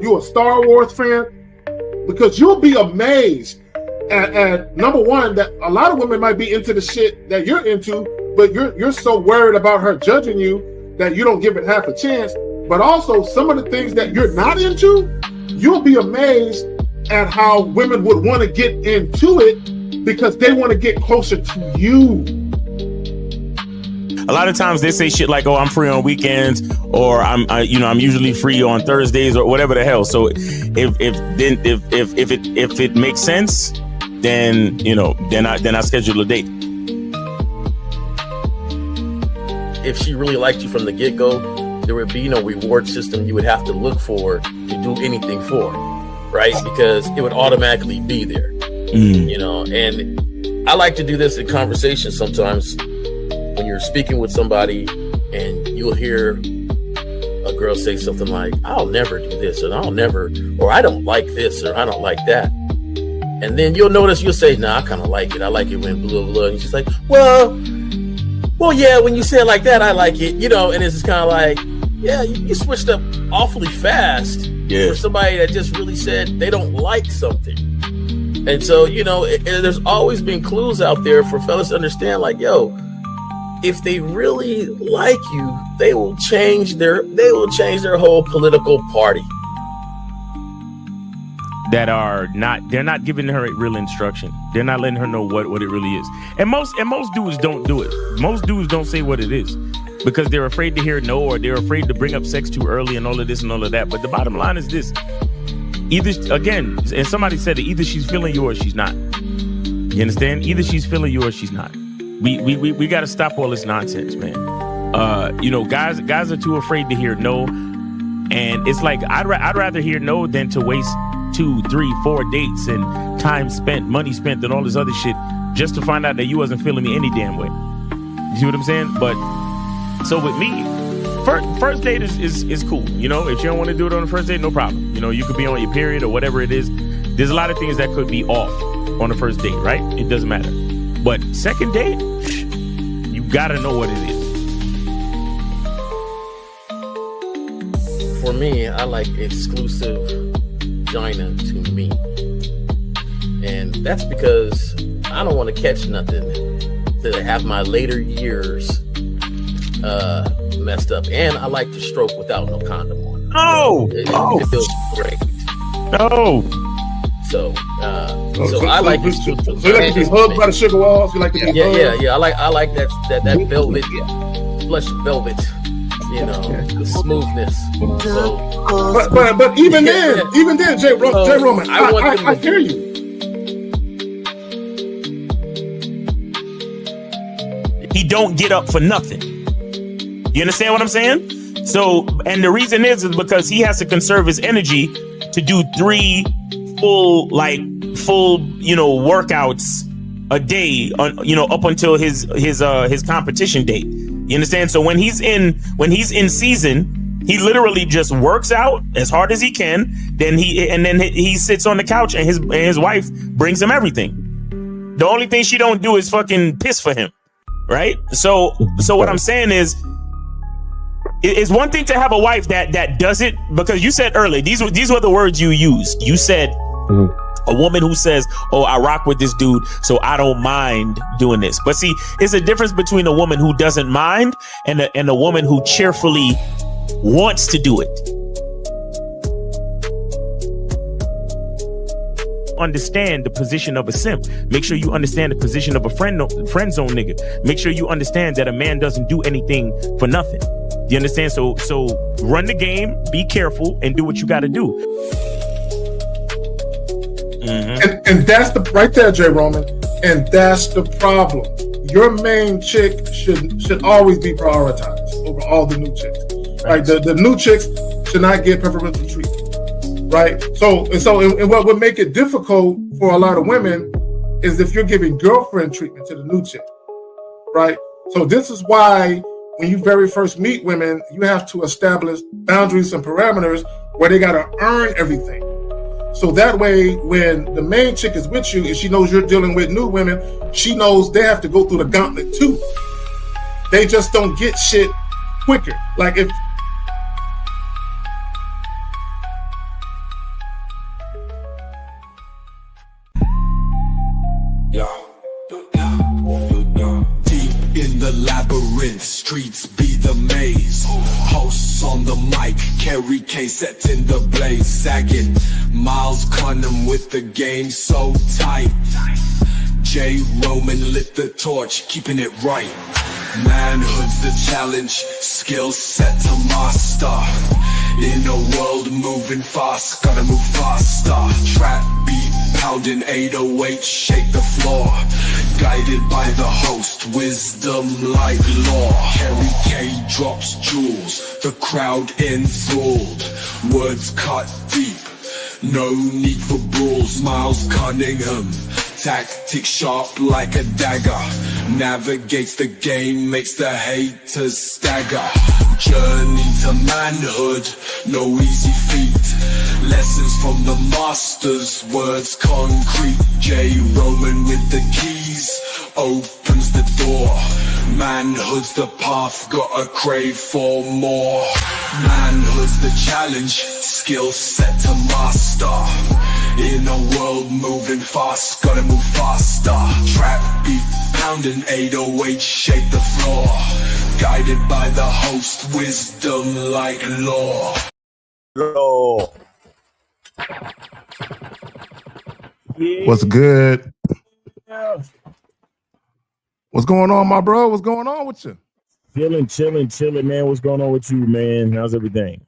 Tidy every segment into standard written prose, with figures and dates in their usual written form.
You a Star Wars fan? Because you'll be amazed at number one, that a lot of women might be into the shit that you're into, but you're so worried about her judging you that you don't give it half a chance. But also some of the things that you're not into, you'll be amazed at how women would want to get into it because they want to get closer to you. A lot of times they say shit like, "Oh, I'm free on weekends," or I'm usually free on Thursdays," or whatever the hell. So if it makes sense, then I schedule a date. If she really liked you from the get-go, there would be no reward system you would have to look for to do anything for, right? Because it would automatically be there, And I like to do this in conversations sometimes. When you're speaking with somebody and you'll hear a girl say something like, "I'll never do this," or "I don't like this," or "I don't like that." And then you'll notice you'll say, "Nah, I kind of like it. I like it when blah, blah, blah." And she's like, well, yeah, when you say it like that, I like it, and it's just kind of like, yeah, you switched up awfully fast for somebody that just really said they don't like something. And so, there's always been clues out there for fellas to understand, like, yo, if they really like you, they will change their whole political party. They're not giving her real instruction. They're not letting her know what it really is. And most dudes don't do it. Most dudes don't say what it is because they're afraid to hear no, or they're afraid to bring up sex too early and all of this and all of that. But the bottom line is this. Either, again, and somebody said it, either she's feeling you or she's not. You understand? Either she's feeling you or she's not. We got to stop all this nonsense, man. Guys are too afraid to hear no, and it's like I'd rather hear no than to waste 2, 3, 4 dates and time spent, money spent, and all this other shit just to find out that you wasn't feeling me any damn way. You see what I'm saying? But so with me, first date is cool. If you don't want to do it on the first date, no problem. You could be on your period or whatever it is. There's a lot of things that could be off on the first date, right? It doesn't matter. But second date, you gotta know what it is. For me, I like exclusive vagina to me. And that's because I don't want to catch nothing to have my later years messed up. And I like to stroke without no condom on. It feels great. No. So I like it. So you like to be hugged by the sugar walls? You like to be hugged? Yeah. I like that velvet, plush velvet. The smoothness. So, but even then, Jay Roman, I hear you. He don't get up for nothing. You understand what I'm saying? So, and the reason is because he has to conserve his energy to do 3 full workouts a day up until his competition date. You understand? So when he's in season, he literally just works out as hard as he can. Then he sits on the couch and his wife brings him everything. The only thing she don't do is fucking piss for him, right? So what I'm saying is, it's one thing to have a wife that does it, because you said earlier, these were the words you used. You said a woman who says, "Oh, I rock with this dude, so I don't mind doing this." But see, it's a difference between a woman who doesn't mind and a woman who cheerfully wants to do it. Understand the position of a simp. Make sure you understand the position of a friend zone nigga. Make sure you understand that a man doesn't do anything for nothing. You understand? So run the game, be careful, and do what you got to do. Mm-hmm. And that's right there, Jay Roman. And that's the problem. Your main chick should always be prioritized over all the new chicks. Right? The new chicks should not get preferential treatment. Right? So what would make it difficult for a lot of women is if you're giving girlfriend treatment to the new chick. Right? So this is why when you very first meet women, you have to establish boundaries and parameters where they got to earn everything. So that way, when the main chick is with you and she knows you're dealing with new women, she knows they have to go through the gauntlet too. They just don't get shit quicker. Like beats be the maze. Hosts on the mic, Kerry K set in the blaze. Sagging, Miles Cunham with the game so tight. J. Roman lit the torch, keeping it right. Manhood's the challenge, skill set to master. In a world moving fast, gotta move faster. Trap beat pounding 808, shake the floor. Guided by the host, wisdom like law. Kerry K drops jewels, the crowd enthralled. Words cut deep, no need for brawls. Miles Cunningham, tactics sharp like a dagger. Navigates the game, makes the haters stagger. Journey to manhood, no easy feat. Lessons from the masters, words concrete. J. Roman with the keys, opens the door. Manhood's the path, gotta crave for more. Manhood's the challenge, skill set to master. In a world moving fast, gotta move faster. Trap beat pounding 808, shake the floor. Guided by the host, wisdom like law. Law. Yeah. What's good? Yeah. What's going on, my bro? What's going on with you? Chilling, man. What's going on with you, man? How's everything?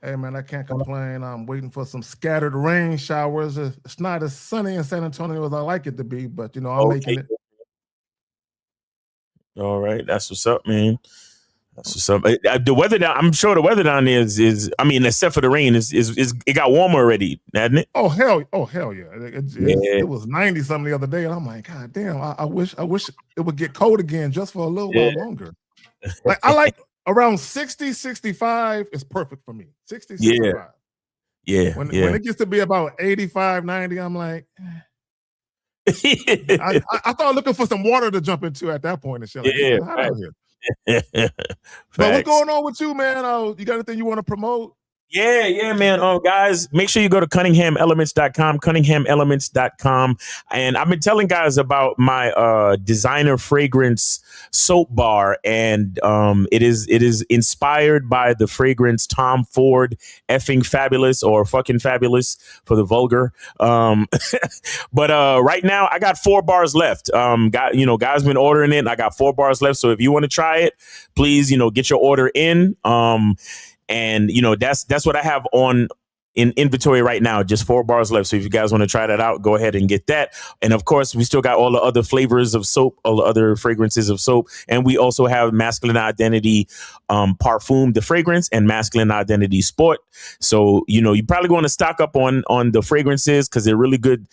Hey, man, I can't complain. I'm waiting for some scattered rain showers. It's not as sunny in San Antonio as I like it to be, but, I'm making it. All right. That's what's up, man. That's what's up. The weather down, I'm sure the weather down there is I mean, except for the rain, is it got warmer already, hasn't it? Oh, hell yeah. It was 90 something the other day, and I'm like, God damn, I wish it would get cold again just for a little while longer. Like, I like around 60, 65 is perfect for me. 60, 65. Yeah. When it gets to be about 85, 90, I'm like, I started looking for some water to jump into at that point and shit. Like, hot out here. But what's going on with you, man? You got anything you want to promote? Yeah, man. Guys, make sure you go to CunninghamElements.com, and I've been telling guys about my designer fragrance soap bar, and it is inspired by the fragrance Tom Ford effing fabulous or fucking fabulous for the vulgar. But right now I got 4 bars left. Guys been ordering it. I got 4 bars left. So if you want to try it, please, get your order in. And that's what I have in inventory right now, just 4 bars left. So if you guys want to try that out, go ahead and get that. And of course, we still got all the other flavors of soap, all the other fragrances of soap. And we also have Masculine Identity Parfum, the fragrance, and Masculine Identity Sport. So, you're probably going to stock up on the fragrances because they're really good,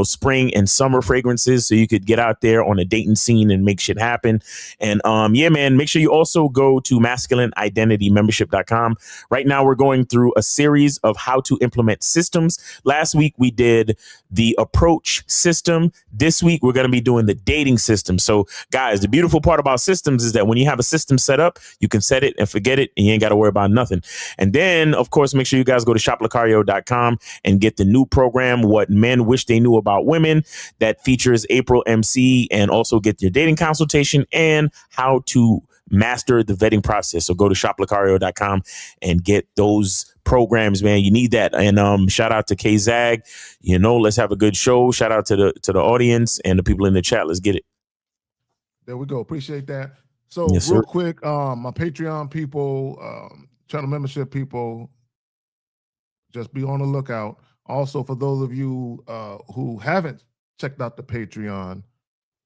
spring and summer fragrances. So you could get out there on a dating scene and make shit happen. And man, make sure you also go to masculineidentitymembership.com. Right now, we're going through a series of how to implement systems. Last week, we did the approach system. This week, we're going to be doing the dating system. So, guys, the beautiful part about systems is that when you have a system set up, you can set it and forget it, and you ain't got to worry about nothing. And then, of course, make sure you guys go to shoplucario.com and get the new program, What Men Wish They Knew About Women, that features April MC, and also get your dating consultation and how to master the vetting process. So go to shoplucario.com and get those programs, man. You need that. And shout out to K-Zag. Let's have a good show. Shout out to the audience and the people in the chat. Let's get it. There we go. Appreciate that. So yes, real sir. quick, my Patreon people, channel membership people, just be on the lookout. Also, for those of you who haven't checked out the Patreon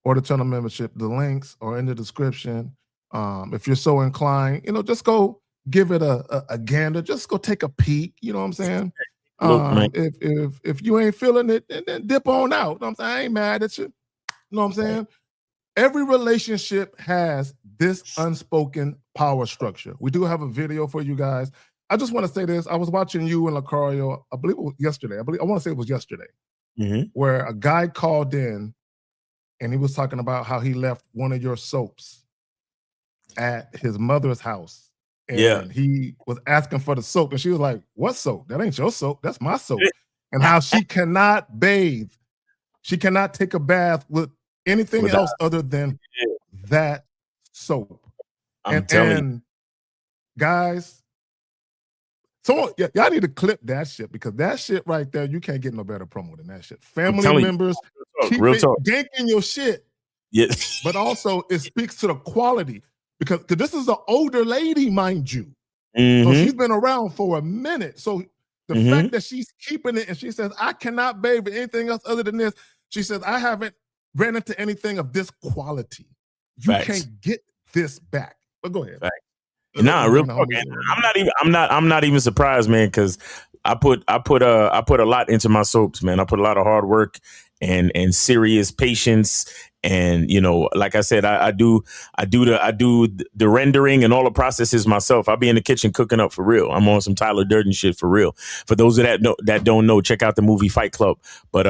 or the channel membership, the links are in the description. If you're so inclined, just go give it a gander. Just go take a peek. You know what I'm saying? If you ain't feeling it, then dip on out. You know what I'm saying? I ain't mad at you. You know what I'm saying? Every relationship has this unspoken power structure. We do have a video for you guys. I just want to say this. I was watching you and Lucario, I believe it was yesterday. I want to say it was yesterday, where a guy called in and he was talking about how he left one of your soaps at his mother's house. And he was asking for the soap. And she was like, what soap? That ain't your soap. That's my soap. And how she cannot bathe. She cannot take a bath with anything else other than that soap. I'm telling you. And guys, y'all need to clip that shit, because that shit right there, you can't get no better promo than that shit. Family members keep ganking your shit. Yes. But also it speaks to the quality, because this is an older lady, mind you. So she's been around for a minute. So the fact that she's keeping it, and she says, I cannot bathe with anything else other than this. She says, I haven't ran into anything of this quality. You can't get this back. But go ahead. Nah, real talk. I'm not even surprised, man, because I put a lot into my soaps, man. I put a lot of hard work and serious patience. And, you know, like I said, I do the rendering and all the processes myself. I'll be in the kitchen cooking up for real. I'm on some Tyler Durden shit for real. For those that don't know, check out the movie Fight Club. But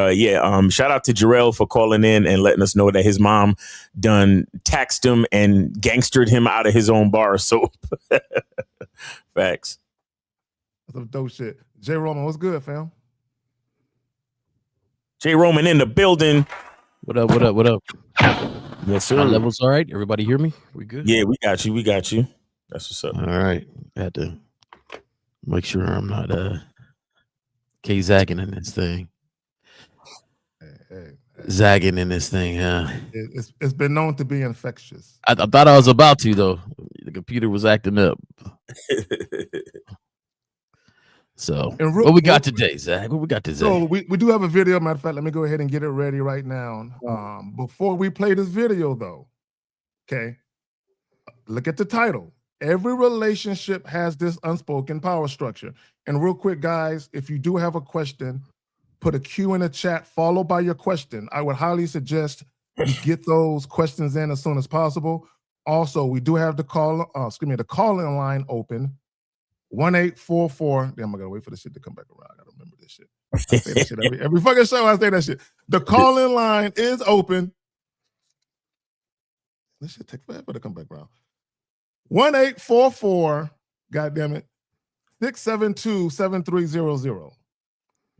shout out to Jarrell for calling in and letting us know that his mom done taxed him and gangstered him out of his own bar of soap. Facts. That's some dope shit. Jay Roman, what's good, fam? Jay Roman in the building. What up? Yes, sir. My levels all right? Everybody hear me? We good? Yeah, we got you. That's what's up. All right. I had to make sure I'm not zagging in this thing. Hey. Zagging in this thing, huh? It's been known to be infectious. I thought I was about to, though. The computer was acting up. So what we got today, Zach? What we got today? So we do have a video. Matter of fact, let me go ahead and get it ready right now. Before we play this video, though, okay, look at the title. Every relationship has this unspoken power structure. And real quick, guys, if you do have a question, put a Q in the chat followed by your question. I would highly suggest you get those questions in as soon as possible. Also, we do have the call-in line open. 1-844. Damn, I gotta wait for this shit to come back around. I gotta remember this shit. I say that shit every fucking show. I say that shit. The call-in line is open. This shit take forever to come back around. 1-844. God damn it. 672-7300.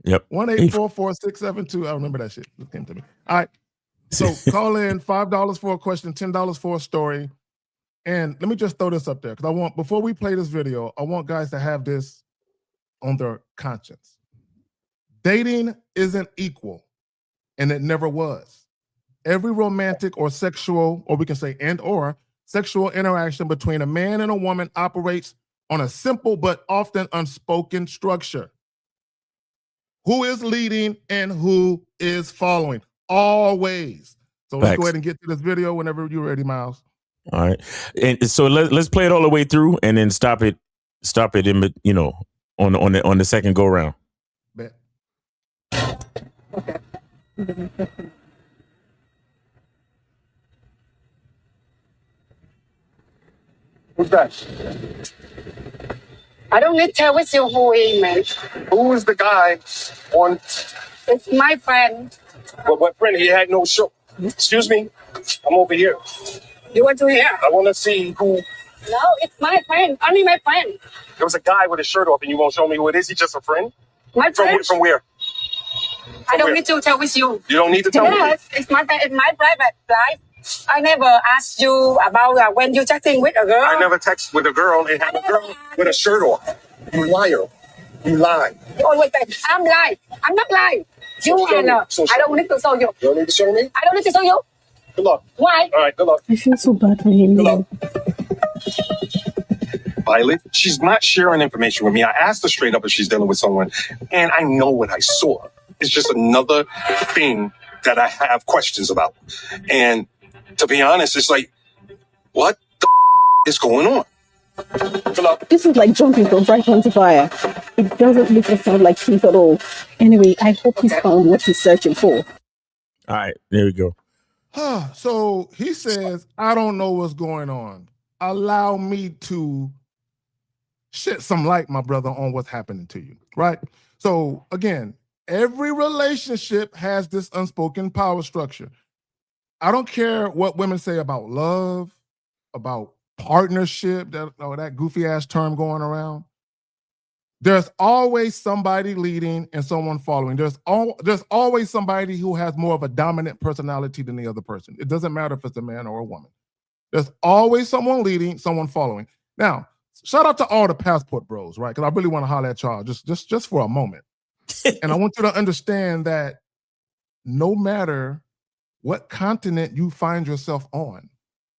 Yep. 1-844-672. I remember that shit. It came to me. All right. So call in $5 for a question, $10 for a story. And let me just throw this up there, because before we play this video, I want guys to have this on their conscience. Dating isn't equal, and it never was. Every romantic or sexual, or we can say or sexual interaction between a man and a woman operates on a simple but often unspoken structure. Who is leading and who is following? Always. So let's go ahead and get to this video whenever you're ready, Miles. All right, and so let's play it all the way through, and then stop it in, you know, on the second go round. Bet. Who's that? I don't need to tell with you who he man. Who is the guy on? It's my friend. What friend? He had no show. Excuse me. I'm over here. You want to hear? I want to see who. No, it's my friend. Only my friend. There was a guy with his shirt off, and you won't show me who it is. He just a friend. My friend. From where? I don't need to tell with you. You don't need to tell me. Yes, it's my private life. I never asked you about when you chatting with a girl. I never text with a girl and have a girl with a shirt off. You liar. You lie. You always say, I'm lying. I'm not lying. You are not. I don't need to show you. You don't need to show me? I don't need to show you. Good luck. Why? All right, good luck. I feel so bad for him. Good luck. Violet, she's not sharing information with me. I asked her straight up if she's dealing with someone, and I know what I saw. It's just another thing that I have questions about. And to be honest, it's like, what the is going on? Good luck. This is like jumping from fire onto fire. It doesn't look or sound like truth at all. Anyway, I hope he's found what he's searching for. All right, there we go. So he says, I don't know what's going on. Allow me to shed some light, my brother, on what's happening to you, right? So again, every relationship has this unspoken power structure. I don't care what women say about love, about partnership, that goofy ass term going around. There's always somebody leading and someone following. There's always somebody who has more of a dominant personality than the other person. It doesn't matter if it's a man or a woman. There's always someone leading, someone following. Now, shout out to all the passport bros, right? Because I really want to holler at y'all just for a moment. And I want you to understand that no matter what continent you find yourself on,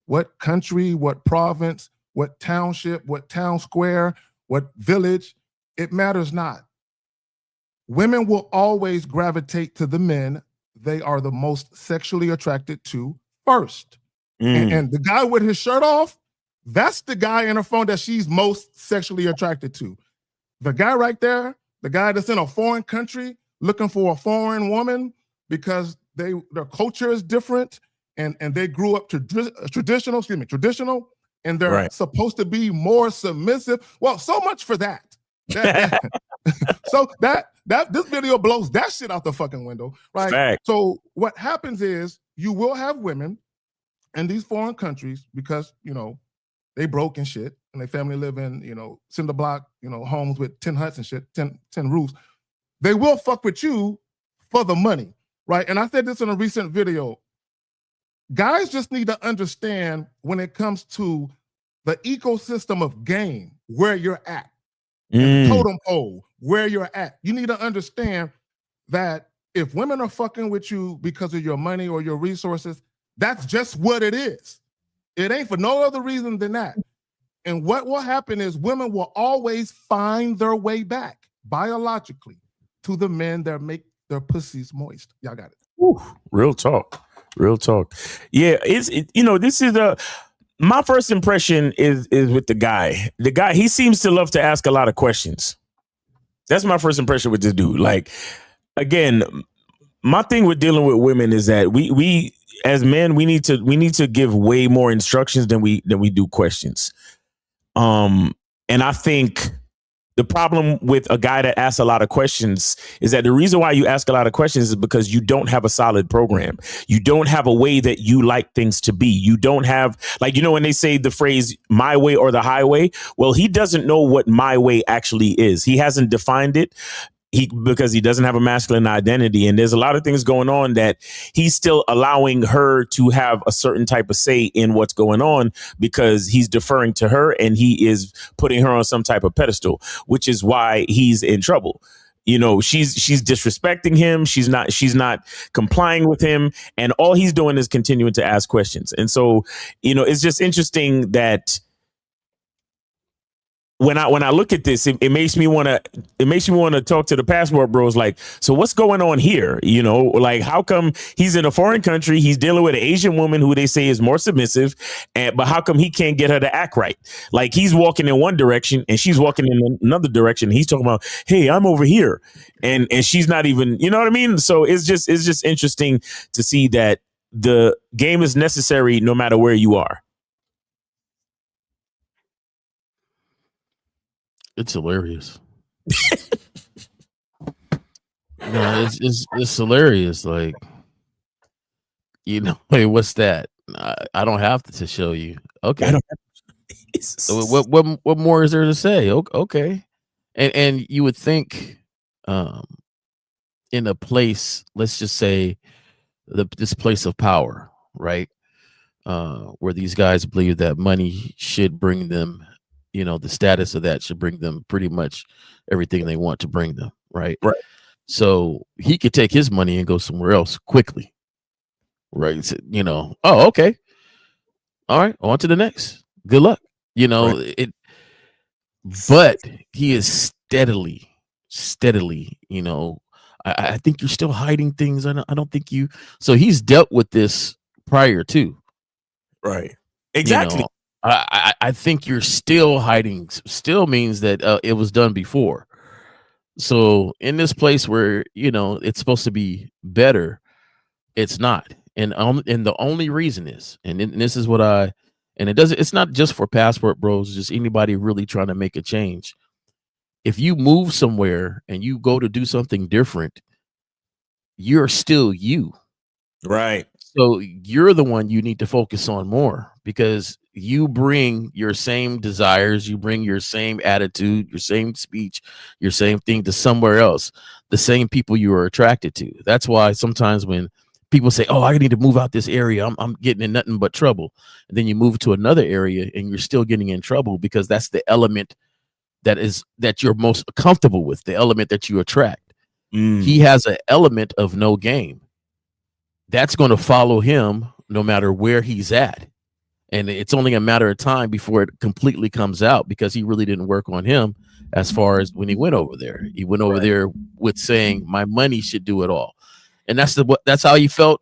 what country, what province, what township, what town square, what village, it matters not. Women will always gravitate to the men they are the most sexually attracted to first. And the guy with his shirt off, that's the guy in her phone that she's most sexually attracted to. The guy right there, the guy that's in a foreign country looking for a foreign woman because their culture is different and they grew up traditional, and they're supposed to be more submissive. Well, so much for that. So this video blows that shit out the fucking window, right? Fact. So what happens is you will have women in these foreign countries because, they broke and shit and their family live in, cinder block, homes with 10 huts and shit, 10 roofs. They will fuck with you for the money, right? And I said this in a recent video. Guys just need to understand when it comes to the ecosystem of game, where you're at. And the totem pole, where you're at. You need to understand that if women are fucking with you because of your money or your resources, that's just what it is. It ain't for no other reason than that. And what will happen is women will always find their way back biologically to the men that make their pussies moist. Y'all got it. Ooh, real talk. Yeah, this is my first impression is with the guy. The guy, he seems to love to ask a lot of questions. That's my first impression with this dude. Like, again, my thing with dealing with women is that we as men, we need to give way more instructions than we do questions. And I think the problem with a guy that asks a lot of questions is that the reason why you ask a lot of questions is because you don't have a solid program. You don't have a way that you like things to be. You don't have, like, when they say the phrase my way or the highway, well, he doesn't know what my way actually is. He hasn't defined it. Because he doesn't have a masculine identity. And there's a lot of things going on that he's still allowing her to have a certain type of say in what's going on because he's deferring to her and he is putting her on some type of pedestal, which is why he's in trouble. She's disrespecting him. She's not complying with him. And all he's doing is continuing to ask questions. And so, it's just interesting that when I look at this, it makes me want to talk to the passport bros. Like, so what's going on here? Like, how come he's in a foreign country? He's dealing with an Asian woman who they say is more submissive, but how come he can't get her to act right? Like, he's walking in one direction and she's walking in another direction. He's talking about, hey, I'm over here, and she's not even. You know what I mean? So it's just interesting to see that the game is necessary no matter where you are. It's hilarious. It's hilarious. Like, hey, what's that? I don't have to show you. Okay. So what more is there to say? Okay. And you would think, in a place, let's just say this place of power, right? Where these guys believe that money should bring them, the status of that should bring them pretty much everything they want to bring them, right? Right. So he could take his money and go somewhere else quickly, right? So, oh, okay, all right, on to the next. Good luck, right. But he is steadily, I think you're still hiding things. I don't think you. So he's dealt with this prior to, right? Exactly. I think you're still hiding. Still means that it was done before. So in this place where it's supposed to be better, it's not. And the only reason is, and this is what it's not just for passport bros, it's just anybody really trying to make a change. If you move somewhere and you go to do something different, you're still you. Right. So you're the one you need to focus on more, because you bring your same desires, you bring your same attitude, your same speech, your same thing to somewhere else, the same people you are attracted to. That's why sometimes when people say, "Oh, I need to move out this area. I'm getting in nothing but trouble." And then you move to another area and you're still getting in trouble because that's the element that you're most comfortable with, the element that you attract. He has an element of no game. That's going to follow him no matter where he's at. And it's only a matter of time before it completely comes out because he really didn't work on him as far as when he went over there. He went over there with saying, my money should do it all. And that's how he felt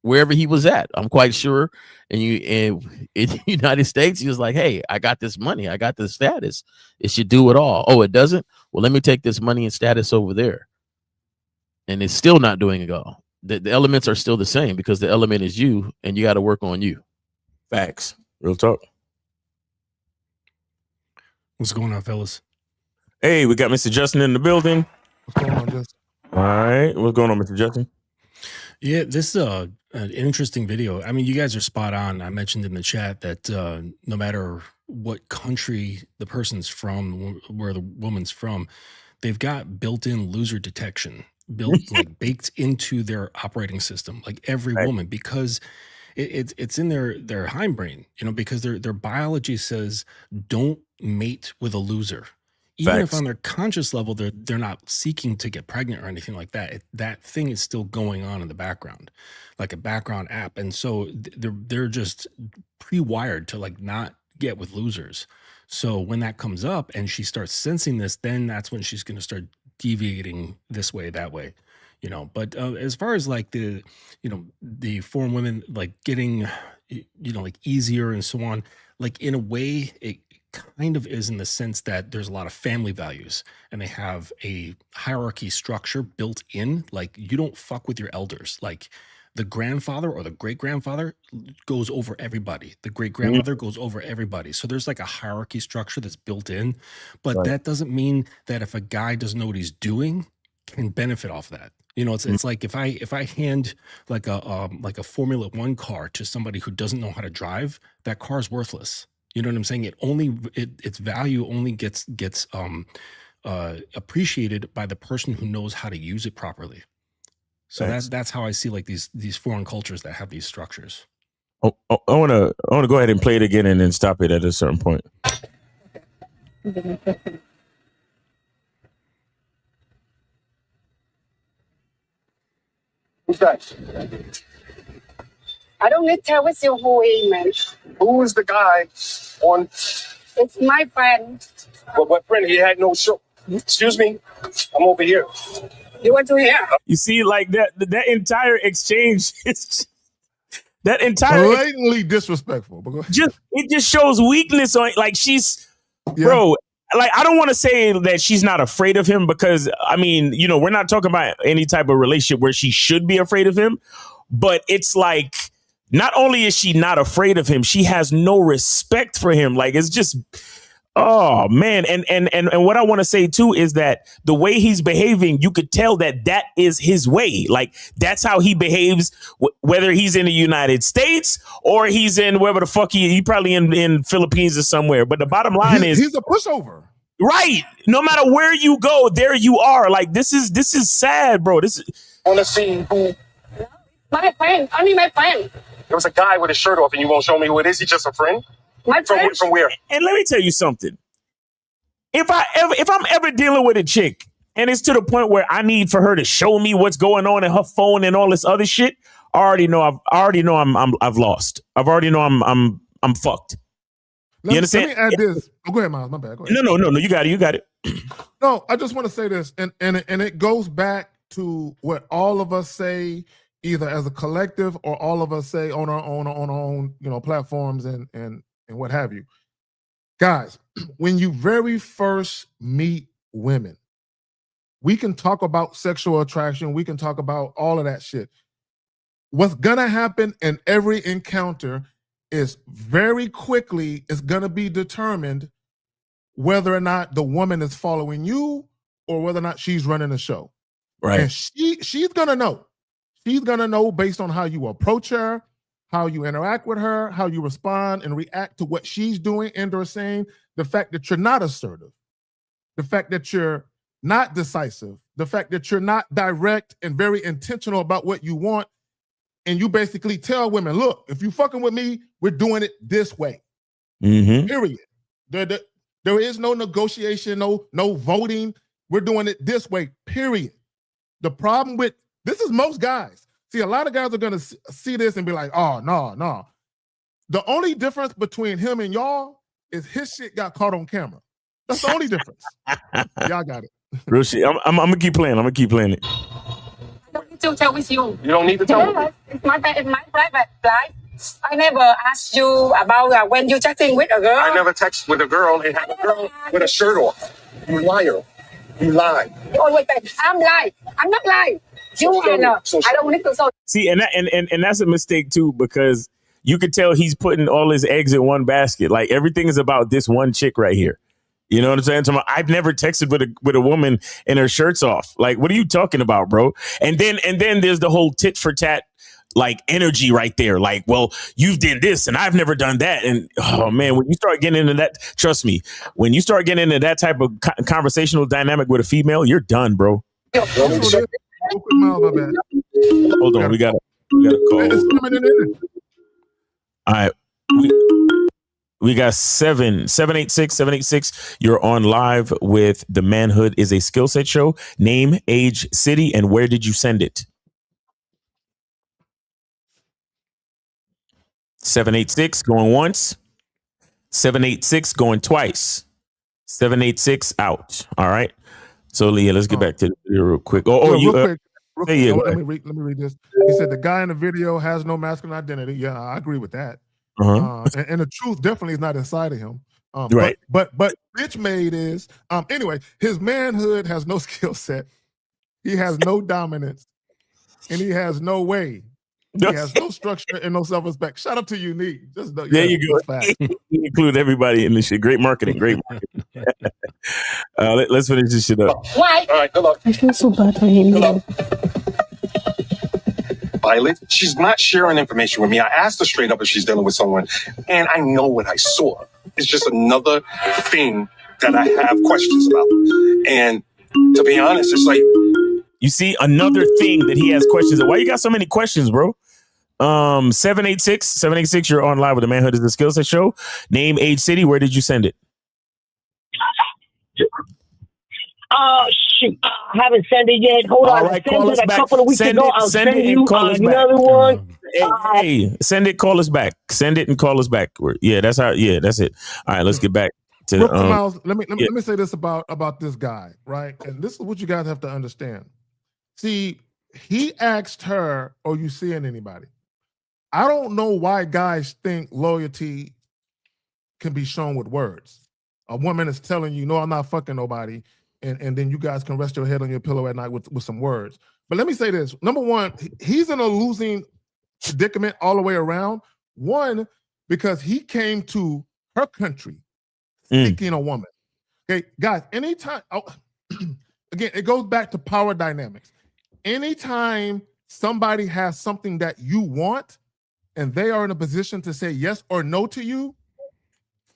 wherever he was at. I'm quite sure. And in the United States, he was like, hey, I got this money. I got this status. It should do it all. Oh, it doesn't? Well, let me take this money and status over there. And it's still not doing it all. The elements are still the same because the element is you and you got to work on you. Facts. Real talk. What's going on, fellas? Hey, we got Mr. Justin in the building. What's going on, Justin? All right. What's going on, Mr. Justin? Yeah, this is an interesting video. I mean, you guys are spot on. I mentioned in the chat that no matter what country the person's from, where the woman's from, they've got built-in loser detection, like baked into their operating system, like every woman, because it's in their hindbrain, because their biology says don't mate with a loser. Even if on their conscious level, they're not seeking to get pregnant or anything like that. That thing is still going on in the background, like a background app. And so they're just pre-wired to like not get with losers. So when that comes up and she starts sensing this, then that's when she's going to start deviating this way, that way, But as far as like the foreign women, like getting, like easier and so on, like in a way, it kind of is in the sense that there's a lot of family values and they have a hierarchy structure built in. Like you don't fuck with your elders. Like the grandfather or the great-grandfather goes over everybody. The great-grandmother goes over everybody. So there's like a hierarchy structure that's built in, but that doesn't mean that if a guy doesn't know what he's doing, can benefit off that. It's like if I hand like a Formula One car to somebody who doesn't know how to drive, that car's worthless. You know what I'm saying? Its value only gets appreciated by the person who knows how to use it properly. So that's how I see like these foreign cultures that have these structures. I want to go ahead and play it again and then stop it at a certain point. Who's that? I don't need to tell with you who he man. Who is the guy on? It's my friend. Well, what friend? He had no show. Excuse me. I'm over here. You want to hear? You see, like that entire exchange is that entire blatantly disrespectful. It just shows weakness on like she's bro. Like I don't want to say that she's not afraid of him because I mean, we're not talking about any type of relationship where she should be afraid of him, but it's like not only is she not afraid of him, she has no respect for him. Like it's just oh man. And what I want to say too is that the way he's behaving, you could tell that is his way. Like that's how he behaves, whether he's in the United States or he's in wherever the fuck he probably in Philippines or somewhere. But the bottom line is he's a pushover. Right. No matter where you go, there you are. Like this is sad, bro. This is on the scene. Who? My friend. Only my friend. There was a guy with his shirt off and you won't show me who it is? He just a friend? My friend. From where? And let me tell you something. If I'm ever dealing with a chick and it's to the point where I need for her to show me what's going on in her phone and all this other shit, I already know I've lost. I've already know I'm fucked. You understand? Let me add this. Oh, go ahead, Miles. My bad. Go ahead. No. You got it. No, I just want to say this, and it goes back to what all of us say, either as a collective or all of us say on our own, platforms and what have you. Guys, when you very first meet women, we can talk about sexual attraction. We can talk about all of that shit. What's gonna happen in every encounter is very quickly it's gonna be determined whether or not the woman is following you or whether or not she's running the show. Right. And she's gonna know. She's gonna know based on how you approach her, how you interact with her, how you respond and react to what she's doing and or saying, the fact that you're not assertive, the fact that you're not decisive, the fact that you're not direct and very intentional about what you want. and you basically tell women, look, if you fucking with me, we're doing it this way. Period. There is no negotiation, no voting. We're doing it this way, period. The problem with this is most guys. See, a lot of guys are going to see this and be like, oh, no. The only difference between him and y'all is his shit got caught on camera. That's the only difference. Y'all got it. Real shit. I'm gonna keep playing. I'm gonna keep playing it. I don't need to tell with you. You don't need to tell me. Yes, it's my private life. I never asked you about when you chatting with a girl. I never text with a girl and have a girl with a shirt off. You liar. You lie. You always say, I'm lying. I'm not lying. You are not. I don't need to so. See, and that's a mistake too, because you could tell he's putting all his eggs in one basket. Like everything is about this one chick right here. You know what I'm saying? So I've never texted with a woman and her shirt's off. Like, what are you talking about, bro? And then there's the whole tit for tat like energy right there. Like, well, you've done this and I've never done that. And oh man, when you start getting into that, trust me, when you start getting into that type of conversational dynamic with a female, you're done, bro. Hold on, we got a call. All right. We got 786. You're on live with The Manhood is a Skill Set Show. Name, age, city, and where did you send it? 786 going once. 786 going twice. 786 out. All right. So Leah, let's get back to the video real quick. Real quick. Let me read this. He said the guy in the video has no masculine identity. Yeah, I agree with that. And the truth definitely is not inside of him. Right. But bitch made is anyway, his manhood has no skill set. He has no dominance, and he has no way. He has no structure and no self-respect. Shout out to Unique. There you go. You include everybody in this shit. Great marketing. Let's finish this shit up. Why? All right, good luck. I feel so bad for him. Violet, she's not sharing information with me. I asked her straight up if she's dealing with someone, and I know what I saw. It's just another thing that I have questions about. And to be honest, it's like, you see, another thing that he has questions. Why you got so many questions, bro? 786, you're on live with The Manhood is the Skill Set Show. Name, age, city. Where did you send it? Oh, shoot. I haven't sent it yet. Hold on. Right, I sent it a couple of weeks ago. I'll send you another one. Hey, send it, call us back. Send it and call us back. That's it. All right, let's get back to Miles, let me say this about this guy, right? And this is what you guys have to understand. See, he asked her, are you seeing anybody? I don't know why guys think loyalty can be shown with words. A woman is telling you, no, I'm not fucking nobody. And then you guys can rest your head on your pillow at night with some words. But let me say this. Number one, he's in a losing predicament all the way around. One, because he came to her country seeking a woman. Okay, guys, anytime, again, it goes back to power dynamics. Anytime somebody has something that you want and they are in a position to say yes or no to you,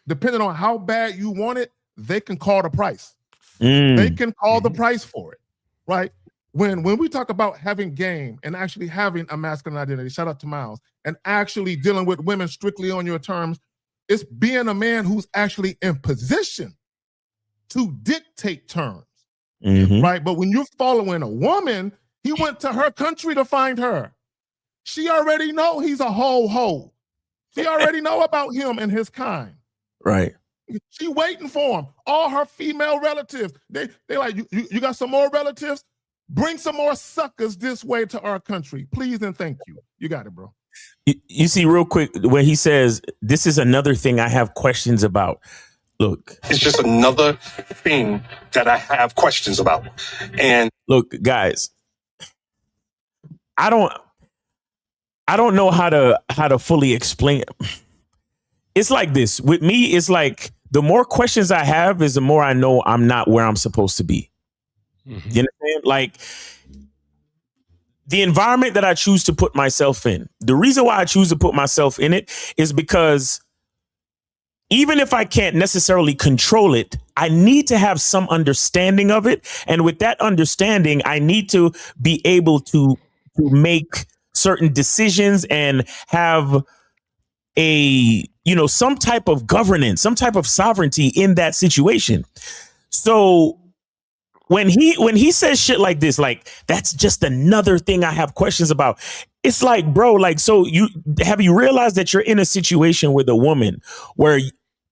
depending on how bad you want it, they can call the price. They can call the price for it, right? When we talk about having game and actually having a masculine identity, shout out to Miles, and actually dealing with women strictly on your terms, it's being a man who's actually in position to dictate terms, right? But when you're following a woman, he went to her country to find her. She already know he's a ho. She already know about him and his kind. Right. She waiting for him. All her female relatives, they like, you got some more relatives? Bring some more suckers this way to our country. Please and thank you. You got it, bro. You see, real quick, when he says, this is another thing I have questions about. Look. It's just another thing that I have questions about. And look, guys, I don't know how to fully explain it. It's like this. With me, it's like the more questions I have is the more I know I'm not where I'm supposed to be. You understand? Like the environment that I choose to put myself in, the reason why I choose to put myself in it is because even if I can't necessarily control it, I need to have some understanding of it. And with that understanding, I need to be able to make certain decisions and have a, you know, some type of governance, some type of sovereignty in that situation. So when he says shit like this, like, that's just another thing I have questions about. It's like, bro, like, so you realized that you're in a situation with a woman where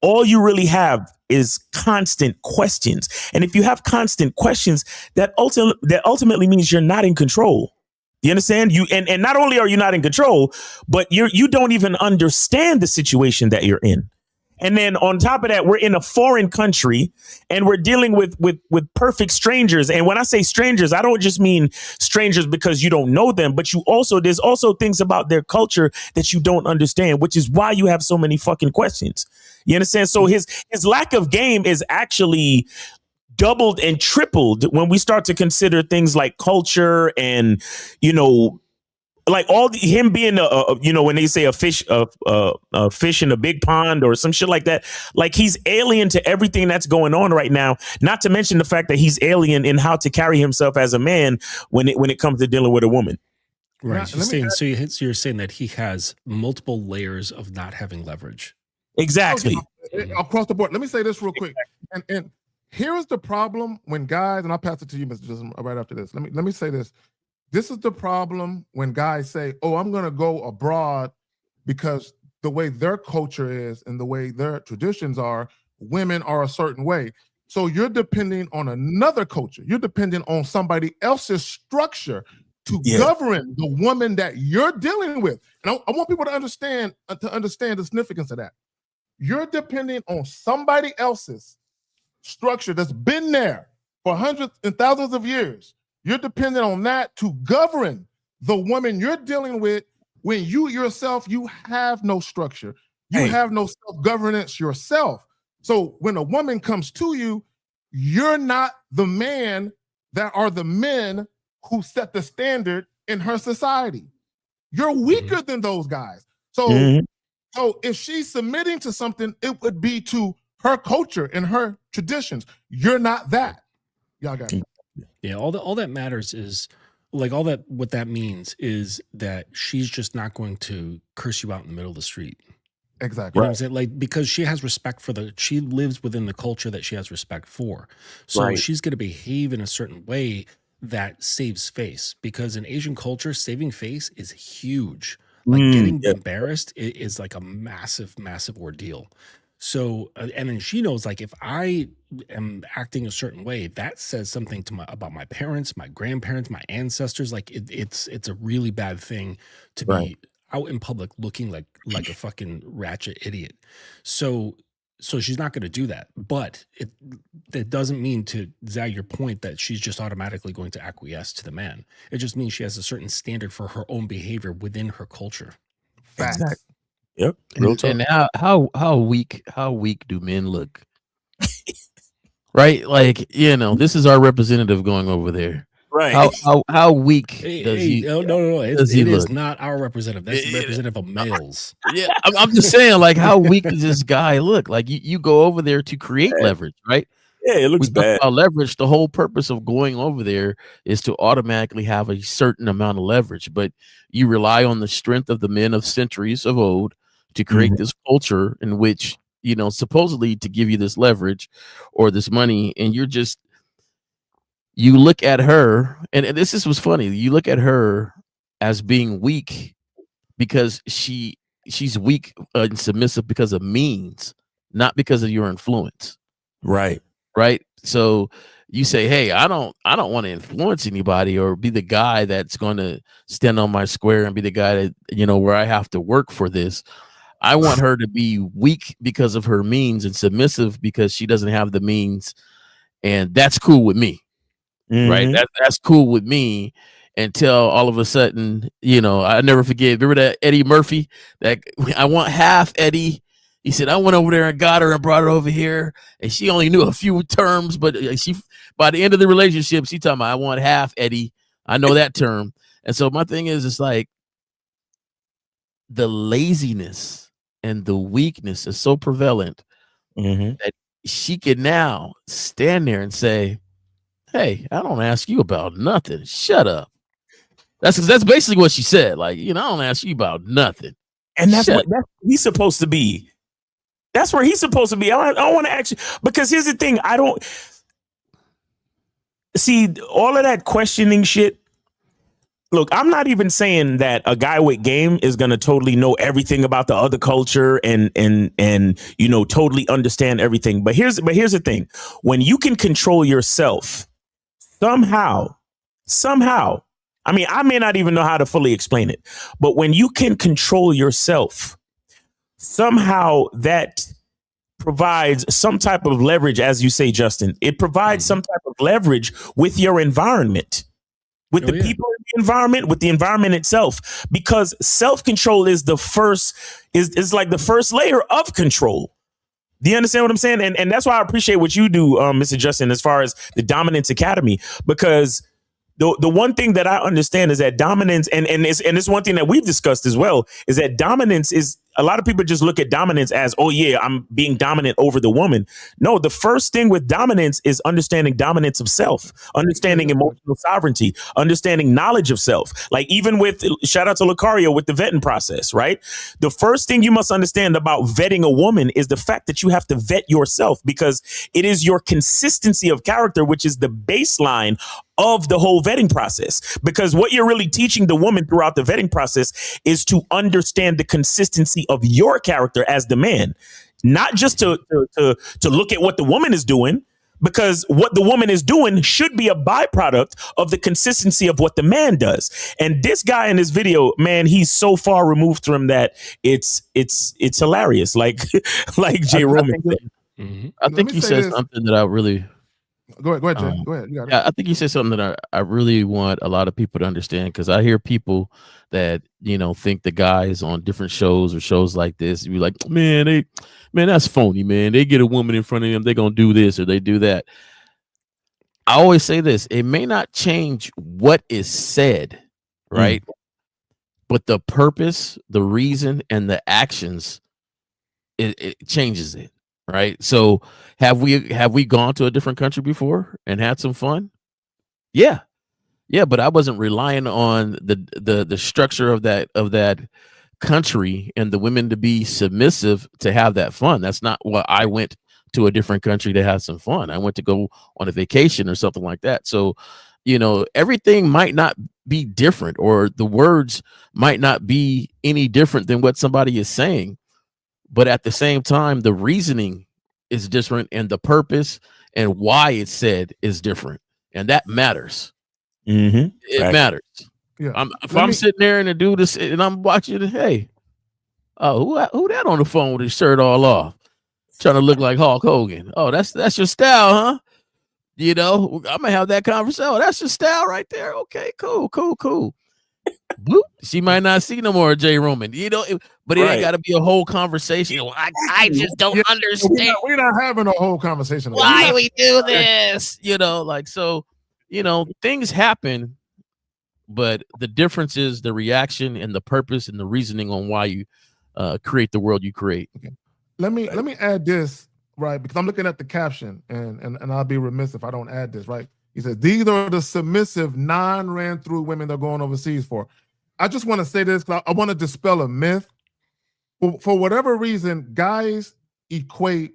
all you really have is constant questions. And if you have constant questions, that ultimately means you're not in control. You understand? And not only are you not in control, but you don't even understand the situation that you're in. And then on top of that, we're in a foreign country and we're dealing with perfect strangers. And when I say strangers, I don't just mean strangers because you don't know them, but there's also things about their culture that you don't understand, which is why you have so many fucking questions. You understand? So his lack of game is actually doubled and tripled when we start to consider things like culture and, you know, like him being when they say a fish in a big pond or some shit like that, like he's alien to everything that's going on right now. Not to mention the fact that he's alien in how to carry himself as a man when it comes to dealing with a woman. Right. So you're saying that he has multiple layers of not having leverage. Exactly. Across the board. Let me say this real quick. And here's the problem when guys, and I'll pass it to you, Mr. Justin, right after this. Let me say this. This is the problem when guys say, oh, I'm going to go abroad because the way their culture is and the way their traditions are, women are a certain way. So you're depending on another culture. You're depending on somebody else's structure to govern the woman that you're dealing with. And I want people to understand the significance of that. You're depending on somebody else's structure that's been there for hundreds and thousands of years. You're dependent on that to govern the woman you're dealing with when you yourself, you have no structure. You have no self-governance yourself. So when a woman comes to you, you're not the man that are the men who set the standard in her society. You're weaker than those guys. So, so if she's submitting to something, it would be to her culture and her traditions. You're not that. Y'all got it. Yeah, all that matters is like what that means is that she's just not going to curse you out in the middle of the street. Exactly. You know what I'm saying? Like, because she has respect she lives within the culture that she has respect for. So she's going to behave in a certain way that saves face, because in Asian culture, saving face is huge. Like getting embarrassed is like a massive, massive ordeal. So, and then she knows, like, if I am acting a certain way, that says something about my parents, my grandparents, my ancestors. Like, it's a really bad thing to be out in public looking like a fucking ratchet idiot. So she's not going to do that. But that doesn't mean, to Zag your point, that she's just automatically going to acquiesce to the man. It just means she has a certain standard for her own behavior within her culture. Facts. Exactly. Yep. Real talk. And how weak do men look? Right? Like, you know, this is our representative going over there. Right. How weak does he? No. It is not our representative. That's the representative of males. Yeah, I'm just saying, like, how weak does this guy look? Like, you go over there to create leverage, right? Yeah, it looks bad. About leverage, the whole purpose of going over there is to automatically have a certain amount of leverage, but you rely on the strength of the men of centuries of old to create this culture in which, you know, supposedly to give you this leverage or this money, and you look at her, and this was funny. You look at her as being weak because she's weak and submissive because of means, not because of your influence. Right. So you say, hey, I don't want to influence anybody or be the guy that's going to stand on my square and be the guy that, you know, where I have to work for this. I want her to be weak because of her means and submissive because she doesn't have the means, and that's cool with me. Right? That's cool with me until all of a sudden, you know, I never forget. Remember that Eddie Murphy? That I want half Eddie. He said, I went over there and got her and brought her over here, and she only knew a few terms, but she, by the end of the relationship, she told me, I want half Eddie. I know that term. And so my thing is, it's like the laziness and the weakness is so prevalent that she could now stand there and say, hey, I don't ask you about nothing. Shut up. That's basically what she said. Like, I don't ask you about nothing. And that's what he's supposed to be. That's where he's supposed to be. I don't want to actually, because here's the thing. I don't see all of that questioning shit. Look, I'm not even saying that a guy with game is going to totally know everything about the other culture and totally understand everything. But here's the thing. When you can control yourself somehow, I mean, I may not even know how to fully explain it, but when you can control yourself, somehow that provides some type of leverage, as you say, Justin. It provides some type of leverage with your environment, with the people in the environment, with the environment itself, because self-control is the first, is like the first layer of control. Do you understand what I'm saying? And that's why I appreciate what you do, Mr. Justin, as far as the Dominance Academy, because the one thing that I understand is that dominance, and it's one thing that we've discussed as well, is that dominance is, a lot of people just look at dominance as, oh yeah, I'm being dominant over the woman. No, the first thing with dominance is understanding dominance of self, understanding emotional sovereignty, understanding knowledge of self. Like even with, shout out to Lucario with the vetting process, right? The first thing you must understand about vetting a woman is the fact that you have to vet yourself, because it is your consistency of character, which is the baseline of the whole vetting process. Because what you're really teaching the woman throughout the vetting process is to understand the consistency of your character as the man, not just to look at what the woman is doing, because what the woman is doing should be a byproduct of the consistency of what the man does. And this guy in this video, man, he's so far removed from that. It's hilarious. Like Jay Roman. I think you said something that I really. Go ahead, Jay. Go ahead. Yeah, I think you said something that I really want a lot of people to understand, because I hear people that think the guys on different shows or shows like this, you be like, man, that's phony, man. They get a woman in front of them, they're gonna do this or they do that. I always say this: it may not change what is said, right? But the purpose, the reason, and the actions, it changes it. Right. So have we gone to a different country before and had some fun? Yeah. But I wasn't relying on the structure of that country and the women to be submissive to have that fun. That's not what I went to a different country to have some fun. I went to go on a vacation or something like that. So, everything might not be different, or the words might not be any different than what somebody is saying. But at the same time, the reasoning is different, and the purpose and why it's said is different, and that matters. It matters. Yeah. If I'm sitting there and a dude is, and I'm watching, hey, who that on the phone with his shirt all off, trying to look like Hulk Hogan? Oh, that's your style, huh? I'm gonna have that conversation. Oh, that's your style right there. Okay, cool. Bloop. She might not see no more Jay Roman, but it ain't got to be a whole conversation. I just don't understand. We're not having a whole conversation. Why we do this? Things happen, but the difference is the reaction and the purpose and the reasoning on why you create the world you create. Okay. Let me add this, right? Because I'm looking at the caption, and I'll be remiss if I don't add this, right? He says, these are the submissive, non-ran through women they're going overseas for. I just want to say this, because I want to dispel a myth. For whatever reason, guys equate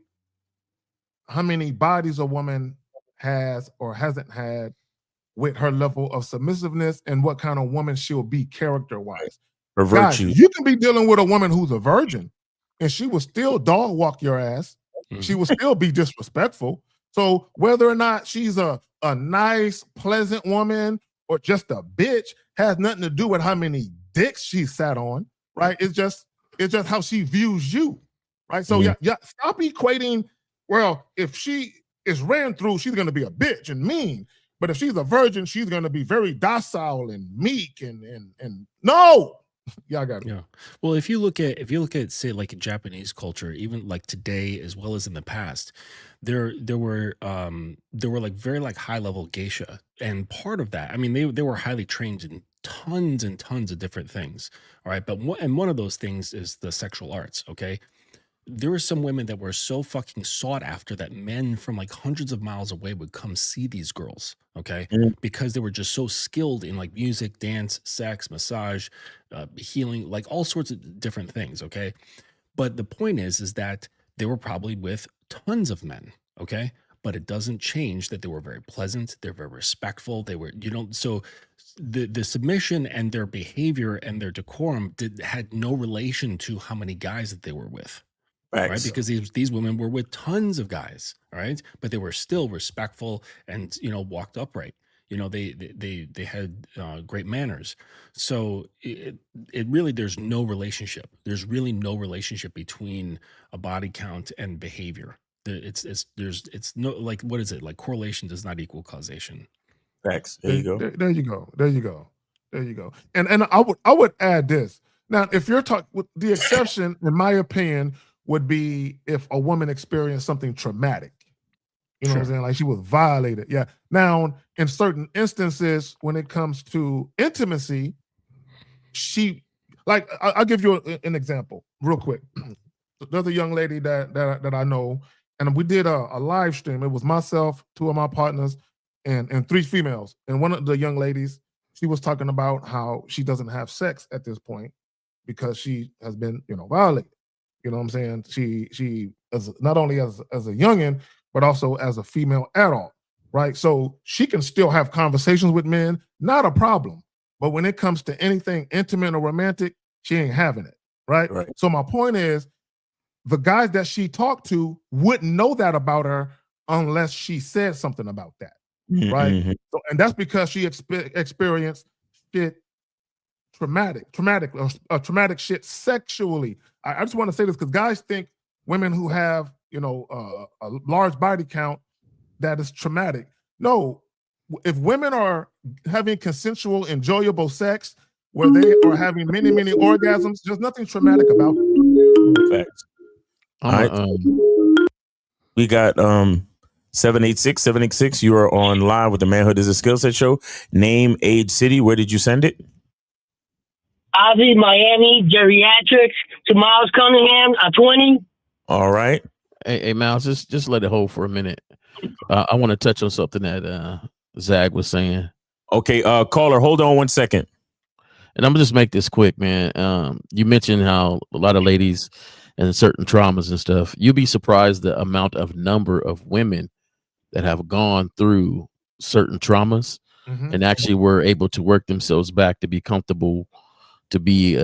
how many bodies a woman has or hasn't had with her level of submissiveness and what kind of woman she'll be character-wise. Her virtue. Guys, you can be dealing with a woman who's a virgin, and she will still dog walk your ass. She will still be disrespectful. So whether or not she's a nice, pleasant woman or just a bitch has nothing to do with how many dicks she sat on, right? It's just how she views you, right? So yeah, stop equating, well, if she is ran through, she's going to be a bitch and mean. But if she's a virgin, she's going to be very docile and meek and no. Yeah, I got it. Yeah. Well, if you look at say like Japanese culture, even like today as well as in the past, there were like very like high level geisha, and part of that, I mean, they were highly trained in tons and tons of different things. All right, but one of those things is the sexual arts. Okay, there were some women that were so fucking sought after that men from like hundreds of miles away would come see these girls, okay? Because they were just so skilled in like music, dance, sex, massage, healing, like all sorts of different things, okay? But the point is that they were probably with tons of men, okay? But it doesn't change that they were very pleasant, they're very respectful, they were, so the submission and their behavior and their decorum had no relation to how many guys that they were with. Right, because these women were with tons of guys, all right, but they were still respectful and walked upright. They had great manners. So it really, there's no relationship. There's really no relationship between a body count and behavior. It's no, like, what is it, like correlation does not equal causation. Facts. There you go. There you go. And I would add this. Now, if you're talking, with the exception, in my opinion, would be if a woman experienced something traumatic. You know what I'm saying? Like she was violated. Yeah. Now, in certain instances, when it comes to intimacy, I'll give you an example real quick. There's a young lady that I know, and we did a live stream. It was myself, two of my partners, and three females. And one of the young ladies, she was talking about how she doesn't have sex at this point because she has been, violated. You know what I'm saying? She is not only as a youngin, but also as a female adult, right? So she can still have conversations with men, not a problem. But when it comes to anything intimate or romantic, she ain't having it, right? So my point is, the guys that she talked to wouldn't know that about her unless she said something about that, right? So, and that's because she experienced shit traumatic shit sexually. I just want to say this because guys think women who have, a large body count, that is traumatic. No, if women are having consensual, enjoyable sex where they are having many, many orgasms, there's nothing traumatic about it. Facts. All right. We got 786. You are on live with the Manhood is a Skill Set show. Name, age, city. Where did you send it? Ozzy, Miami, geriatrics, to Miles Cunningham, 20. All right. Hey, Miles, just let it hold for a minute. I want to touch on something that Zag was saying. Okay, caller, hold on 1 second. And I'm gonna just make this quick, man. You mentioned how a lot of ladies and certain traumas and stuff. You'd be surprised the number of women that have gone through certain traumas and actually were able to work themselves back to be comfortable, to be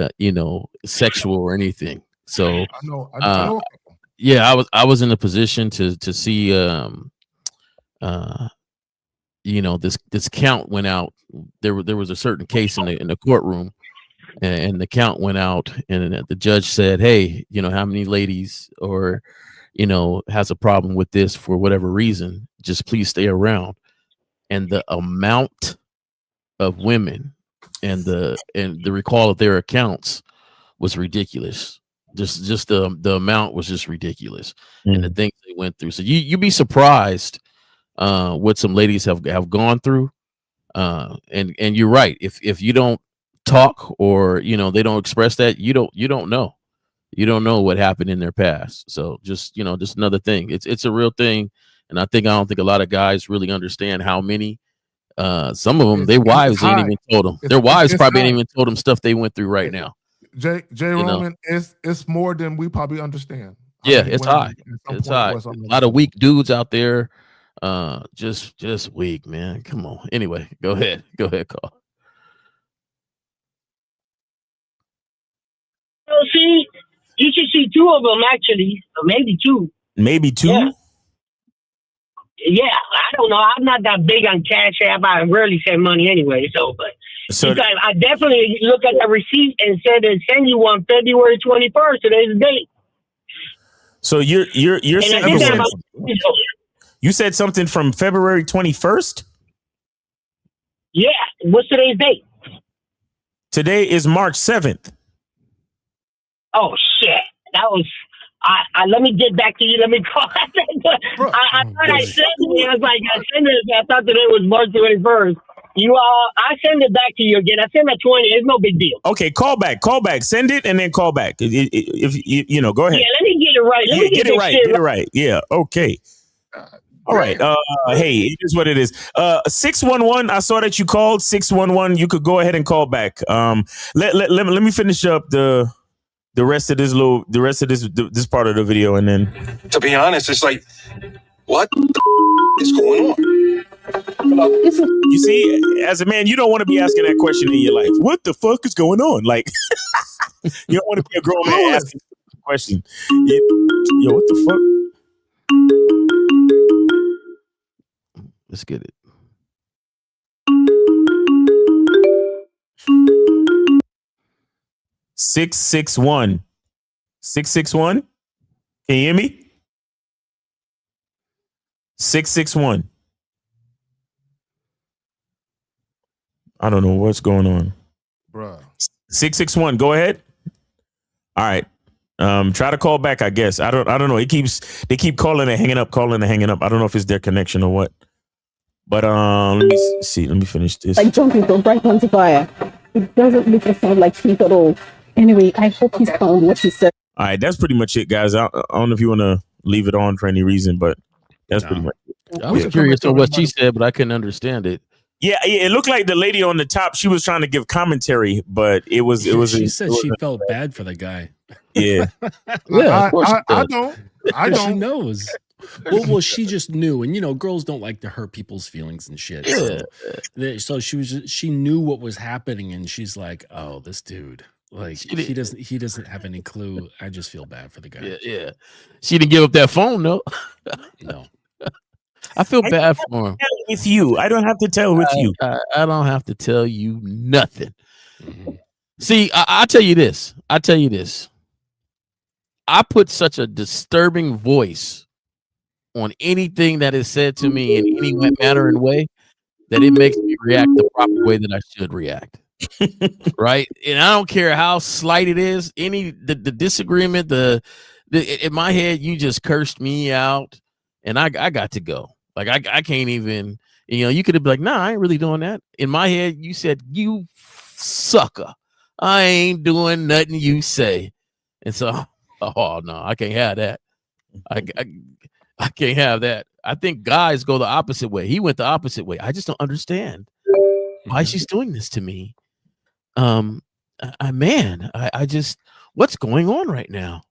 sexual or anything. So I know. Yeah, I was in a position to see this count went out. There was a certain case in the courtroom, and the count went out, and the judge said, hey, how many ladies or has a problem with this for whatever reason, just please stay around. And the amount of women and the recall of their accounts was ridiculous. Just the amount was just ridiculous, and the things they went through. So you'd be surprised what some ladies have gone through. And you're right. If you don't talk or they don't express that, you don't know. You don't know what happened in their past. So just another thing. It's a real thing, and I don't think a lot of guys really understand how many. Some of them, their wives ain't even told them. Their wives probably ain't even told them stuff they went through right now. J Roman, it's more than we probably understand. Yeah, it's high. It's high. A lot of weak dudes out there. Just weak, man. Come on. Anyway, go ahead, Carl. Well, see, you should see two of them actually, or maybe two. Maybe two. Yeah, I don't know. I'm not that big on Cash App. I rarely send money anyway. So I definitely look at the receipt and said to send you one February 21st. Today's the date. So you said something from February 21st? Yeah. What's today's date? Today is March 7th. Oh shit! That was. Let me get back to you. Let me call. I thought I said it. I was like, I thought today was March 21st. I send it back to you again. I send that 20. It's no big deal. Okay, call back. Send it and then call back. If you know, go ahead. Yeah, let me get it right. Let me get it right. Get it right. Yeah. Okay. All right. Hey, it is what it is. 611. I saw that you called 611. You could go ahead and call back. Let me finish up the rest of this this part of the video, and then. To be honest, it's like, what is going on? You see, as a man, you don't want to be asking that question in your life. What the fuck is going on? Like, you don't want to be a grown man asking the question. Yo, what the fuck? Let's get it. Six 661. Can you hear me? 661. I don't know what's going on. Bruh. 661. Go ahead. All right. Try to call back, I guess. I don't know. They keep calling and hanging up. I don't know if it's their connection or what. But let me see. Let me finish this. Like jumping from bright onto fire. It doesn't look or sound like Keith at all. Anyway, I hope he's found what he said. All right, that's pretty much it, guys. I don't know if you want to leave it on for any reason, but that's pretty much it. I was curious on what she said, but I couldn't understand it. Yeah, it looked like the lady on the top, she was trying to give commentary, but it was. She said she felt bad for the guy. Yeah. Yeah, I don't. She knows. Well, she just knew, and girls don't like to hurt people's feelings and shit. So she knew what was happening, and she's like, "Oh, this dude, like he doesn't have any clue. I just feel bad for the guy." Yeah. She didn't give up that phone, no. No. I feel bad for him. With you, I don't have to tell with you. I don't have to tell you nothing. Mm-hmm. See, I'll tell you this. I put such a disturbing voice on anything that is said to me in any manner and way that it makes me react the proper way that I should react. Right? And I don't care how slight it is, the disagreement, in my head, you just cursed me out and I got to go. Like I can't even, you could have been like, nah, I ain't really doing that. In my head, you said, you sucker. I ain't doing nothing you say. And so, oh no, I can't have that. I can't have that. I think guys go the opposite way. He went the opposite way. I just don't understand why she's doing this to me. I just, what's going on right now?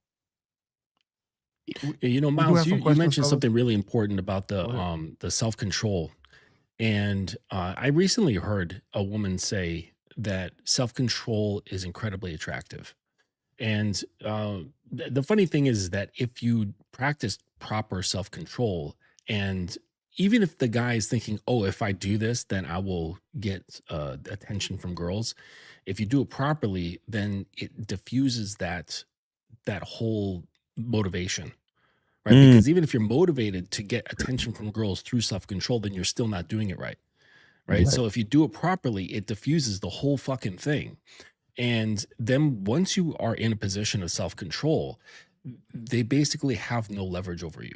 Miles, you mentioned something really important about the self-control. And I recently heard a woman say that self-control is incredibly attractive. And the funny thing is that if you practice proper self-control, and even if the guy is thinking, oh, if I do this, then I will get attention from girls. If you do it properly, then it diffuses that whole motivation, right? Because even if you're motivated to get attention from girls through self-control, then you're still not doing it right. So if you do it properly, it diffuses the whole fucking thing. And then once you are in a position of self-control, they basically have no leverage over you.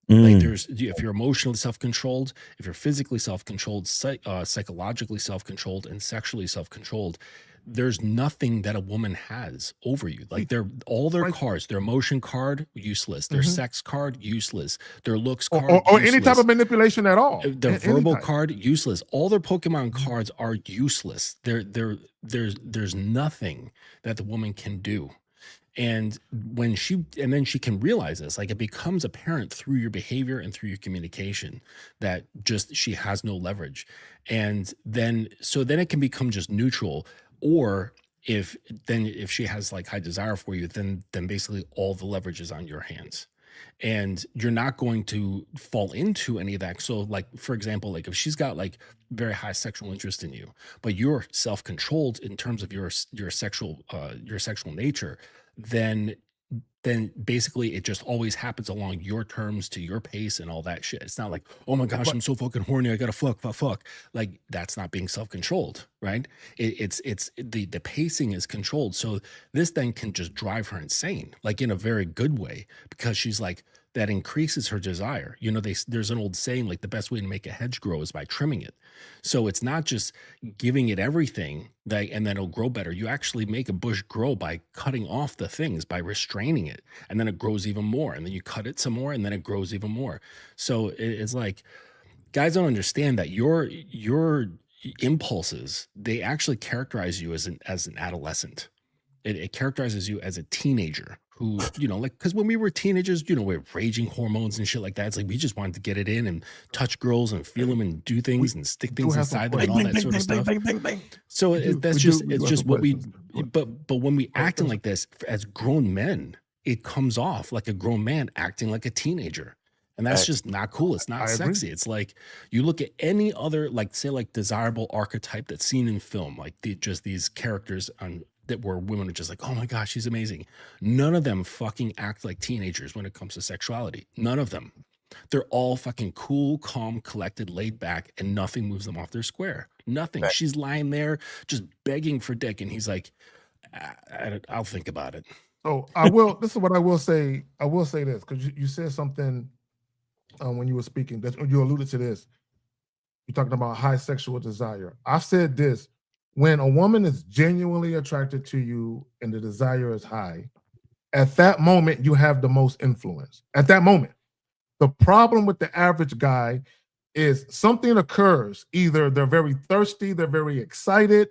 Like if you're emotionally self-controlled, if you're physically self-controlled, psychologically self-controlled, and sexually self-controlled, there's nothing that a woman has over you. Like all their cards, their emotion card, useless. Their sex card, useless. Their looks card, or any type of manipulation at all. Their verbal card, useless. All their Pokemon cards are useless. There's nothing that the woman can do. And then she can realize this, like it becomes apparent through your behavior and through your communication that just she has no leverage. And then it can become just neutral. Or if she has like high desire for you, then basically all the leverage is on your hands. And you're not going to fall into any of that. So like, for example, like if she's got like very high sexual interest in you, but you're self-controlled in terms of your sexual nature, then basically it just always happens along your terms, to your pace and all that shit. It's not like, oh my gosh, I'm so fucking horny, I gotta fuck. Like that's not being self-controlled, right? It's the pacing is controlled. So this thing can just drive her insane, like in a very good way, because she's like, that increases her desire. You know, there's an old saying, like the best way to make a hedge grow is by trimming it. So it's not just giving it everything and then it'll grow better. You actually make a bush grow by cutting off the things, by restraining it, and then it grows even more. And then you cut it some more, and then it grows even more. So it's like, guys don't understand that your impulses, they actually characterize you as an adolescent. It characterizes you as a teenager who, you know, like, because when we were teenagers, you know, we're raging hormones and shit like that. It's like we just wanted to get it in and touch girls and feel them and do things and stick things inside them and all that sort of stuff. So that's just what we. But when we acting like this as grown men, it comes off like a grown man acting like a teenager. And that's just not cool. It's not sexy. It's like you look at any other, like, say, like desirable archetype that's seen in film, like just these characters that where women are just like, oh my gosh, she's amazing. None of them fucking act like teenagers when it comes to sexuality. None of them. They're all fucking cool, calm, collected, laid back, and nothing moves them off their square. Nothing. Right. She's lying there just begging for dick, and he's like, I'll think about it. So I will. This is what I will say. I will say this because you said something when you were speaking. That you alluded to this. You're talking about high sexual desire. I've said this. When a woman is genuinely attracted to you and the desire is high, at that moment, you have the most influence. At that moment. The problem with the average guy is something occurs. Either they're very thirsty, they're very excited,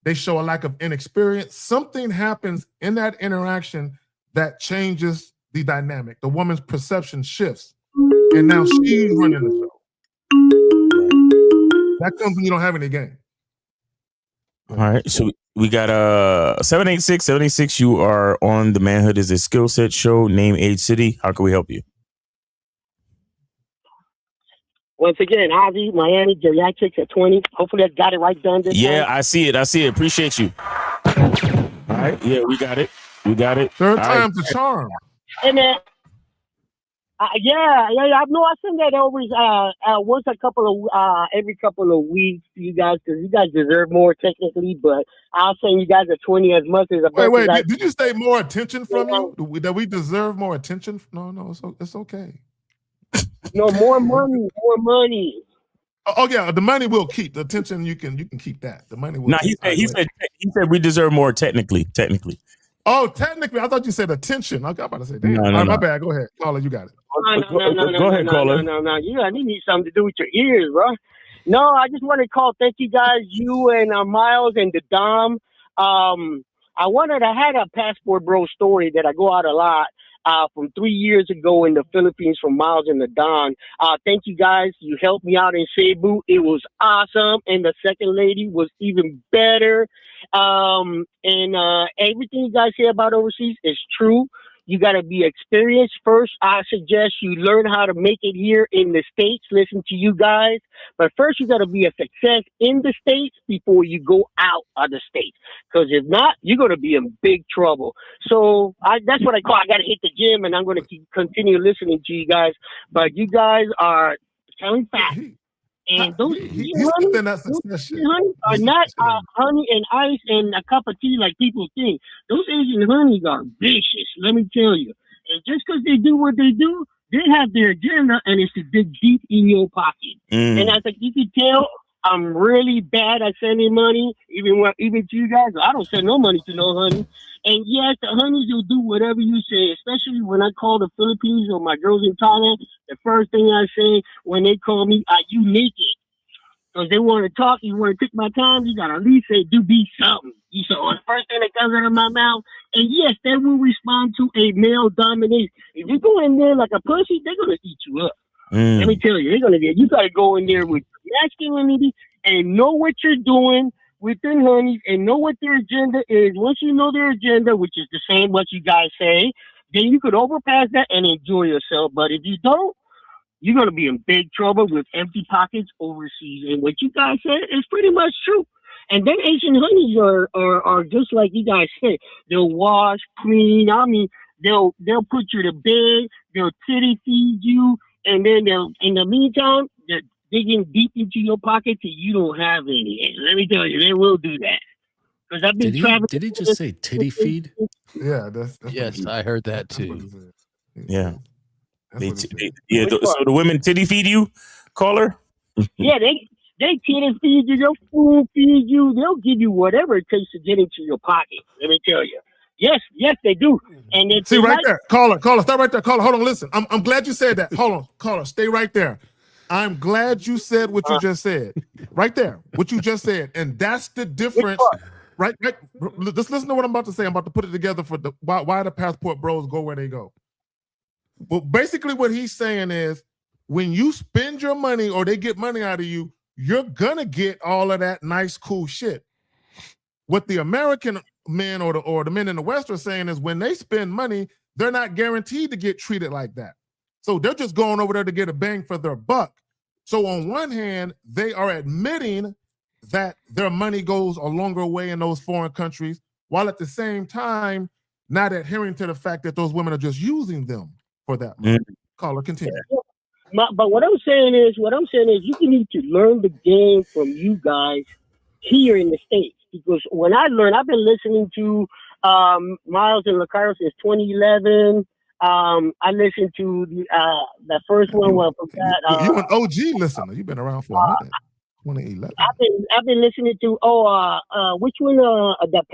they show a lack of inexperience. Something happens in that interaction that changes the dynamic. The woman's perception shifts, and now she's running the show. That comes when you don't have any game. All right, so we got 786. You are on the Manhood is a Skill Set show. Name, age, city. How can we help you? Once again, Ozzy, Miami, geriatrics at 20. Hopefully I got it right done this time. I see it. Appreciate you. All right, yeah, we got it. Third time's the charm. Hey, man. Yeah. No, I send that always once every couple of weeks to you guys because you guys deserve more technically. But I'll send you guys a 20 as much as a. Wait. Did you say more attention from you? That we deserve more attention? No, it's okay. No, more money. Oh yeah, the money we'll keep. The attention you can keep that. The money will. No, he said we deserve more technically. Oh, technically, I thought you said attention. I'm about to say, damn. No. My bad. Go ahead, caller. You got it. Go ahead, caller. No. You need something to do with your ears, bro. No, I just want to thank you guys, you and Miles and the Dom. I had a Passport Bro story that I go out a lot. From 3 years ago in the Philippines from Miles and the Don. Thank you guys. You helped me out in Cebu. It was awesome. And the second lady was even better. And everything you guys say about overseas is true. You got to be experienced first. I suggest you learn how to make it here in the States. Listen to you guys. But first, you got to be a success in the States before you go out of the States. Because if not, you're going to be in big trouble. So that's what I call. I got to hit the gym, and I'm going to continue listening to you guys. But you guys are telling facts. And those honey are not honey and ice and a cup of tea like people think. Those Asian honeys are vicious, let me tell you. And just because they do what they do, they have their agenda, and it's to dig deep in your pocket. And as you can tell, I'm really bad at sending money, even to you guys. I don't send no money to no honey. And yes, the honeys will do whatever you say, especially when I call the Philippines or my girls in Thailand. The first thing I say when they call me, are you naked? Because they want to talk, you want to take my time, you got to at least say, do be something. So the first thing that comes out of my mouth, and yes, they will respond to a male domination. If you go in there like a pussy, they're going to eat you up. Let me tell you, you got to go in there with masculinity and know what you're doing with their honeys and know what their agenda is. Once you know their agenda, which is the same what you guys say, then you could overpass that and enjoy yourself. But if you don't, you're going to be in big trouble with empty pockets overseas. And what you guys said is pretty much true. And then Asian honeys are just like you guys say. They'll wash, clean. I mean, they'll put you to bed. They'll titty feed you. And then in the meantime, they're digging deep into your pocket till you don't have any. And let me tell you, they will do that. Because I've been traveling. Did he just say titty feed? Yeah, that's yes, I heard that too. Yeah. So the women titty feed you, caller? Yeah, they titty feed you, they'll food feed you, they'll give you whatever it takes to get into your pocket. Let me tell you. Yes, they do. And if see right there, caller, stop right there, caller. Hold on, listen. I'm glad you said that. Hold on, caller, stay right there. I'm glad you said what you just said. Right there, what you just said, and that's the difference. Right. Just listen to what I'm about to say. I'm about to put it together for why the passport bros go where they go. Well, basically, what he's saying is, when you spend your money or they get money out of you, you're gonna get all of that nice, cool shit. What the American men or the men in the West are saying is, when they spend money, they're not guaranteed to get treated like that. So they're just going over there to get a bang for their buck. So on one hand, they are admitting that their money goes a longer way in those foreign countries, while at the same time not adhering to the fact that those women are just using them for that money. Caller, continue. But what I'm saying is, you need to learn the game from you guys here in the States. Because when I learned, I've been listening to Miles and Lacaro since 2011. I listened to the first one. You an OG listener. You've been around for a minute. 2011. I've been listening to which one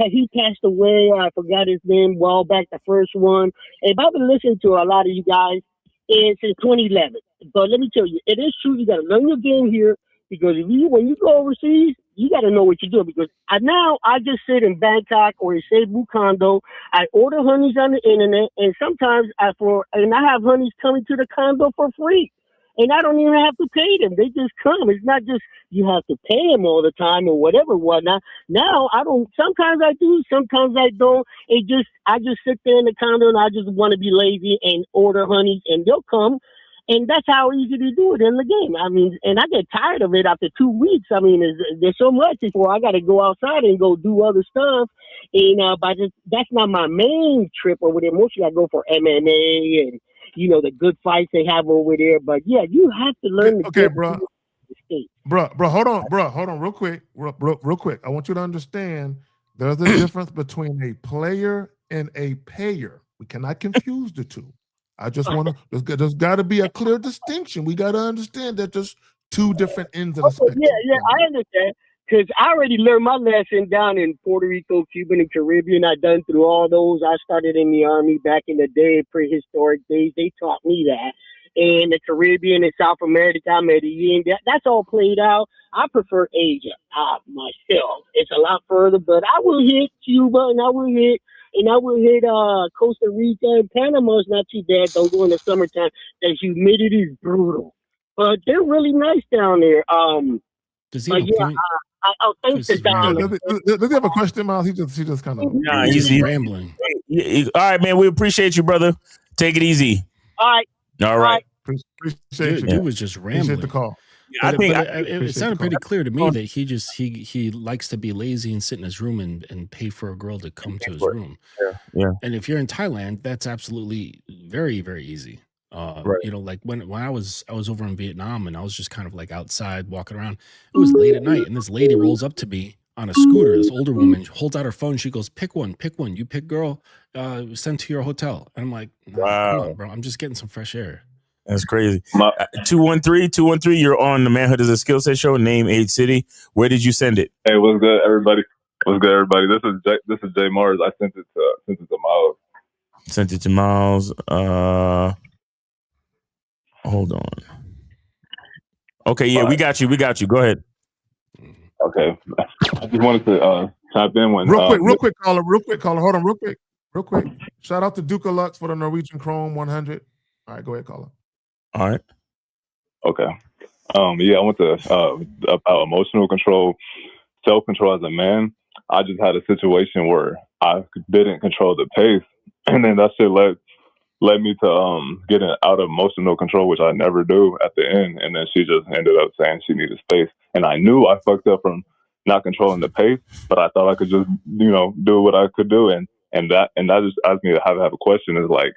he passed away. I forgot his name. Well back, the first one. And I've been listening to a lot of you guys since 2011. But let me tell you, it is true. You got to learn your game here, because when you go overseas, you got to know what you're doing. Because now I just sit in Bangkok or in Cebu condo. I order honeys on the internet, and sometimes I have honeys coming to the condo for free. And I don't even have to pay them. They just come. It's not just you have to pay them all the time or whatever, whatnot. Now I don't. Sometimes I do. Sometimes I don't. I just sit there in the condo and I just want to be lazy and order honeys, and they'll come. And that's how easy to do it in the game. I mean, and I get tired of it after 2 weeks. I mean, there's so much before I got to go outside and go do other stuff. And that's not my main trip over there. Mostly I go for MMA and, the good fights they have over there. But yeah, you have to learn. Okay, bro. Hold on, real quick. Real quick. I want you to understand there's a difference between a player and a payer. We cannot confuse the two. I just want to. There's got to be a clear distinction. We got to understand that there's two different ends of the spectrum. Yeah, I understand. Because I already learned my lesson down in Puerto Rico, Cuban, and Caribbean. I done through all those. I started in the Army back in the day, prehistoric days. They taught me that. And the Caribbean and South America, Medellin, that's all played out. I prefer Asia myself. It's a lot further, but I will hit Cuba, and I will hit Costa Rica, and Panama's not too bad. Don't go in the summertime. The humidity is brutal, but they're really nice down there. Does he have a point? I'll thank the Don. Does he have a question, Miles? He just kind of he's rambling. All right, man. We appreciate you, brother. Take it easy. All right. Appreciate you. Dude was just rambling. Appreciate the call. Yeah, it sounded pretty clear to me that he likes to be lazy and sit in his room and pay for a girl to come to his room. Yeah. And if you're in Thailand, that's absolutely very, very easy. Right. Like when I was over in Vietnam and I was just kind of like outside walking around. It was late at night, and this lady rolls up to me on a scooter. This older woman holds out her phone. She goes, "Pick one. You pick girl. Send to your hotel." And I'm like, wow, come on, bro. I'm just getting some fresh air. That's crazy. 213, you're on the Manhood is a Skill Set show. Name, age, city. Where did you send it? Hey, what's good, everybody? This is Jay Mars. I sent it to Miles. Sent it to Miles. Hold on. Okay, yeah, we got you. Go ahead. Okay. I just wanted to tap in when real quick, caller. Hold on, real quick. Shout out to Duca Lux for the Norwegian Chrome 100. All right, go ahead, caller. All right. Okay. Yeah, I went to about emotional control, self-control as a man. I just had a situation where I didn't control the pace, and then that shit led me to getting out of emotional control, which I never do at the end. And then she just ended up saying she needed space, and I knew I fucked up from not controlling the pace, but I thought I could just do what I could do, and that just asked me to have a question. Is like,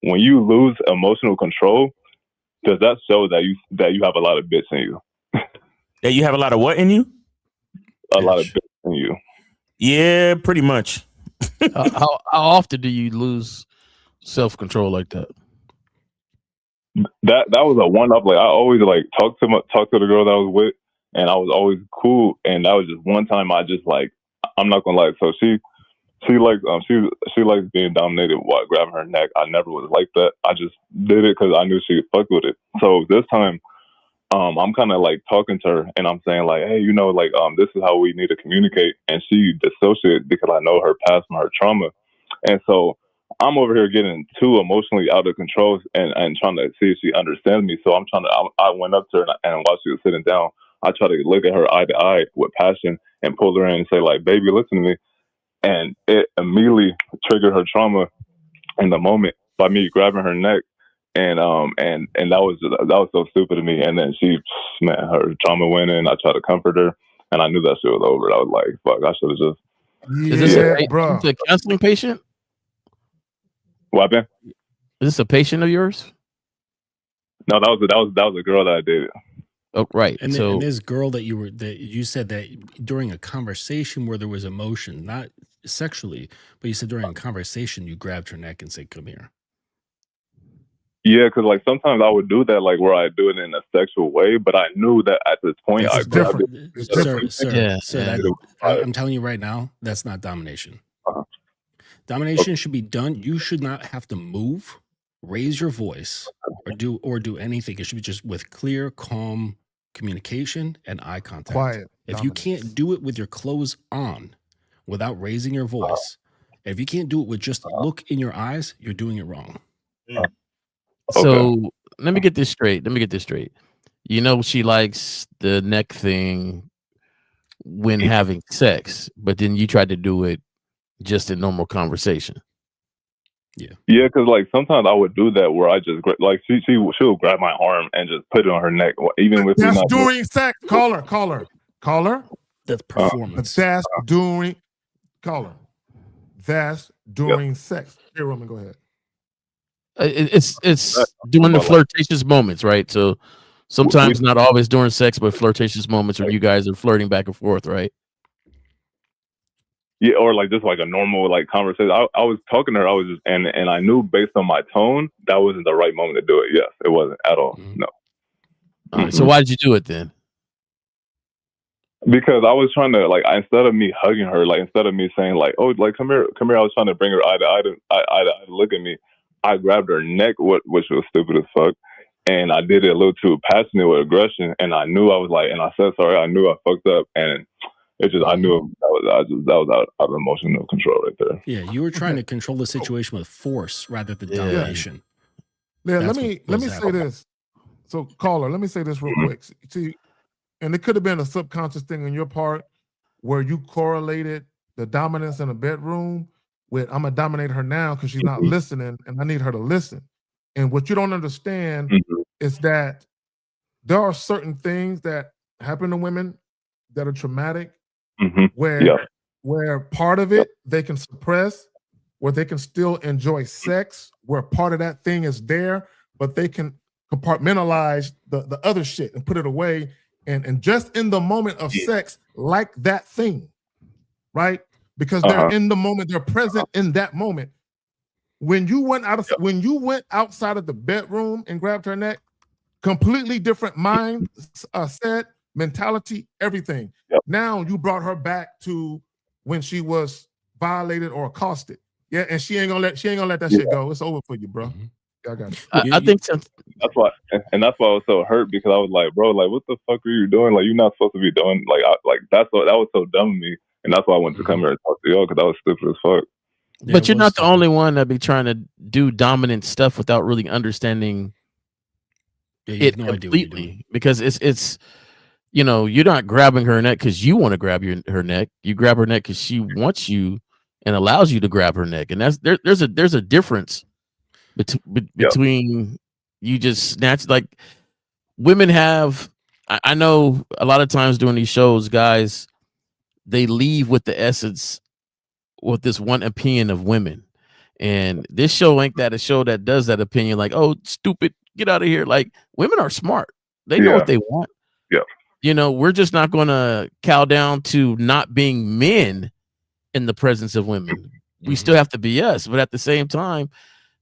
when you lose emotional control, does that show that you have a lot of bits in you? That you have a lot of what in you? A lot of bits in you. Yeah, pretty much. How often do you lose self-control like that? that was a one up. Like I always like talk to the girl that I was with, and I was always cool. And that was just one time I just like, I'm not gonna lie. So she likes she likes being dominated while grabbing her neck. I never was like that. I just did it because I knew she'd fuck with it. So this time, I'm kind of like talking to her and I'm saying like, hey, like this is how we need to communicate. And she dissociated because I know her past and her trauma. And so I'm over here getting too emotionally out of control and trying to see if she understands me. So I went up to her and while she was sitting down, I tried to look at her eye to eye with passion and pull her in and say like, baby, listen to me. And it immediately triggered her trauma in the moment by me grabbing her neck. And that was so stupid of me. And then her trauma went in. I tried to comfort her, and I knew that shit was over. I was like, "Fuck, I should have just." Is this a counseling patient? What happened? Is this a patient of yours? No, that was a girl that I dated. Oh, right. And, so and this girl that you said that during a conversation where there was emotion, not sexually, but you said during a conversation you grabbed her neck and said, "Come here." Yeah, because like sometimes I would do that, like where I do it in a sexual way, but I knew that at this point It's different. I'm telling you right now, that's not domination. Domination should be done. You should not have to move, raise your voice, or do anything. It should be just with clear, calm communication and eye contact. Quiet. If you can't do it with your clothes on, without raising your voice, if you can't do it with just a look in your eyes, you're doing it wrong. So let me get this straight. She likes the neck thing when having sex, but then you tried to do it just in normal conversation. Yeah, because like sometimes I would do that where I just like she'll grab my arm and just put it on her neck, even with that's during sex. Caller. That's performance. That's during caller. That's during sex. Hey, Roman, go ahead. It's during the flirtatious moments, right? So sometimes not always during sex, but flirtatious moments when you guys are flirting back and forth, right? Yeah, or like just like a normal like conversation. I was talking to her. I was just and I knew based on my tone that wasn't the right moment to do it. Yes, it wasn't at all. No. All right, so why did you do it then? Because I was trying to like instead of me hugging her, like instead of me saying like, oh, like come here, I was trying to bring her eye to eye to look at me. I grabbed her neck, which was stupid as fuck, and I did it a little too passionate with aggression. And I knew I was like, and I said sorry. I knew I fucked up, and it just I knew that was out of emotional control right there. Yeah, you were trying to control the situation with force rather than domination. Yeah, let me say this. So, caller, let me say this real quick. See, and it could have been a subconscious thing on your part where you correlated the dominance in a bedroom with I'm gonna dominate her now because she's not listening, and I need her to listen. And what you don't understand is that there are certain things that happen to women that are traumatic, where part of it they can suppress, where they can still enjoy sex, where part of that thing is there, but they can compartmentalize the other shit and put it away, and just in the moment of sex, like that thing, right? Because they're in the moment, they're present in that moment. When you went outside of the bedroom and grabbed her neck, completely different mind set, mentality, everything. Now you brought her back to when she was violated or accosted. Yeah, and she ain't gonna let that shit go. It's over for you, bro. I got it. I think so. That's why I was so hurt because I was like, bro, like what the fuck are you doing? Like you're not supposed to be doing that was so dumb of me. And that's why I wanted to come here and talk to y'all because I was stupid as fuck. But you're not the only one that be trying to do dominant stuff without really understanding it completely. Because it's you're not grabbing her neck because you want to grab her neck. You grab her neck because she wants you and allows you to grab her neck. And there's a difference between you just snatch. Like women have. I know a lot of times during these shows, guys, they leave with the essence, with this one opinion of women. And this show ain't that a show that does that opinion, like, oh, stupid, get out of here. Like, women are smart. They know what they want. Yeah. We're just not going to cow down to not being men in the presence of women. We still have to be us. But at the same time,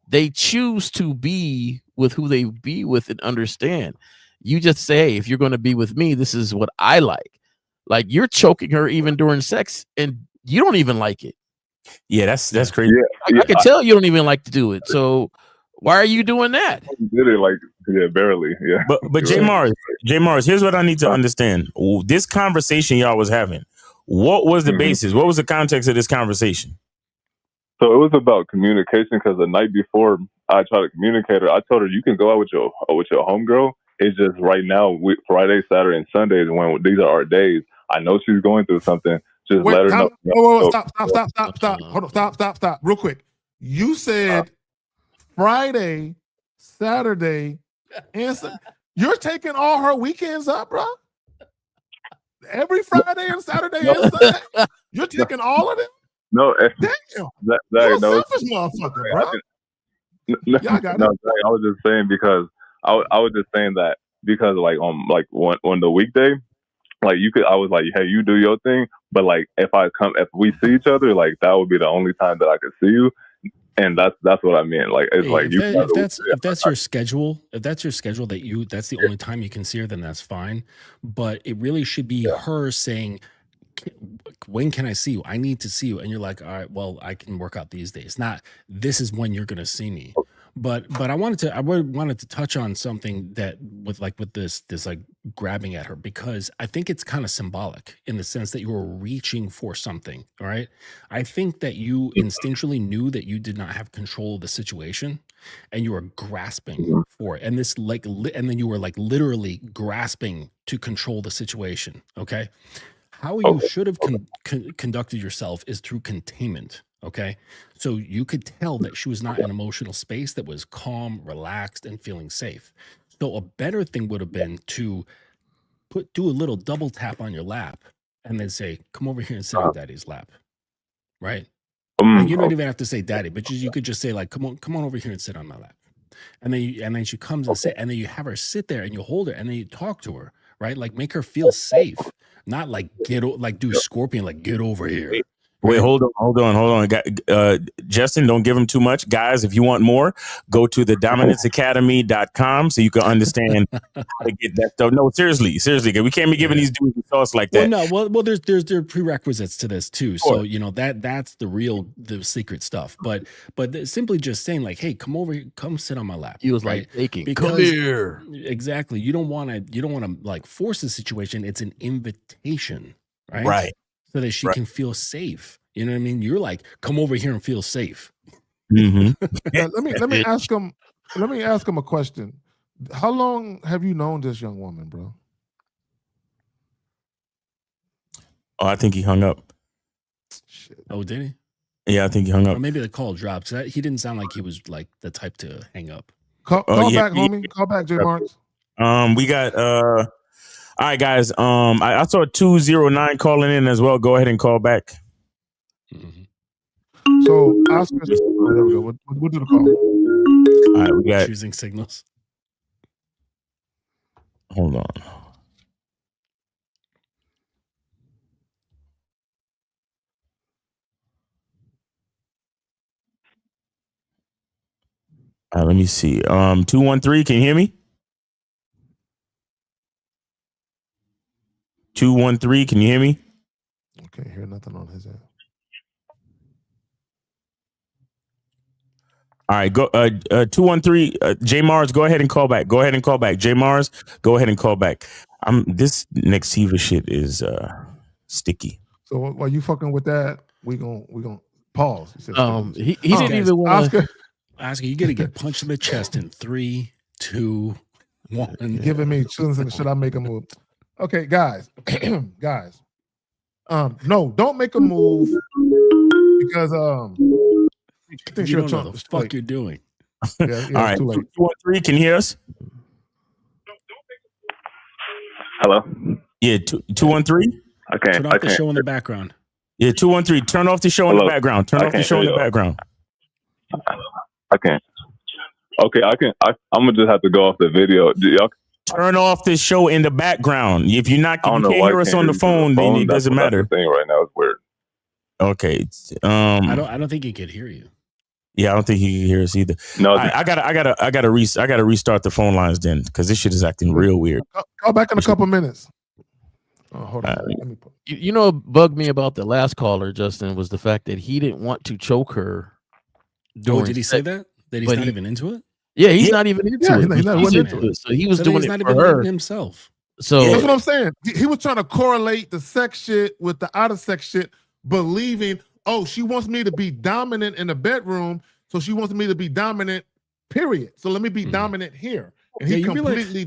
they choose to be with who they be with and understand. You just say, hey, if you're going to be with me, this is what I like. Like you're choking her even during sex and you don't even like it. Yeah, that's crazy. I can tell you don't even like to do it. So why are you doing that? Did it like barely. Yeah. But J Mars, here's what I need to understand. This conversation y'all was having, what was the basis? What was the context of this conversation? So it was about communication because the night before I tried to communicate her, I told her you can go out with your homegirl. It's just right now, Friday, Saturday, and Sundays when these are our days. I know she's going through something. Just let her know. Stop. Hold on, stop. Real quick. You said Friday, Saturday, and you're taking all her weekends up, bro? Every Friday and Saturday and Sunday? You're taking all of them? No, damn. You're a selfish motherfucker, bro. I was just saying because I was just saying that because like on the weekday, like I was like, hey, you do your thing, but like if we see each other, like that would be the only time that I could see you, and that's what I mean. Like it's if that's your schedule, that's the only time you can see her, then that's fine. But it really should be her saying, when can I see you? I need to see you. And you're like, all right, well, I can work out these days. Not this is when you're gonna see me. But I wanted to touch on something that with this like grabbing at her, because I think it's kind of symbolic in the sense that you were reaching for something. All right. I think that you instinctually knew that you did not have control of the situation and you were grasping for it. And this and then you were like literally grasping to control the situation. Okay. How you should have conducted yourself is through containment. Okay. So you could tell that she was not in an emotional space that was calm, relaxed, and feeling safe. So a better thing would have been to do a little double tap on your lap and then say, come over here and sit on daddy's lap. Right. And you don't even have to say daddy, but you could just say like, come on over here and sit on my lap. And then she comes and sit, and then you have her sit there and you hold her and then you talk to her, right? Like make her feel safe, not like do Scorpion, like get over here. Wait, hold on. Justin, don't give him too much. Guys, if you want more, go to thedominanceacademy.com so you can understand how to get that stuff. No, seriously, we can't be giving these dudes sauce like that. Well, there's prerequisites to this too. So, that's the secret stuff. But simply just saying like, hey, come over here, come sit on my lap. He was right? Come here. Exactly. You don't want to like force the situation. It's an invitation, right? Right. So that she can feel safe. You know what I mean? You're like, come over here and feel safe. Mm-hmm. let me ask him. Let me ask him a question. How long have you known this young woman, bro? Oh, I think he hung up. Shit. Oh, did he? Yeah, I think he hung up. Or maybe the call dropped. He didn't sound like he was like the type to hang up. Call back, homie. Call back, J Marks. We got all right, guys. I saw 209 calling in as well. Go ahead and call back. Mm-hmm. So Oscar, there we go. We'll do the call. All right, we got choosing signals. Hold on. All right, let me see. 213, can you hear me? 213, can you hear me? I can't hear nothing on his end. All right, go 213 J Mars, go ahead and call back. J Mars, go ahead and call back. This Nexiva shit is sticky. So while you fucking with that, we gonna pause. He didn't even want to. Oscar, you gotta get punched in the chest in 3, 2, 1. Giving me chills and should I make a move? Okay, guys. No, don't make a move because you don't know the fuck you're doing. Yeah, all right, 213, can you hear us? Hello. Yeah, 213. Okay. Turn off the show in the background. Yeah, 213. Turn off the show in the background. Turn off the show in the background. I can't. Okay, I can. I'm gonna just have to go off the video. Y'all turn off the show in the background. If you're not, you can't hear us on the phone, then it doesn't matter. That's the thing right now is weird. Okay. I don't think he could hear you. Yeah, I don't think he can hear us either. No, I gotta restart the phone lines then because this shit is acting real weird. Call back in a couple minutes. Oh, hold on. Let me put. You know what bugged me about the last caller, Justin, was the fact that he didn't want to choke her. Did he say that? That he's not even into it? Yeah, he's not even into it. He's not into it. So he was So doing he's it not for even her letting himself. So that's what I'm saying. He was trying to correlate the sex shit with the out of sex shit, believing, oh, she wants me to be dominant in the bedroom, so she wants me to be dominant, period. So let me be dominant here. And he completely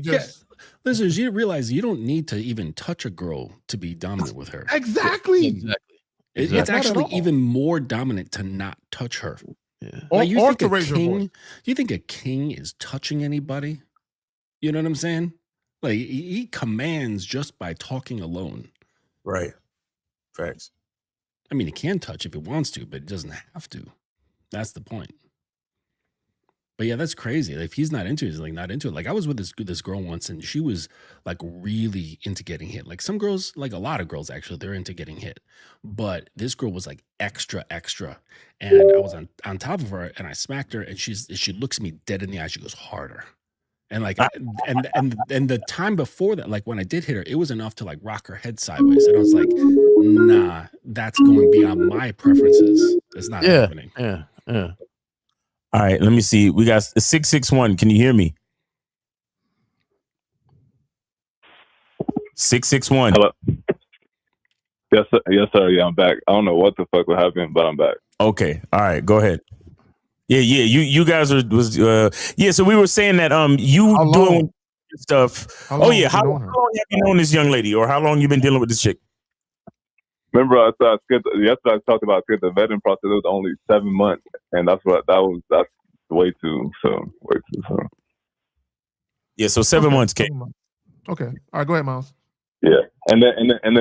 listen, you realize you don't need to even touch a girl to be dominant with her. Exactly. It's actually even more dominant to not touch her. Yeah. Like or to raise your voice. You think a king is touching anybody? You know what I'm saying? Like he commands just by talking alone. Right. Facts. I mean, he can touch if he wants to, but he doesn't have to. That's the point. But yeah, that's crazy. If he's not into it, he's like not into it. Like I was with this girl once, and she was like really into getting hit. Like some girls, like a lot of girls actually, they're into getting hit. But this girl was like extra. And I was on top of her, and I smacked her, and she looks me dead in the eye. She goes, harder. And like and the time before that, like when I did hit her, it was enough to like rock her head sideways. And I was like, nah, that's going beyond my preferences. It's not happening. Yeah. All right, let me see. We got 661. Can you hear me? 661. Hello. Yes, sir. Yes, sir. Yeah, I'm back. I don't know what the fuck would happen, but I'm back. Okay. All right. Go ahead. Yeah. You guys so we were saying that you doing stuff. How long have you known this young lady, or how long you been dealing with this chick? Remember, yesterday I talked about the vetting process. It was only 7 months, and that's way too soon. Yeah, so 7 months came. Okay, all right, go ahead, Miles. Yeah, and then,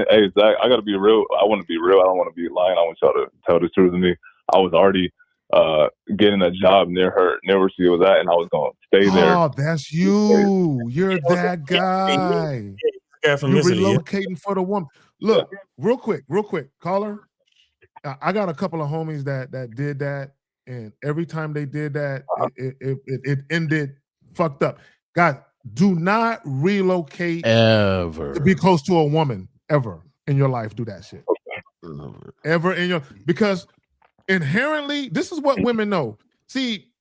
hey, Zach, I gotta be real. I want to be real. I don't want to be lying. I want y'all to tell the truth to me. I was already getting a job near where she was at, and I was gonna stay there. Oh, that's you. You're that guy. You're relocating for the woman. Look, real quick, caller. I got a couple of homies that did that, and every time they did that, it ended fucked up. Guys, do not relocate ever to be close to a woman ever in your life. Do that shit ever in your because inherently, this is what women know. See,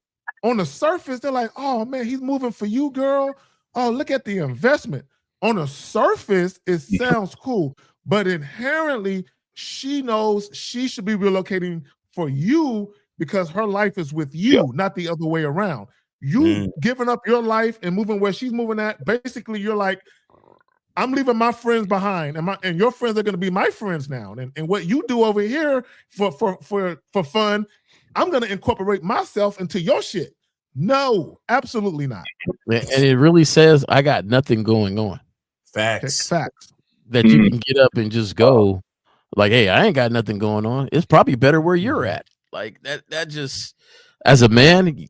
on the surface, they're like, "Oh man, he's moving for you, girl. Oh, look at the investment." On the surface, it sounds cool, but inherently, she knows she should be relocating for you because her life is with you, not the other way around. You giving up your life and moving where she's moving at, basically, you're like, I'm leaving my friends behind, and your friends are going to be my friends now. And what you do over here for fun, I'm going to incorporate myself into your shit. No, absolutely not. And it really says I got nothing going on. Facts. That you can get up and just go like, hey, I ain't got nothing going on. It's probably better where you're at. Like that just as a man,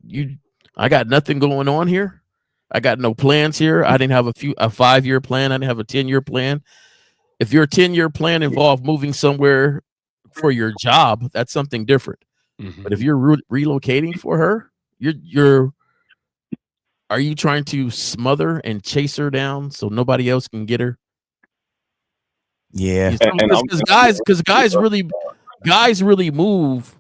I got nothing going on here. I got no plans here. I didn't have a 5-year plan. I didn't have a 10-year plan. If your 10-year plan involved moving somewhere for your job, that's something different. But if you're relocating for her, are you trying to smother and chase her down so nobody else can get her? Yeah, because guys really move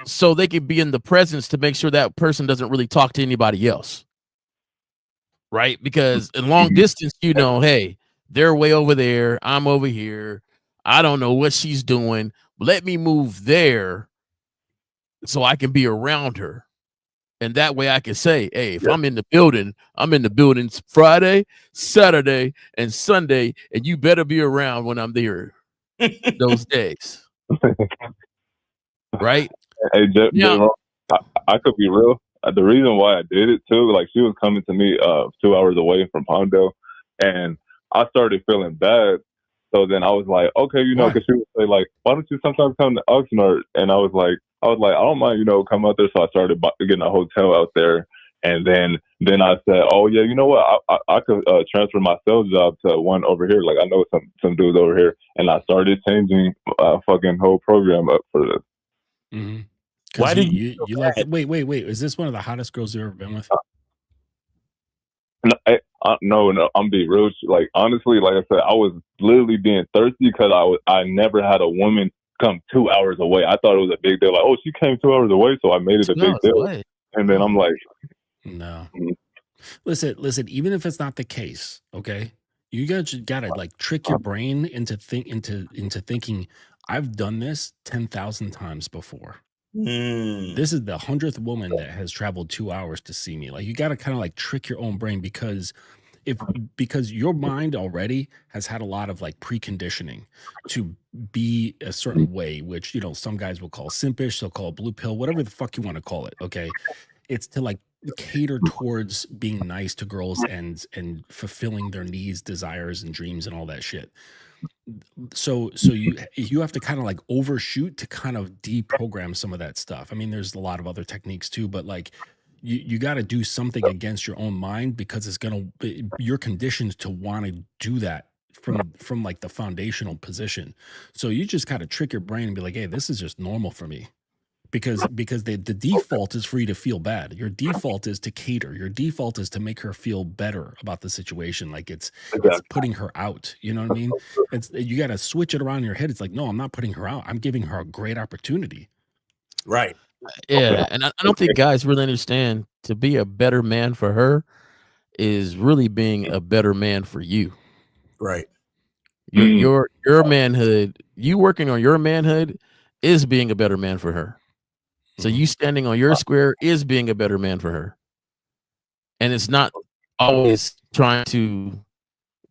so they can be in the presence to make sure that person doesn't really talk to anybody else, right? Because in long distance, hey, they're way over there, I'm over here, I don't know what she's doing. Let me move there so I can be around her. And that way I can say, hey, if I'm in the building Friday, Saturday, and Sunday, and you better be around when I'm there those days. Right? Hey, I could be real. The reason why I did it too, like she was coming to me 2 hours away from Palmdale, and I started feeling bad. So then I was like, okay, because she would say like, why don't you sometimes come to Oxnard? And I was like, I don't mind, come out there. So I started getting a hotel out there. And then I said, oh yeah, you know what? I could transfer my sales job to one over here. Like I know some dudes over here. And I started changing fucking whole program up for this. Why did you like it? Wait. Is this one of the hottest girls you've ever been with? No, I'm being real. Like, honestly, like I said, I was literally being thirsty because I never had a woman come 2 hours away. I thought it was a big deal. Like, oh, she came 2 hours away, so I made it a big deal. Away. And then I'm like, no. Listen. Even if it's not the case, okay, you gotta like trick your brain into thinking. I've done this 10,000 times before. This is the 100th woman that has traveled 2 hours to see me. Like, you got to kind of like trick your own brain because your mind already has had a lot of like preconditioning to be a certain way, which, you know, some guys will call simpish, they'll call blue pill, whatever the fuck you want to call it. Okay. It's to like cater towards being nice to girls and fulfilling their needs, desires, and dreams and all that shit. So you have to kind of like overshoot to kind of deprogram some of that stuff. I mean, there's a lot of other techniques too, but like you got to do something against your own mind because you're conditioned to want to do that from like the foundational position. So you just kind of trick your brain and be like, hey, this is just normal for me. Because the default is for you to feel bad. Your default is to cater. Your default is to make her feel better about the situation. Like it's putting her out. You know what I mean? You got to switch it around in your head. It's like, no, I'm not putting her out. I'm giving her a great opportunity. Right. Yeah. And I don't think guys really understand to be a better man for her is really being a better man for you. Right. Your manhood, you working on your manhood is being a better man for her. So you standing on your square is being a better man for her. And it's not always trying to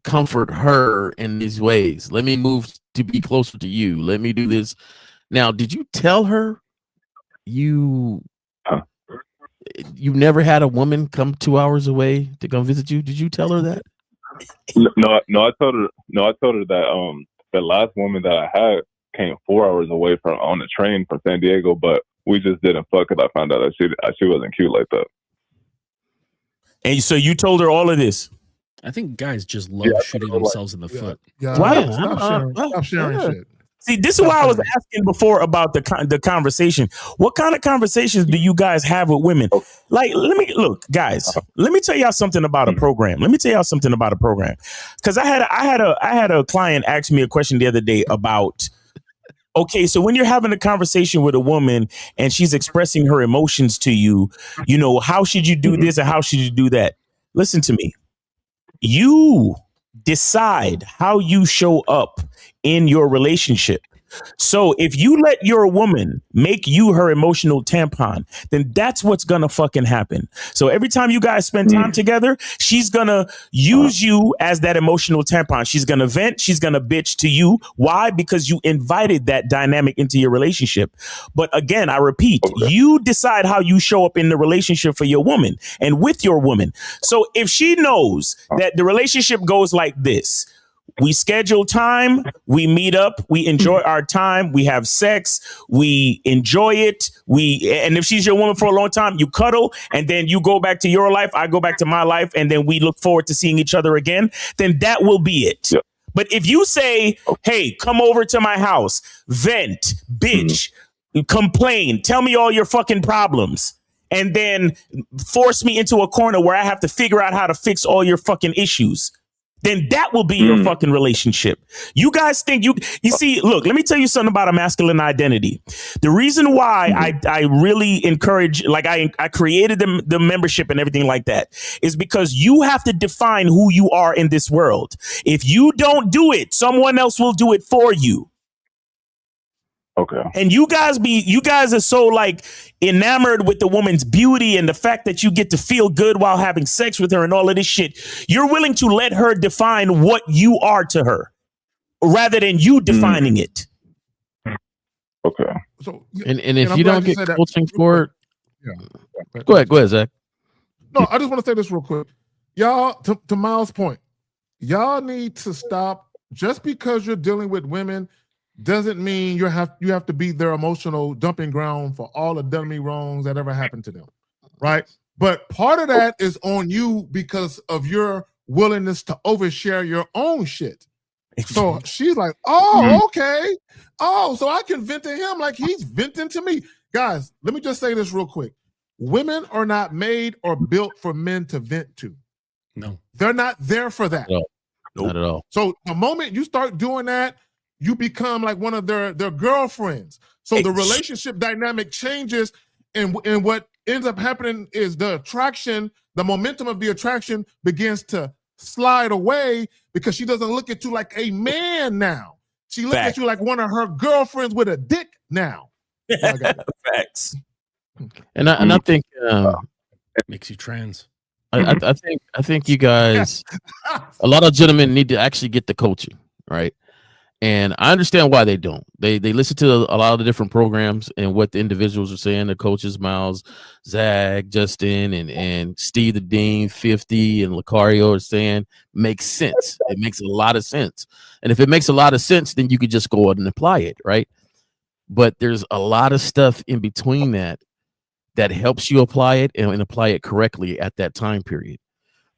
comfort her in these ways. Let me move to be closer to you. Let me do this. Now, did you tell her you never had a woman come 2 hours away to come visit you? Did you tell her that? No, I told her that the last woman that I had came 4 hours away from on the train from San Diego, but we just didn't fuck because I found out that she wasn't cute like that. And so you told her all of this? I think guys just love shooting themselves in the foot. Yeah, Why? Stop sharing shit. See, this is why I was asking before about the conversation. What kind of conversations do you guys have with women? Like, let me tell y'all something about a program. Because I had a client ask me a question the other day about, okay, so when you're having a conversation with a woman and she's expressing her emotions to you, you know, how should you do this and how should you do that? Listen to me. You decide how you show up in your relationship. So if you let your woman make you her emotional tampon, then that's what's gonna fucking happen. So every time you guys spend time together, she's gonna use you as that emotional tampon. She's gonna vent, she's gonna bitch to you. Why? Because you invited that dynamic into your relationship. But again, I repeat, you decide how you show up in the relationship for your woman and with your woman. So if she knows that the relationship goes like this, we schedule time, we meet up, we enjoy our time, we have sex, we enjoy it. And if she's your woman for a long time, you cuddle, and then you go back to your life, I go back to my life, and then we look forward to seeing each other again, then that will be it. Yeah. But if you say, hey, come over to my house, vent, bitch, complain, tell me all your fucking problems, and then force me into a corner where I have to figure out how to fix all your fucking issues, then that will be your fucking relationship. You guys think you see, look, let me tell you something about a masculine identity. The reason why I really encourage, like I created the membership and everything like that is because you have to define who you are in this world. If you don't do it, someone else will do it for you. Okay. And you guys are so like enamored with the woman's beauty and the fact that you get to feel good while having sex with her and all of this shit. You're willing to let her define what you are to her rather than you defining it. Okay. So, and if you don't get coaching for it, go ahead, Zach. No, I just want to say this real quick. Y'all, to Miles' point, y'all need to stop. Just because you're dealing with women doesn't mean you have to be their emotional dumping ground for all the dummy wrongs that ever happened to them, right? But part of that is on you because of your willingness to overshare your own shit. So she's like, oh, okay. Oh, so I can vent to him like he's venting to me. guys, let me just say this real quick. Women are not made or built for men to vent to. No. They're not there for that. No. Not at all. So the moment you start doing that, you become like one of their girlfriends. So the relationship dynamic changes, and what ends up happening is the attraction, the momentum of the attraction begins to slide away because she doesn't look at you like a man now. She looks at you like one of her girlfriends with a dick now. Facts. And I think makes you trans. I think you guys, a lot of gentlemen need to actually get the coaching, right? And I understand why they don't. They listen to a lot of the different programs and what the individuals are saying, the coaches, Miles, Zach, Justin, and Steve the Dean, 50, and Lucario are saying makes sense. It makes a lot of sense. And if it makes a lot of sense, then you could just go out and apply it, right? But there's a lot of stuff in between that helps you apply it and apply it correctly at that time period.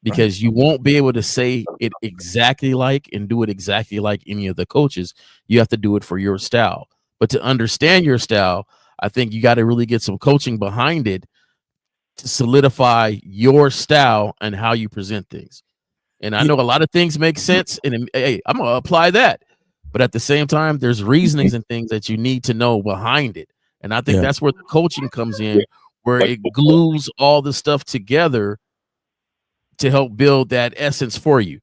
Because you won't be able to say it exactly like and do it exactly like any of the coaches. You have to do it for your style. But to understand your style, I think you got to really get some coaching behind it to solidify your style and how you present things. And I know a lot of things make sense, and hey, I'm going to apply that. But at the same time, there's reasonings and things that you need to know behind it. And I think that's where the coaching comes in, where it glues all the stuff together to help build that essence for you.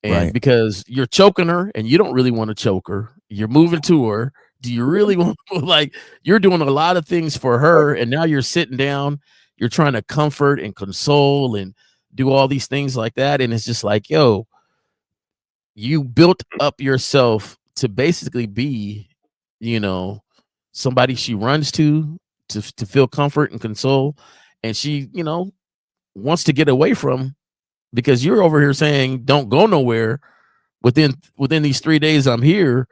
And because you're choking her and you don't really want to choke her, you're moving to her. Do you really want to, like, you're doing a lot of things for her, and now you're sitting down, you're trying to comfort and console and do all these things like that. And it's just like, yo, you built up yourself to basically be, somebody she runs to feel comfort and console. And she, wants to get away from, because you're over here saying don't go nowhere within these 3 days I'm here.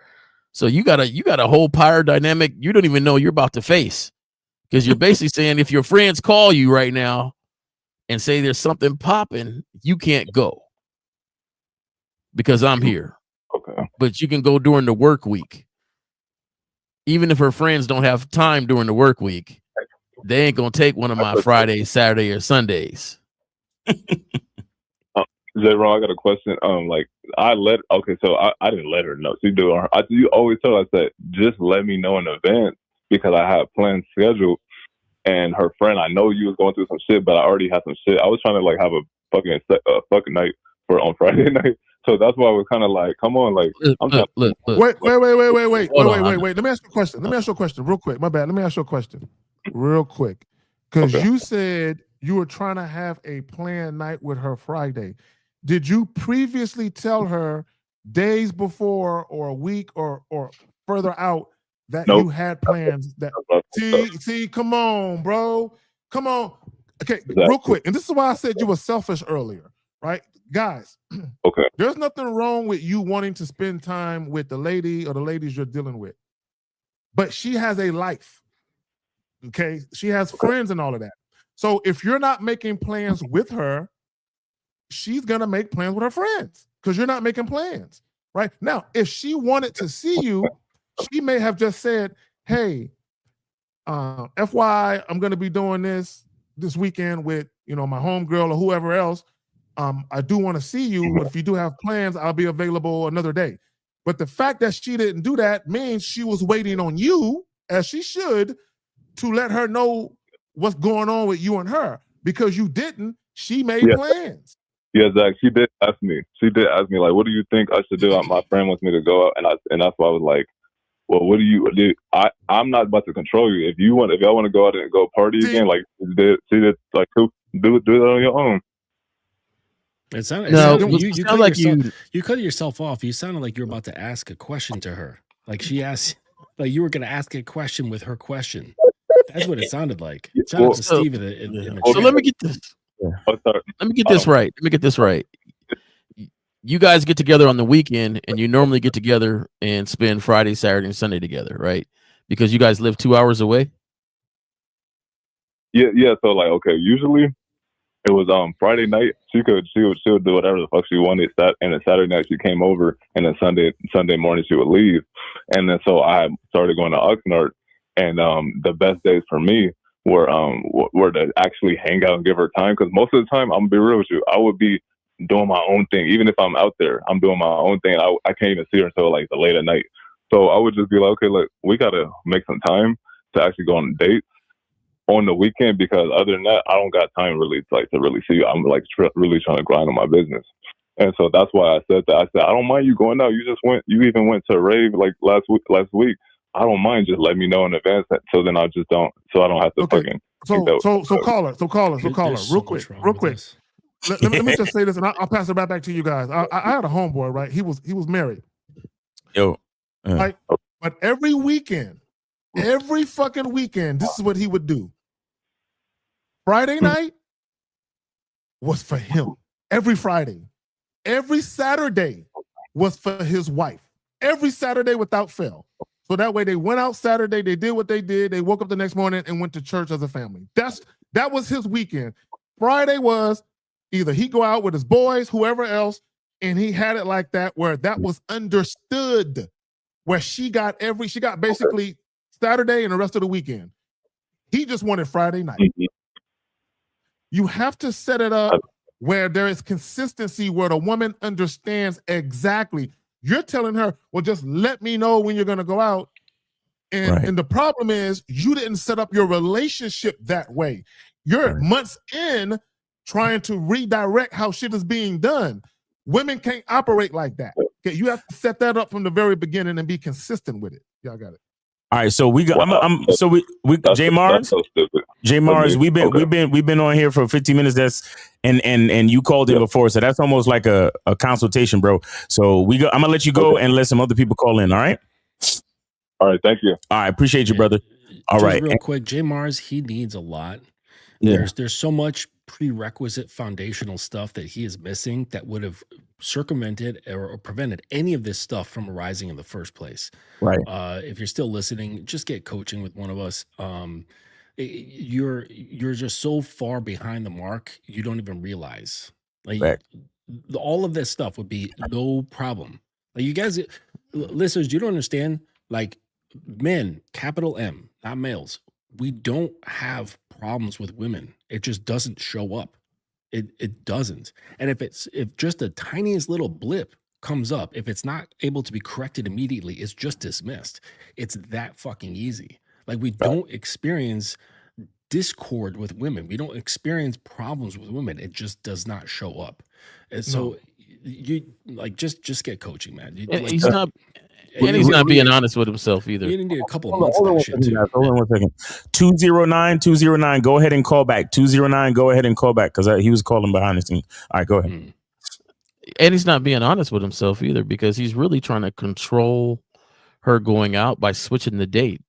So you got a whole power dynamic you don't even know you're about to face, because you're basically saying if your friends call you right now and say there's something popping, you can't go because I'm here. Okay. But you can go during the work week. Even if her friends don't have time during the work week, they ain't gonna take one of my Fridays, Saturday, or Sundays. J-Ron, I got a question. So I didn't let her know. You always tell us that just let me know in advance because I have plans scheduled. And her friend, I know you was going through some shit, but I already had some shit. I was trying to like have a fucking night on Friday night. So that's why I was kind of like, come on, like, Wait. Let me ask you a question. Real quick. My bad. Let me ask you a question real quick. Because you said you were trying to have a planned night with her Friday. Did you previously tell her days before or a week or further out that you had plans? That see, come on, bro. Come on. Okay, real quick. And this is why I said you were selfish earlier, right? Guys, okay. There's nothing wrong with you wanting to spend time with the lady or the ladies you're dealing with. But she has a life. Okay? She has friends and all of that. So if you're not making plans with her, she's going to make plans with her friends because you're not making plans, right? Now, if she wanted to see you, she may have just said, hey, FYI, I'm going to be doing this weekend with, my homegirl or whoever else. I do want to see you, but if you do have plans, I'll be available another day. But the fact that she didn't do that means she was waiting on you, as she should, to let her know what's going on with you and her. Because you didn't, she made plans. Yeah, Zach, she did ask me. Like, what do you think I should do? My friend wants me to go out, and that's why I was like, well, what do you do? I'm not about to control you. If y'all want to go out and go party again, like, do it on your own. You cut yourself off. You sounded like you were about to ask a question to her. Like she asked, like you were going to ask a question with her question. That's what it sounded like. Shout out to Steve in the chat. So let me get this. Let me get this right. You guys get together on the weekend, and you normally get together and spend Friday, Saturday, and Sunday together, right? Because you guys live 2 hours away. Yeah. So like, okay, usually it was Friday night. She would do whatever the fuck she wanted. And then Saturday night she came over, and then Sunday morning she would leave. And then so I started going to Oxnard, And the best days for me were to actually hang out and give her time. Because most of the time, I'm gonna be real with you, I would be doing my own thing. Even if I'm out there, I'm doing my own thing. I can't even see her until like the late at night. So I would just be like, okay, look, we gotta make some time to actually go on dates on the weekend, because other than that, I don't got time really to really see you. I'm like really trying to grind on my business. And so that's why I said that. I said, I don't mind you going out. You even went to a rave like last week. I don't mind, just let me know in advance, so then I don't have to fucking. So caller, real quick. Let me just say this, and I'll pass it right back to you guys. I had a homeboy, right? He was married. Yo, Like, but every fucking weekend, this is what he would do. Friday night was for him. Every Friday. Every Saturday was for his wife. Every Saturday without fail. So that way they went out Saturday, they did what they did, they woke up the next morning and went to church as a family. That was his weekend. Friday was either he go out with his boys, whoever else, and he had it like that, where that was understood, where she got basically Saturday and the rest of the weekend. He just wanted Friday night. You have to set it up where there is consistency, where the woman understands exactly. You're telling her, well, just let me know when you're going to go out. And the problem is you didn't set up your relationship that way. You're months in trying to redirect how shit is being done. Women can't operate like that. Okay, you have to set that up from the very beginning and be consistent with it. Y'all got it. All right, so we got. J Mars. J Mars, we've been on here for 15 minutes. And you called in before, so that's almost like a consultation, bro. So I'm gonna let you go and let some other people call in. All right. All right. Thank you. All right. Appreciate you, brother. All Just right. real quick, J Mars, he needs a lot. Yeah. There's so much prerequisite foundational stuff that he is missing that would have circumvented or prevented any of this stuff from arising in the first place. Right. If you're still listening, just get coaching with one of us. You're just so far behind the mark, you don't even realize. Like all of this stuff would be no problem. Like you guys, listeners, you don't understand. Like men, capital M, not males. We don't have problems with women. It just doesn't show up. It doesn't. And if just the tiniest little blip comes up, if it's not able to be corrected immediately, it's just dismissed. It's that fucking easy. Like we don't experience discord with women. We don't experience problems with women. It just does not show up. And so you like just get coaching, man. He's not being honest with himself either. You need a couple of months of that shit too. Hold on 1 second. 209. Go ahead and call back. 209. Go ahead and call back because he was calling behind the scenes. All right, go ahead. And he's not being honest with himself either, because he's really trying to control her going out by switching the date.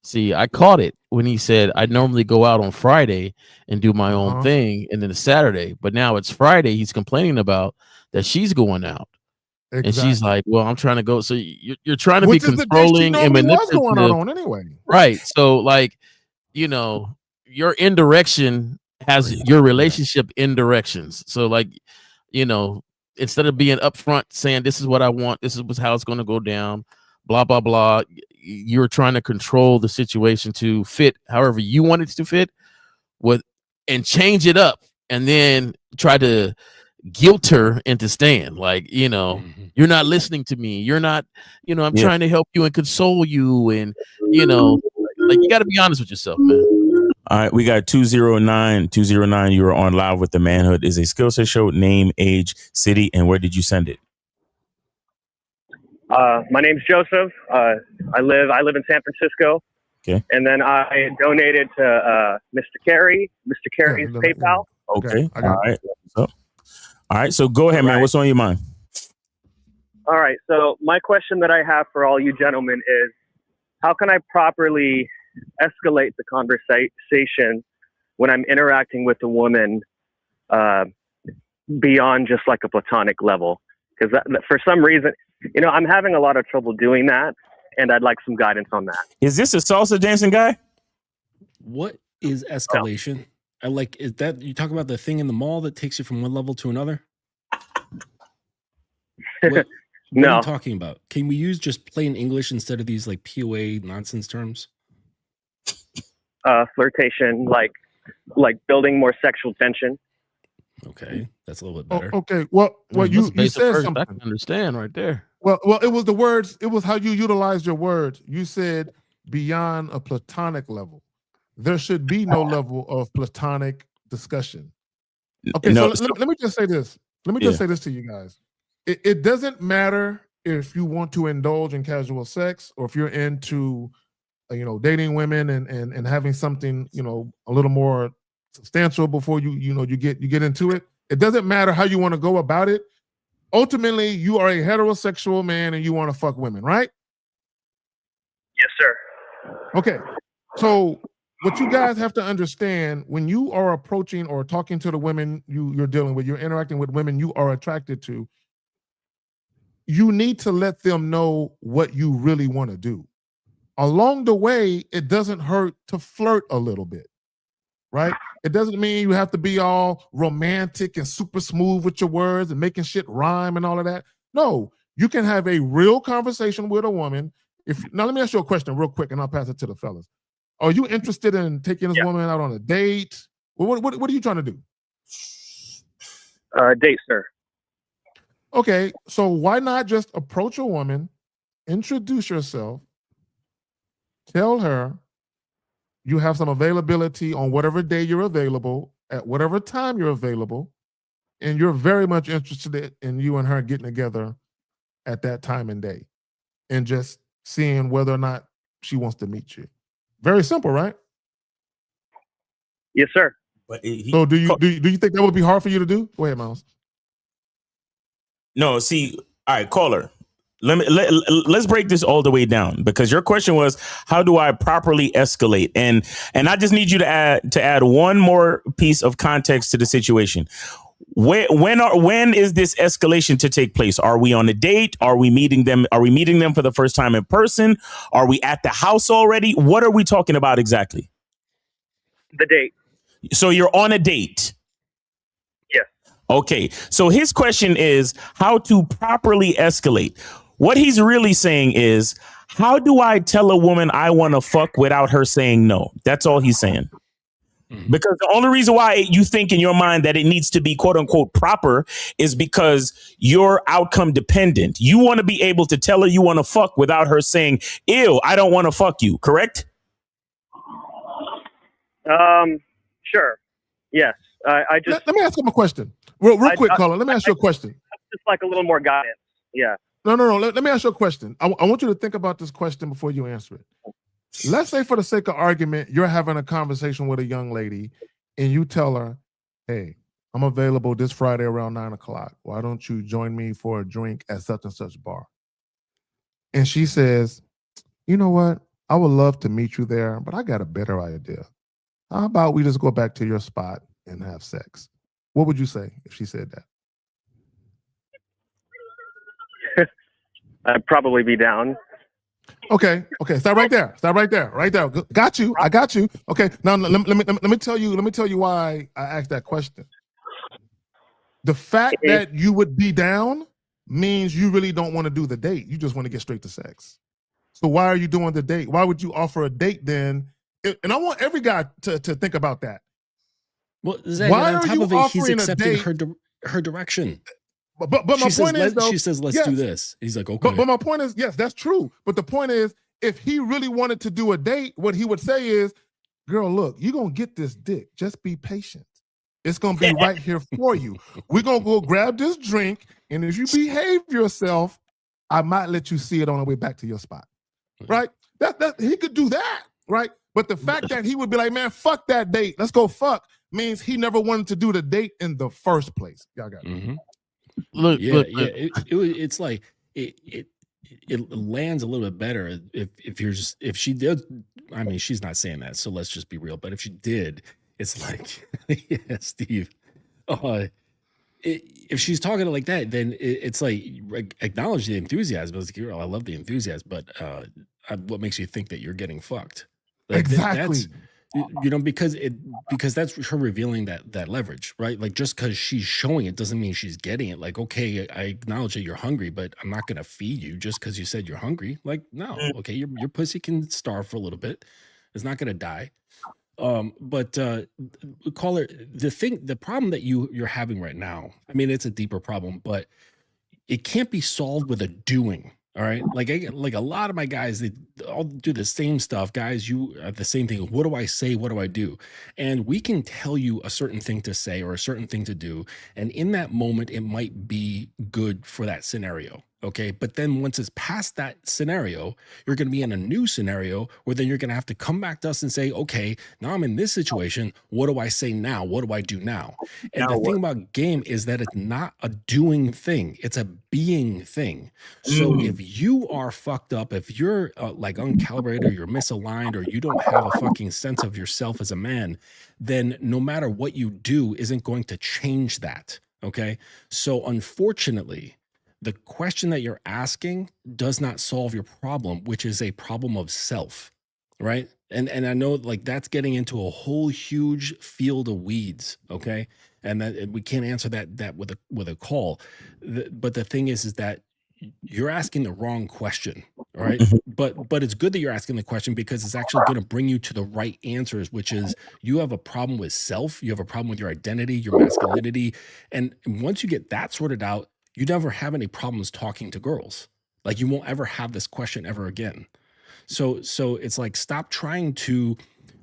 See, I caught it when he said I normally go out on Friday and do my own thing, and then it's Saturday. But now it's Friday. He's complaining about that she's going out. Exactly. And she's like, well, I'm trying to go. So you're trying to be controlling and manipulative. Going out on anyway. Right. So like, your indirection has your relationship indirections. So like, instead of being upfront saying, this is what I want, this is how it's going to go down, blah, blah, blah. You're trying to control the situation to fit however you want it to fit and change it up and then try to guilt her into staying. Like, you're not listening to me. You're not, I'm trying to help you and console you. And, like you got to be honest with yourself, man. All right. We got 209. You are on Live with the Manhood is a skill set show. Name, age, city, and where did you send it? My name's Joseph. I live in San Francisco. Okay. And then I donated to Mr. Carey's PayPal. Okay. All right. All right. So go ahead, man. What's on your mind? All right. So my question that I have for all you gentlemen is, how can I properly escalate the conversation when I'm interacting with a woman beyond just like a platonic level? Because for some reason, I'm having a lot of trouble doing that, and I'd like some guidance on that. Is this a salsa dancing guy? What is escalation? Is that you talk about the thing in the mall that takes you from one level to another? What No. are you talking about? Can we use just plain English instead of these like POA nonsense terms? flirtation, like building more sexual tension. Okay, that's a little bit better. Okay, well, you said something I can understand right there. Well, it was the words. It was how you utilized your words. You said beyond a platonic level. There should be no level of platonic discussion. Okay, No, so let me just say this. Let me just say this to you guys. It doesn't matter if you want to indulge in casual sex or if you're into, dating women and having something, a little more substantial before you get into it. It doesn't matter how you want to go about it. Ultimately, you are a heterosexual man and you want to fuck women, right? Yes, sir. Okay. So what you guys have to understand, when you are approaching or talking to the women you're dealing with, you're interacting with women you are attracted to, you need to let them know what you really want to do. Along the way, it doesn't hurt to flirt a little bit, right? It doesn't mean you have to be all romantic and super smooth with your words and making shit rhyme and all of that. No, you can have a real conversation with a woman. Now, let me ask you a question real quick, and I'll pass it to the fellas. Are you interested in taking this woman out on a date? What are you trying to do? Date, sir. Okay, so why not just approach a woman, introduce yourself, tell her you have some availability on whatever day you're available, at whatever time you're available, and you're very much interested in you and her getting together at that time and day, and just seeing whether or not she wants to meet you. Very simple, right? Yes, sir. But so do you think that would be hard for you to do? Go ahead, Miles. No, see, all right, caller. Let's break this all the way down, because your question was, how do I properly escalate? And I just need you to add one more piece of context to the situation. When is this escalation to take place? Are we on a date? Are we meeting them? Are we meeting them for the first time in person? Are we at the house already? What are we talking about exactly? The date. So you're on a date. Yes. Okay. So his question is how to properly escalate. What he's really saying is, how do I tell a woman I want to fuck without her saying no? That's all he's saying. Because the only reason why you think in your mind that it needs to be quote unquote proper is because you're outcome dependent. You want to be able to tell her you want to fuck without her saying, ew, I don't want to fuck you. Correct? Sure. Yes. I just let me ask him a question. Real quick, caller. Let me ask you a question. Just like a little more guidance. Yeah. No. Let me ask you a question. I want you to think about this question before you answer it. Let's say, for the sake of argument, you're having a conversation with a young lady and you tell her, hey, I'm available this Friday around 9:00. Why don't you join me for a drink at such and such bar? And she says, you know what? I would love to meet you there, but I got a better idea. How about we just go back to your spot and have sex? What would you say if she said that? I'd probably be down. Okay. Stop right there. Right there. Got you. I got you. Okay. Now let me tell you why I asked that question. The fact that you would be down means you really don't want to do the date. You just want to get straight to sex. So why are you doing the date? Why would you offer a date then? And I want every guy to think about that. Well, Zach, why on top of it, he's accepting her direction. But my point is, though, she says, let's do this. He's like, okay. But my point is, yes, that's true. But the point is, if he really wanted to do a date, what he would say is, girl, look, you're going to get this dick. Just be patient. It's going to be right here for you. We're going to go grab this drink. And if you behave yourself, I might let you see it on the way back to your spot. Right? That he could do that. Right? But the fact that he would be like, man, fuck that date. Let's go fuck, means he never wanted to do the date in the first place. Y'all got it. Mm-hmm. Look. It's like it lands a little bit better if she did. I mean, she's not saying that, so let's just be real. But if she did, it's like, yeah, Steve. If she's talking like that, then it's like acknowledge the enthusiasm. It's like, girl, I love the enthusiasm, but what makes you think that you're getting fucked? Like, exactly. Because that's her revealing that leverage, right? Like, just because she's showing it doesn't mean she's getting it. Like, okay, I acknowledge that you're hungry, but I'm not gonna feed you just because you said you're hungry. Like, no, okay, your pussy can starve for a little bit, It's not going to die. But caller, the problem that you're having right now, I mean, it's a deeper problem, but it can't be solved with a doing. All right. Like a lot of my guys, they all do the same stuff. Guys, you the same thing. What do I say? What do I do? And we can tell you a certain thing to say or a certain thing to do. And in that moment, it might be good for that scenario. Okay. But then once it's past that scenario, you're going to be in a new scenario where then you're going to have to come back to us and say, okay, now I'm in this situation. What do I say now? What do I do now? And the thing about game is that it's not a doing thing. It's a being thing. So if you are fucked up, if you're like uncalibrated or you're misaligned or you don't have a fucking sense of yourself as a man, then no matter what you do isn't going to change that. Okay. So unfortunately, the question that you're asking does not solve your problem, which is a problem of self, right? And I know like that's getting into a whole huge field of weeds, okay? And that we can't answer that with a call. But the thing is that you're asking the wrong question, all right? But it's good that you're asking the question because it's actually going to bring you to the right answers, which is you have a problem with self, you have a problem with your identity, your masculinity, and once you get that sorted out, you never have any problems talking to girls. Like you won't ever have this question ever again. So it's like, stop trying to,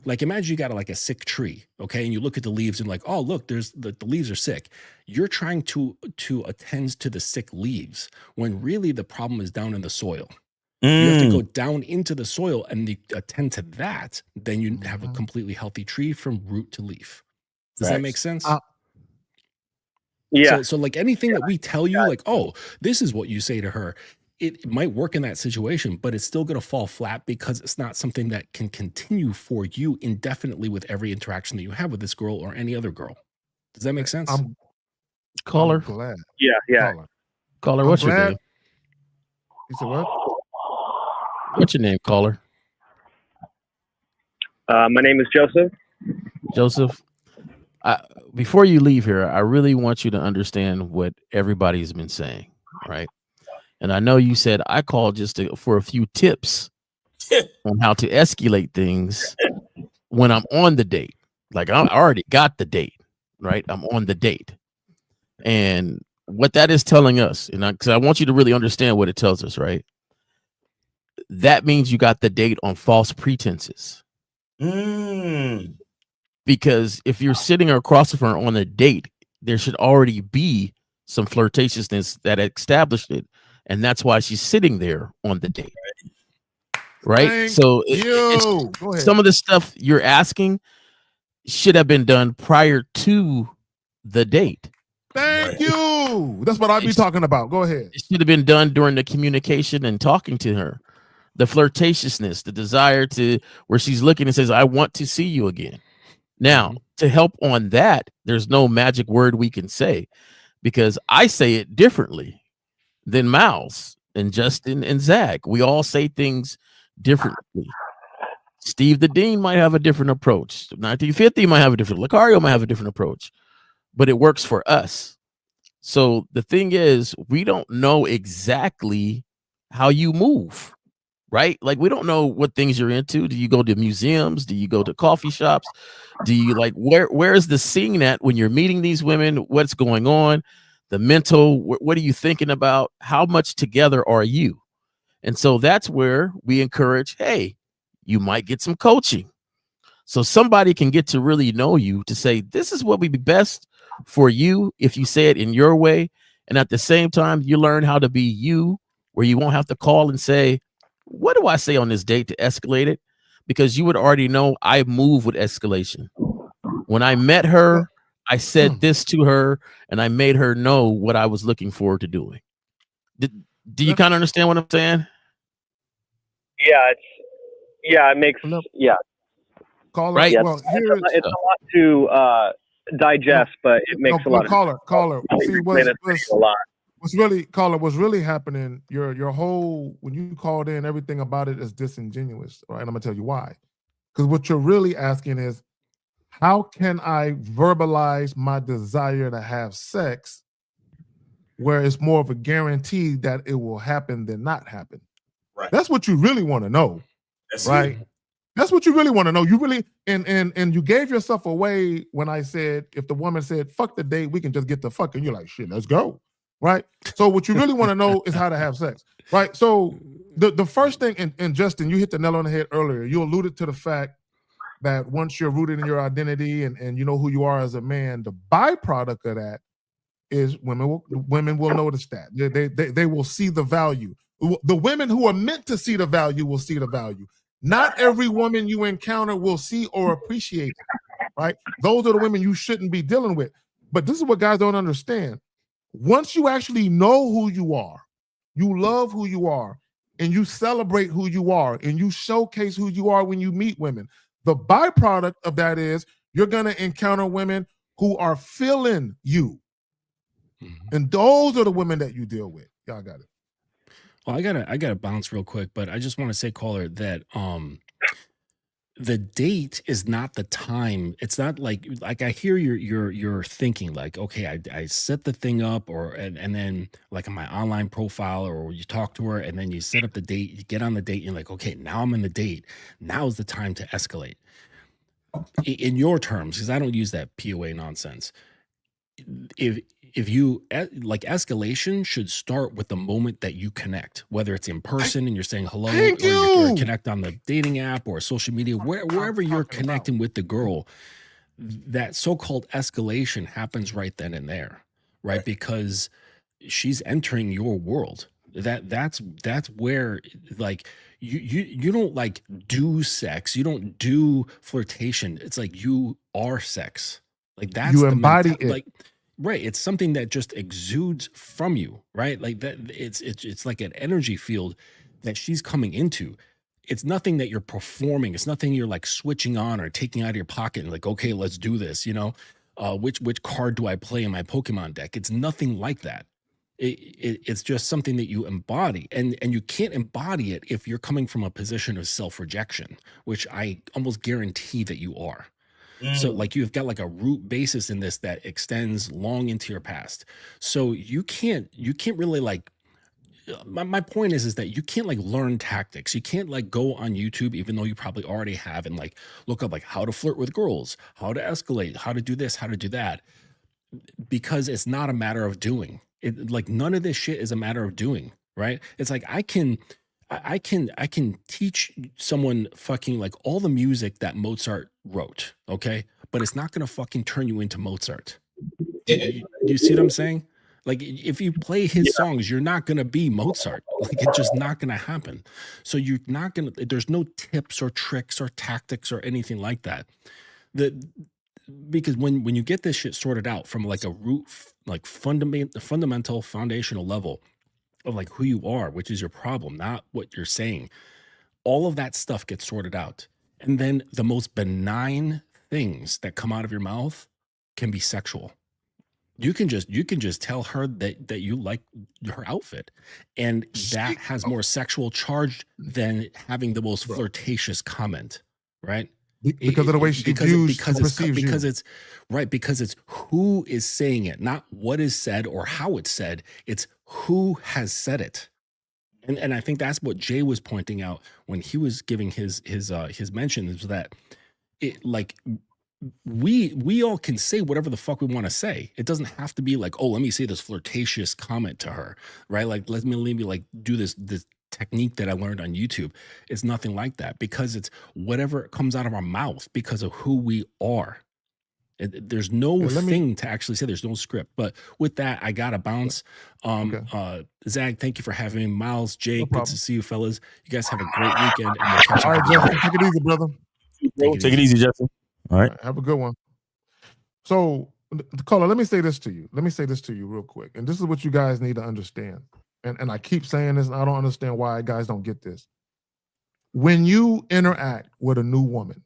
like, imagine you got like a sick tree, okay? And you look at the leaves and like, oh, look, there's the leaves are sick. You're trying to attend to the sick leaves when really the problem is down in the soil. You have to go down into the soil and attend to that. Then you have a completely healthy tree from root to leaf. Does that make sense? Yeah. So like anything that we tell you, like, oh, this is what you say to her, it might work in that situation, but it's still going to fall flat because it's not something that can continue for you indefinitely with every interaction that you have with this girl or any other girl. Does that make sense? Caller. I'm glad. Yeah. Caller, what's your name? You said what? What's your name, caller? My name is Joseph. Joseph. Before you leave here, I really want you to understand what everybody's been saying, right? And I know you said I called just for a few tips on how to escalate things when I'm on the date. Like I already got the date, right? I'm on the date. And what that is telling us, and because I want you to really understand what it tells us, right? That means you got the date on false pretenses. Because if you're sitting across from her on a date, there should already be some flirtatiousness that established it. And that's why she's sitting there on the date. Right? So some of the stuff you're asking should have been done prior to the date. Thank you. That's what I'll be talking about. Go ahead. It should have been done during the communication and talking to her. The flirtatiousness, the desire to where she's looking and says, I want to see you again. Now, to help on that, there's no magic word we can say because I say it differently than Miles and Justin and Zach. We all say things differently. Steve the Dean might have a different approach. 1950 might have a different. Lucario might have a different approach, but it works for us. So the thing is, we don't know exactly how you move. Right? Like we don't know what things you're into. Do you go to museums? Do you go to coffee shops? Do you like where is the scene at when you're meeting these women? What's going on? The mental, what are you thinking about? How much together are you? And so that's where we encourage, hey, you might get some coaching. So somebody can get to really know you to say, this is what would be best for you if you say it in your way. And at the same time, you learn how to be you where you won't have to call and say, what do I say on this date to escalate it? Because you would already know I move with escalation. When I met her, I said this to her and I made her know what I was looking forward to doing. Do you kind of understand what I'm saying? Yeah, it makes Caller, right. Well, it's a lot to digest, but it makes a lot of caller. See, a lot. What's really happening, your whole, when you called in, everything about it is disingenuous, right? And I'm gonna tell you why. Because what you're really asking is, how can I verbalize my desire to have sex where it's more of a guarantee that it will happen than not happen? Right. That's what you really want to know. That's right? it. That's what you really want to know. You really and you gave yourself away when I said if the woman said fuck the date, we can just get the fucking. You're like shit, let's go, right? So what you really want to know is how to have sex, right? So the first thing, and Justin, you hit the nail on the head earlier. You alluded to the fact that once you're rooted in your identity and you know who you are as a man, the byproduct of that is women will notice that they will see the value. The women who are meant to see the value will see the value. Not every woman you encounter will see or appreciate it, right? Those are the women you shouldn't be dealing with. But this is what guys don't understand. Once you actually know who you are, you love who you are, and you celebrate who you are, and you showcase who you are when you meet women, the byproduct of that is you're going to encounter women who are feeling you. And those are the women that you deal with. Y'all got it. Well, I gotta bounce real quick, but I just want to say, caller, that the date is not the time. It's not like I hear your thinking like, okay, I set the thing up and then like on my online profile or you talk to her and then you set up the date, you get on the date, and you're like, okay, now I'm in the date. Now's the time to escalate. In your terms, because I don't use that POA nonsense. If you like, escalation should start with the moment that you connect, whether it's in person and you're saying hello, or you connect on the dating app or social media, wherever you're connecting with the girl. That so-called escalation happens right then and there, right? Because she's entering your world. That's where like you don't like do sex, you don't do flirtation. It's like you are sex. Like that's you embody it. Like, right. It's something that just exudes from you, right? Like that. It's like an energy field that she's coming into. It's nothing that you're performing. It's nothing you're like switching on or taking out of your pocket and like, okay, let's do this. You know, which card do I play in my Pokemon deck? It's nothing like that. It's just something that you embody, and you can't embody it if you're coming from a position of self-rejection, which I almost guarantee that you are. So like you've got like a root basis in this that extends long into your past. So you can't really like, my point is that you can't like learn tactics. You can't like go on YouTube, even though you probably already have, and like look up like how to flirt with girls, how to escalate, how to do this, how to do that, because it's not a matter of doing it. Like none of this shit is a matter of doing, right? It's like I can teach someone fucking like all the music that Mozart wrote, okay? But it's not gonna fucking turn you into Mozart. You see what I'm saying? Like if you play his songs, you're not gonna be Mozart. Like it's just not gonna happen. So you're not gonna. There's no tips or tricks or tactics or anything like that. Because when you get this shit sorted out from like a root, like fundamental foundational level of like who you are, which is your problem, not what you're saying, all of that stuff gets sorted out. And then the most benign things that come out of your mouth can be sexual. You can just tell her that you like her outfit, and that has more sexual charge than having the most flirtatious comment, right? Because of the way she views, because it's right, because it's who is saying it, not what is said or how it's said. It's who has said it. And I think that's what Jay was pointing out when he was giving his mention, is that it like we all can say whatever the fuck we want to say. It doesn't have to be like, oh, let me say this flirtatious comment to her, right? Like let me like do this technique that I learned on YouTube. It's nothing like that, because it's whatever comes out of our mouth because of who we are. There's no thing to actually say. There's no script. But with that, I gotta bounce. Zach, thank you for having me. Miles, Jake, good to see you, fellas. You guys have a great weekend, and we'll catch All right, Justin, take it easy, brother. Take it easy, Justin. All right. Have a good one. So, caller, let me say this to you. Let me say this to you real quick. And this is what you guys need to understand. And I keep saying this, and I don't understand why guys don't get this. When you interact with a new woman,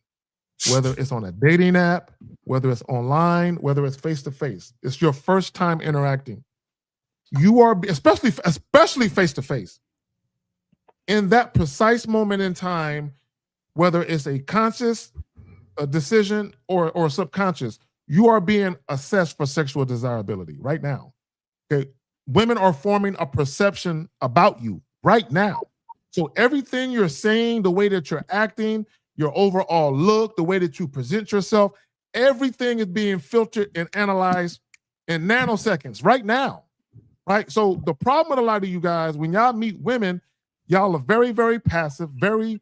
whether it's on a dating app, whether it's online, whether it's face-to-face, it's your first time interacting. You are, especially face-to-face, in that precise moment in time, whether it's a conscious decision or subconscious, you are being assessed for sexual desirability right now. Okay, women are forming a perception about you right now. So everything you're saying, the way that you're acting, your overall look, the way that you present yourself. Everything is being filtered and analyzed in nanoseconds right now, right? So the problem with a lot of you guys, when y'all meet women, y'all are very, very passive, very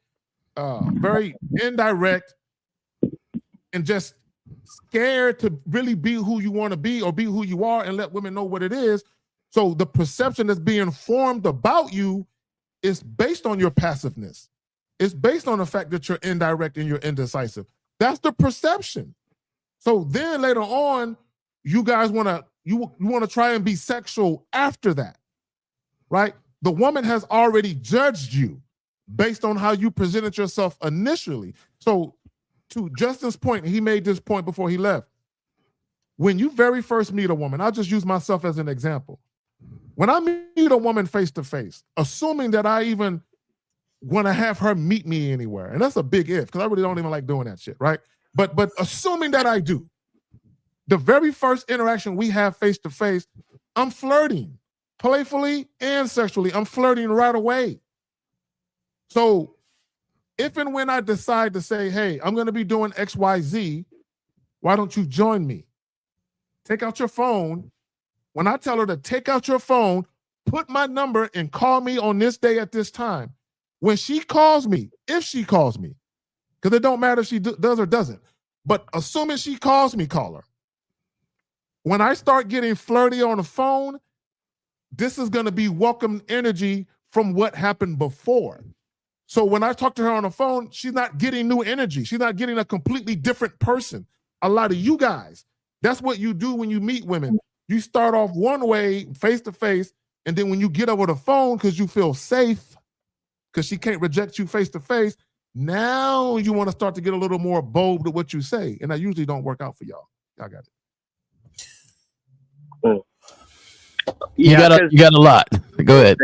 indirect, and just scared to really be who you want to be or be who you are and let women know what it is. So the perception that's being formed about you is based on your passiveness. It's based on the fact that you're indirect and you're indecisive. That's the perception. So then later on, you guys want to try and be sexual after that, right? The woman has already judged you based on how you presented yourself initially. So to Justin's point, he made this point before he left. When you very first meet a woman, I'll just use myself as an example. When I meet a woman face to face, assuming that I even want to have her meet me anywhere, and that's a big if, because I really don't even like doing that shit, right? But assuming that I do, the very first interaction we have face to face, I'm flirting, playfully and sexually. I'm flirting right away. So if and when I decide to say, hey, I'm going to be doing XYZ, why don't you join me? Take out your phone. When I tell her to take out your phone, put my number and call me on this day at this time. When she calls me, if she calls me, because it don't matter if she does or doesn't, but assuming she calls me, call her. When I start getting flirty on the phone, this is going to be welcome energy from what happened before. So when I talk to her on the phone, she's not getting new energy. She's not getting a completely different person. A lot of you guys, that's what you do when you meet women. You start off one way, face to face, and then when you get over the phone because you feel safe, because she can't reject you face to face, now you want to start to get a little more bold with what you say. And that usually don't work out for y'all. Y'all got it. You got a lot. Go ahead.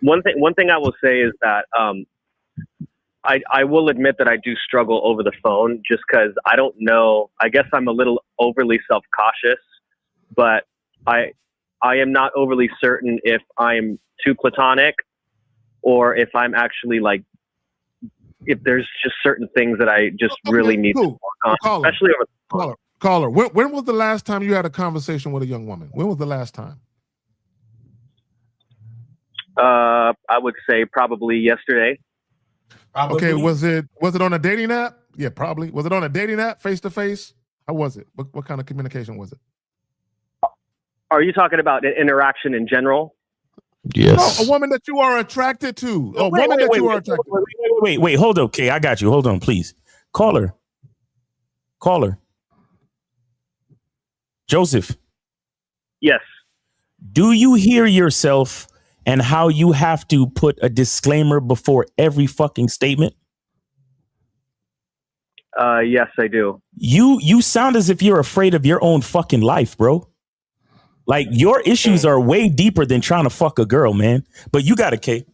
One thing I will say is that I will admit that I do struggle over the phone just because I don't know. I guess I'm a little overly self-cautious, but I am not overly certain if I'm too platonic or if I'm actually like, if there's just certain things that I just really need to work on, especially over the phone. Caller, when was the last time you had a conversation with a young woman? When was the last time? I would say probably yesterday. Okay, was it on a dating app? Yeah, probably. Was it on a dating app, face to face? How was it? What kind of communication was it? Are you talking about an interaction in general? Yes. No, a woman that you are attracted to. A woman that you are attracted to. Wait, hold on. Okay, I got you. Hold on, please. Caller. Joseph. Yes. Do you hear yourself and how you have to put a disclaimer before every fucking statement? Yes, I do. You sound as if you're afraid of your own fucking life, bro. Like your issues are way deeper than trying to fuck a girl, man. But you got it, K.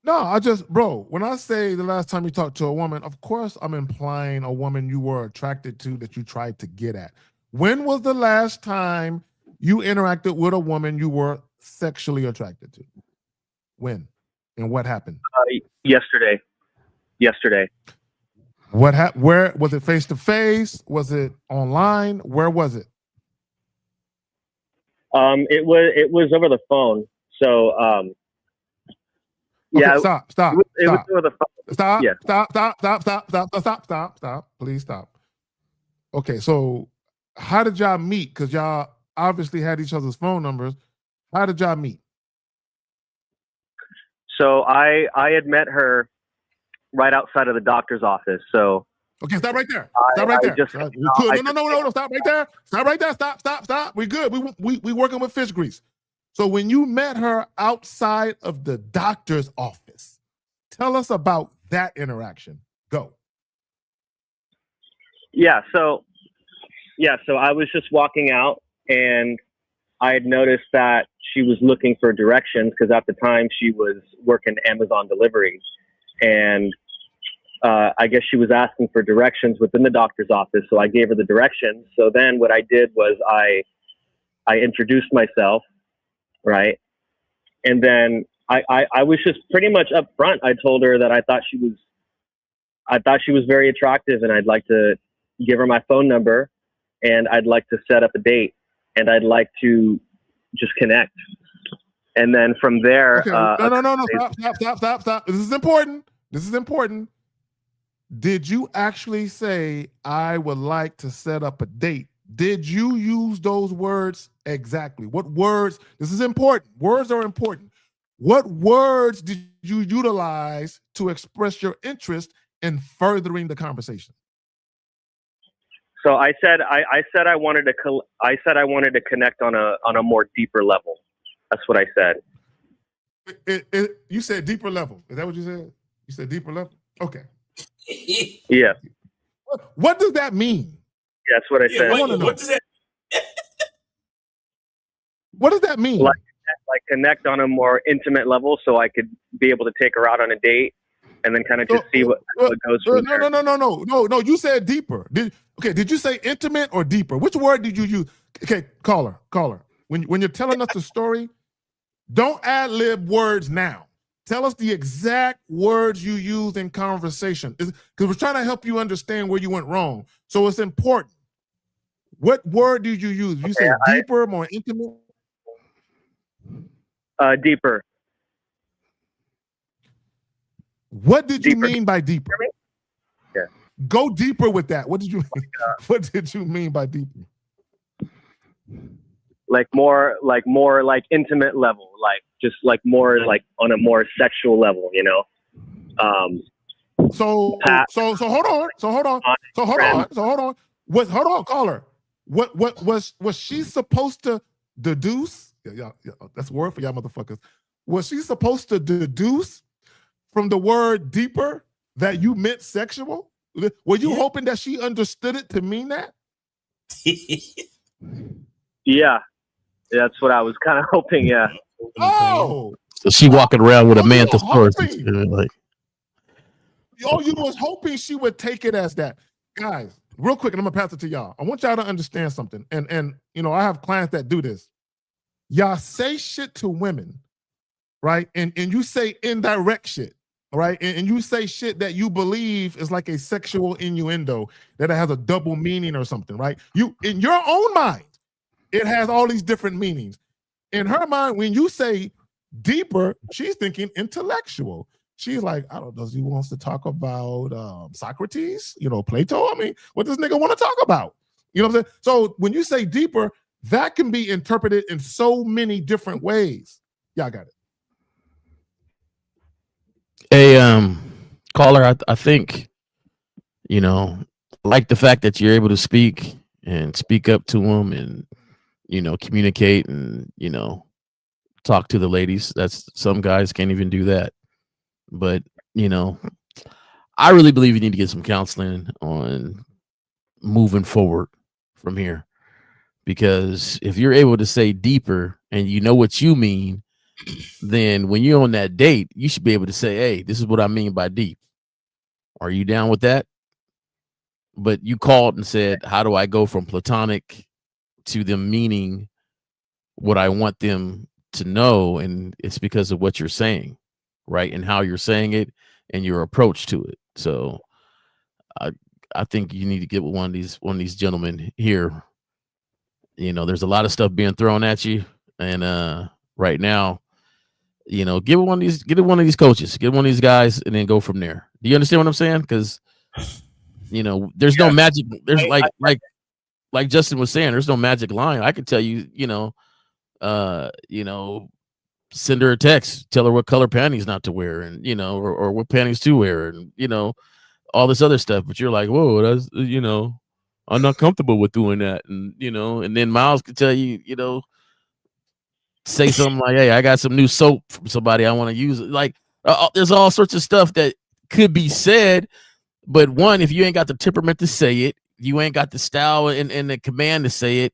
No, bro, when I say the last time you talked to a woman, of course I'm implying a woman you were attracted to that you tried to get at. When was the last time you interacted with a woman you were sexually attracted to? When? And what happened? Yesterday. What happened? Where was it? Face to face? Was it online? Where was it? It was over the phone. So yeah. Okay, stop. It was over the phone. Stop. Yeah. Stop. Please stop. Okay, so how did y'all meet? Because y'all obviously had each other's phone numbers. How did y'all meet? So I had met her right outside of the doctor's office. So okay, stop right there. Stop right there. No. Stop right there. Stop right there. Stop. We good. We working with fish grease. So when you met her outside of the doctor's office, tell us about that interaction. Go. So I was just walking out and I had noticed that she was looking for directions because at the time she was working Amazon delivery. And I guess she was asking for directions within the doctor's office. So I gave her the directions. So then what I did was I introduced myself, right? And then I was just pretty much up front. I told her that I thought she was I thought she was very attractive, and I'd like to give her my phone number, and I'd like to set up a date, and I'd like to just connect. And then from there, okay. No. Stop. This is important. Did you actually say, I would like to set up a date? Did you use those words exactly? What words? This is important. Words are important. What words did you utilize to express your interest in furthering the conversation? So I said I wanted to connect on a more deeper level. That's what I said. You said deeper level. Is that what you said? You said deeper level? Okay. Yeah. What does that mean? Yeah, that's what I said. What does that? What does that mean? Like connect on a more intimate level, so I could be able to take her out on a date, and then kind of just see what goes from there. No. You said deeper. Did you say intimate or deeper? Which word did you use? Okay, caller. When you're telling us the story, don't ad-lib words now. Tell us the exact words you used in conversation, because we're trying to help you understand where you went wrong. So it's important. What word did you use? You say deeper, more intimate? Deeper. What did you mean by deeper? Yeah. Go deeper with that. What did you mean? What did you mean by deeper? Like more intimate level, like just like more like on a more sexual level, you know. So hold on. Hold on, caller. What was she supposed to deduce? Yeah, that's a word for y'all motherfuckers. Was she supposed to deduce from the word deeper that you meant sexual? Were you hoping that she understood it to mean that? Yeah, that's what I was kind of hoping. Yeah. Oh, so she walking around with a Mantosaurus. Like, you was hoping she would take it as that. Guys, real quick, and I'm gonna pass it to y'all. I want y'all to understand something. And you know, I have clients that do this. Y'all say shit to women, right? And you say indirect shit, right? And you say shit that you believe is like a sexual innuendo, that it has a double meaning or something, right? You, in your own mind, it has all these different meanings. In her mind, when you say deeper, she's thinking intellectual. She's like, I don't know, he wants to talk about Socrates, you know, Plato. I mean, what does nigga want to talk about? You know what I'm saying? So when you say deeper, that can be interpreted in so many different ways. Y'all got it. Hey, caller, I think, you know, like the fact that you're able to speak up to them and, you know, communicate and, you know, talk to the ladies. That's, some guys can't even do that. But, you know, I really believe you need to get some counseling on moving forward from here. Because if you're able to say deeper and you know what you mean, then when you're on that date, you should be able to say, hey, this is what I mean by deep. Are you down with that? But you called and said, how do I go from platonic to them meaning what I want them to know? And it's because of what you're saying, right? And how you're saying it and your approach to it. So I think you need to get with one of these gentlemen here. You know, there's a lot of stuff being thrown at you, and right now, you know, get one of these coaches, get one of these guys, and then go from there. Do you understand what I'm saying? Because, you know, there's no magic. There's like Justin was saying, there's no magic line. I could tell you, you know, send her a text, tell her what color panties not to wear, and you know, or what panties to wear, and you know, all this other stuff. But you're like, whoa, that's, you know, I'm not comfortable with doing that. And, you know, and then Miles could tell you, you know, say something like, hey, I got some new soap from somebody I want to use. Like, there's all sorts of stuff that could be said. But one, if you ain't got the temperament to say it, you ain't got the style and the command to say it,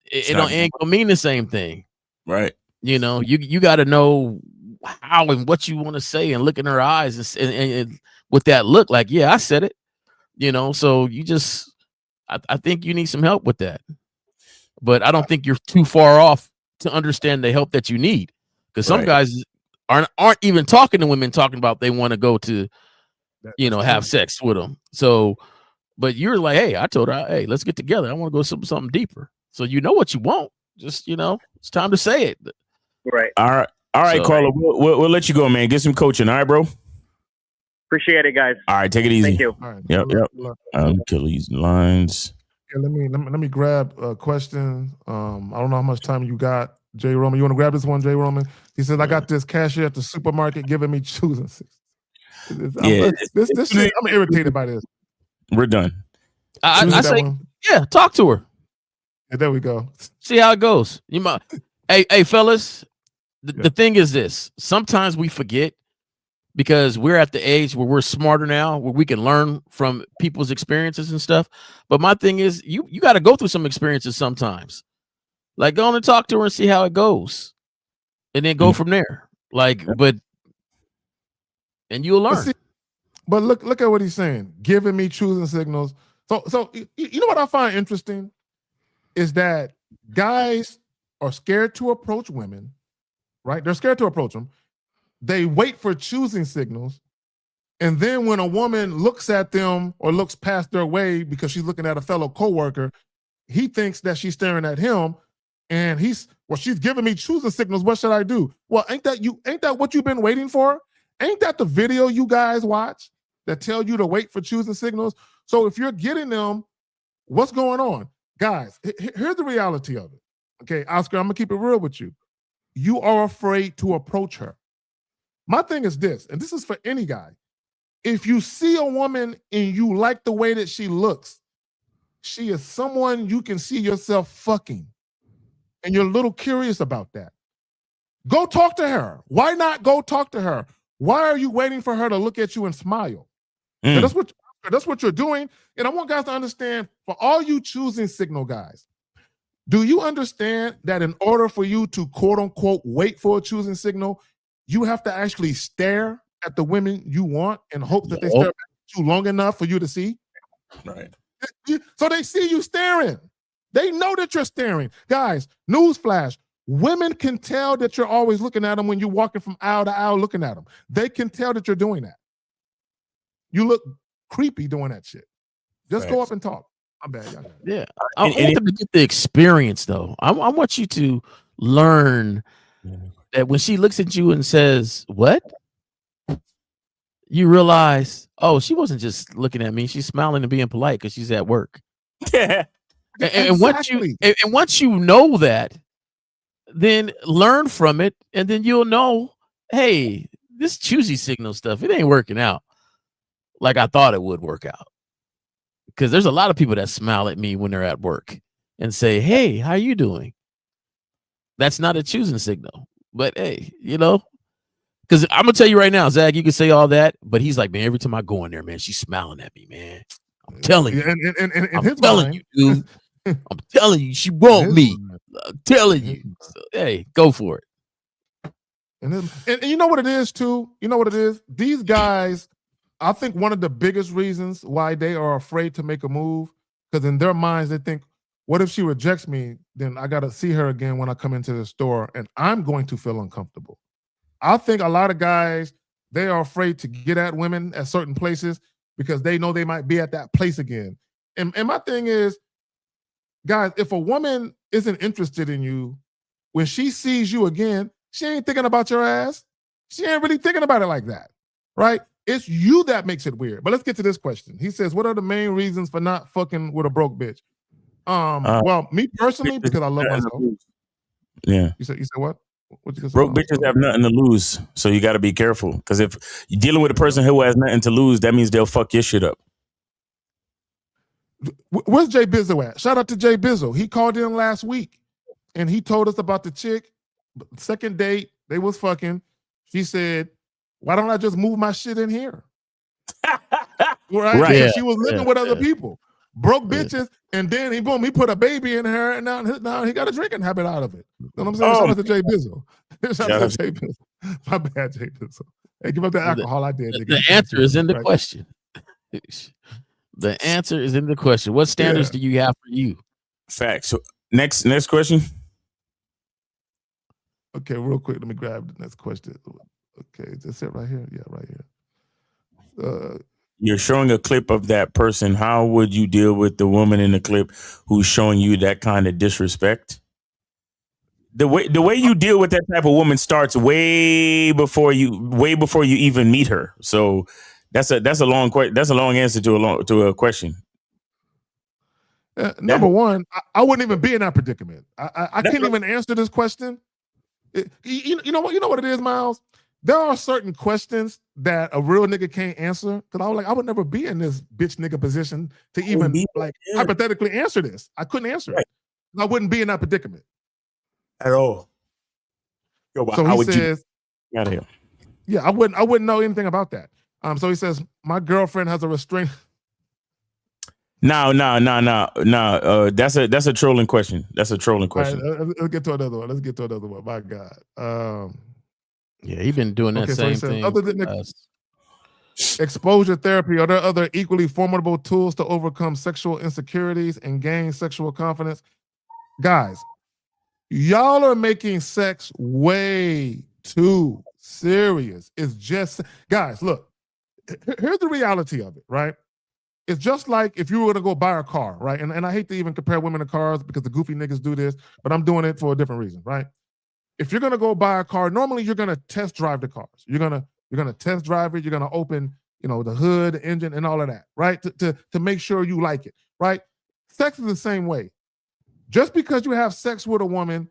it ain't gonna mean the same thing. Right. You know, you got to know how and what you want to say and look in her eyes and with that look like, yeah, I said it, you know, so you just, I think you need some help with that, but I don't think you're too far off to understand the help that you need, because some guys aren't even talking to women talking about they want to go to have sex with them. So, but you're like, hey, I told her, hey, let's get together. I want to go something deeper. So you know what you want. Just it's time to say it. Right. All right, Carla. We'll let you go, man. Get some coaching. All right, bro. Appreciate it, guys. All right, take it easy. Thank you. All right. Yep. Kill these lines. Yeah, let me grab a question. I don't know how much time you got, Jay Roman. You want to grab this one, Jay Roman? He says, I got this cashier at the supermarket giving me choosing. This shit, I'm irritated by this. We're done. I say, talk to her. Yeah, there we go. See how it goes. You might. Hey, fellas. The thing is this. Sometimes we forget because we're at the age where we're smarter now, where we can learn from people's experiences and stuff. But my thing is, you got to go through some experiences sometimes. Like, go on and talk to her and see how it goes, and then go from there. And you'll learn. But look at what he's saying. Giving me choosing signals. So you know what I find interesting is that guys are scared to approach women, right? They're scared to approach them. They wait for choosing signals. And then when a woman looks at them or looks past their way because she's looking at a fellow coworker, he thinks that she's staring at him and she's giving me choosing signals. What should I do? Well, ain't that what you've been waiting for? Ain't that the video you guys watch that tell you to wait for choosing signals? So if you're getting them, what's going on? Guys, here's the reality of it. Okay, Oscar, I'm gonna keep it real with you. You are afraid to approach her. My thing is this, and this is for any guy. If you see a woman and you like the way that she looks, she is someone you can see yourself fucking, and you're a little curious about that. Go talk to her. Why not go talk to her? Why are you waiting for her to look at you and smile? And that's what you're doing. And I want guys to understand, for all you choosing signal guys, do you understand that in order for you to quote unquote wait for a choosing signal, you have to actually stare at the women you want and hope that they stare back at you long enough for you to see? Right. So they see you staring. They know that you're staring. Guys, newsflash. Women can tell that you're always looking at them when you're walking from aisle to aisle looking at them. They can tell that you're doing that. You look creepy doing that shit. Just go up and talk. I'm bad. Y'all got it. Yeah. I want them to get the experience, though. I want you to learn that when she looks at you and says, what? You realize, oh, she wasn't just looking at me. She's smiling and being polite because she's at work. Yeah. And once you know that, then learn from it, and then you'll know, hey, this choosy signal stuff, it ain't working out like I thought it would work out. Because there's a lot of people that smile at me when they're at work and say, hey, how you doing? That's not a choosing signal. But hey, because I'm going to tell you right now, Zach, you can say all that, but he's like, man, every time I go in there, man, she's smiling at me, man. I'm telling you. I'm telling you, dude. I'm telling you, she want me. I'm telling you. So, hey, go for it. And you know what it is, too? You know what it is? These guys, I think one of the biggest reasons why they are afraid to make a move, because in their minds, they think, what if she rejects me? Then I got to see her again when I come into the store, and I'm going to feel uncomfortable. I think a lot of guys, they are afraid to get at women at certain places because they know they might be at that place again. And my thing is, guys, if a woman isn't interested in you, when she sees you again, she ain't thinking about your ass. She ain't really thinking about it like that, right? It's you that makes it weird. But let's get to this question. He says, what are the main reasons for not fucking with a broke bitch? Well, me personally, because I love myself. Yeah. You said what? Broke bitches have nothing to lose, so you got to be careful. Because if you're dealing with a person who has nothing to lose, that means they'll fuck your shit up. Where's Jay Bizzo at? Shout out to Jay Bizzo. He called in last week, and he told us about the chick. Second date, they was fucking. She said, why don't I just move my shit in here? Right? Yeah. She was living with other people. Broke bitches, and then he put a baby in her, and now he got a drinking habit out of it. You know what I'm saying? Shout out to Jay Bizzo. Shout out to Jay Bizzo. My bad, Jay Bizzo. Hey, give up the alcohol. I did. The answer is in the question. The answer is in the question. What standards do you have for you? Facts. So next question. Okay, real quick. Let me grab the next question. Okay, is this it right here? Yeah, right here. You're showing a clip of that person. How would you deal with the woman in the clip who's showing you that kind of disrespect? The way you deal with that type of woman starts way before you even meet her. So that's a long answer to a question. Number one, I wouldn't even be in that predicament. I can't even answer this question. You know what it is, Miles? There are certain questions that a real nigga can't answer. Because I would never be in this bitch nigga position to even hypothetically answer this. I couldn't answer it. I wouldn't be in that predicament at all. So he says, yeah, I wouldn't know anything about that. So he says, my girlfriend has a restraint. No. That's a trolling question. That's a trolling question. Right, let's get to another one. My God. Yeah, he's been doing that same thing. Other than exposure therapy, are there other equally formidable tools to overcome sexual insecurities and gain sexual confidence? Guys, y'all are making sex way too serious. It's just, guys, look, here's the reality of it, right? It's just like if you were to go buy a car, right? And I hate to even compare women to cars because the goofy niggas do this, but I'm doing it for a different reason, right? If you're gonna go buy a car, normally you're gonna test drive the cars. You're gonna test drive it. You're gonna open, the hood, the engine, and all of that, right? To make sure you like it, right? Sex is the same way. Just because you have sex with a woman,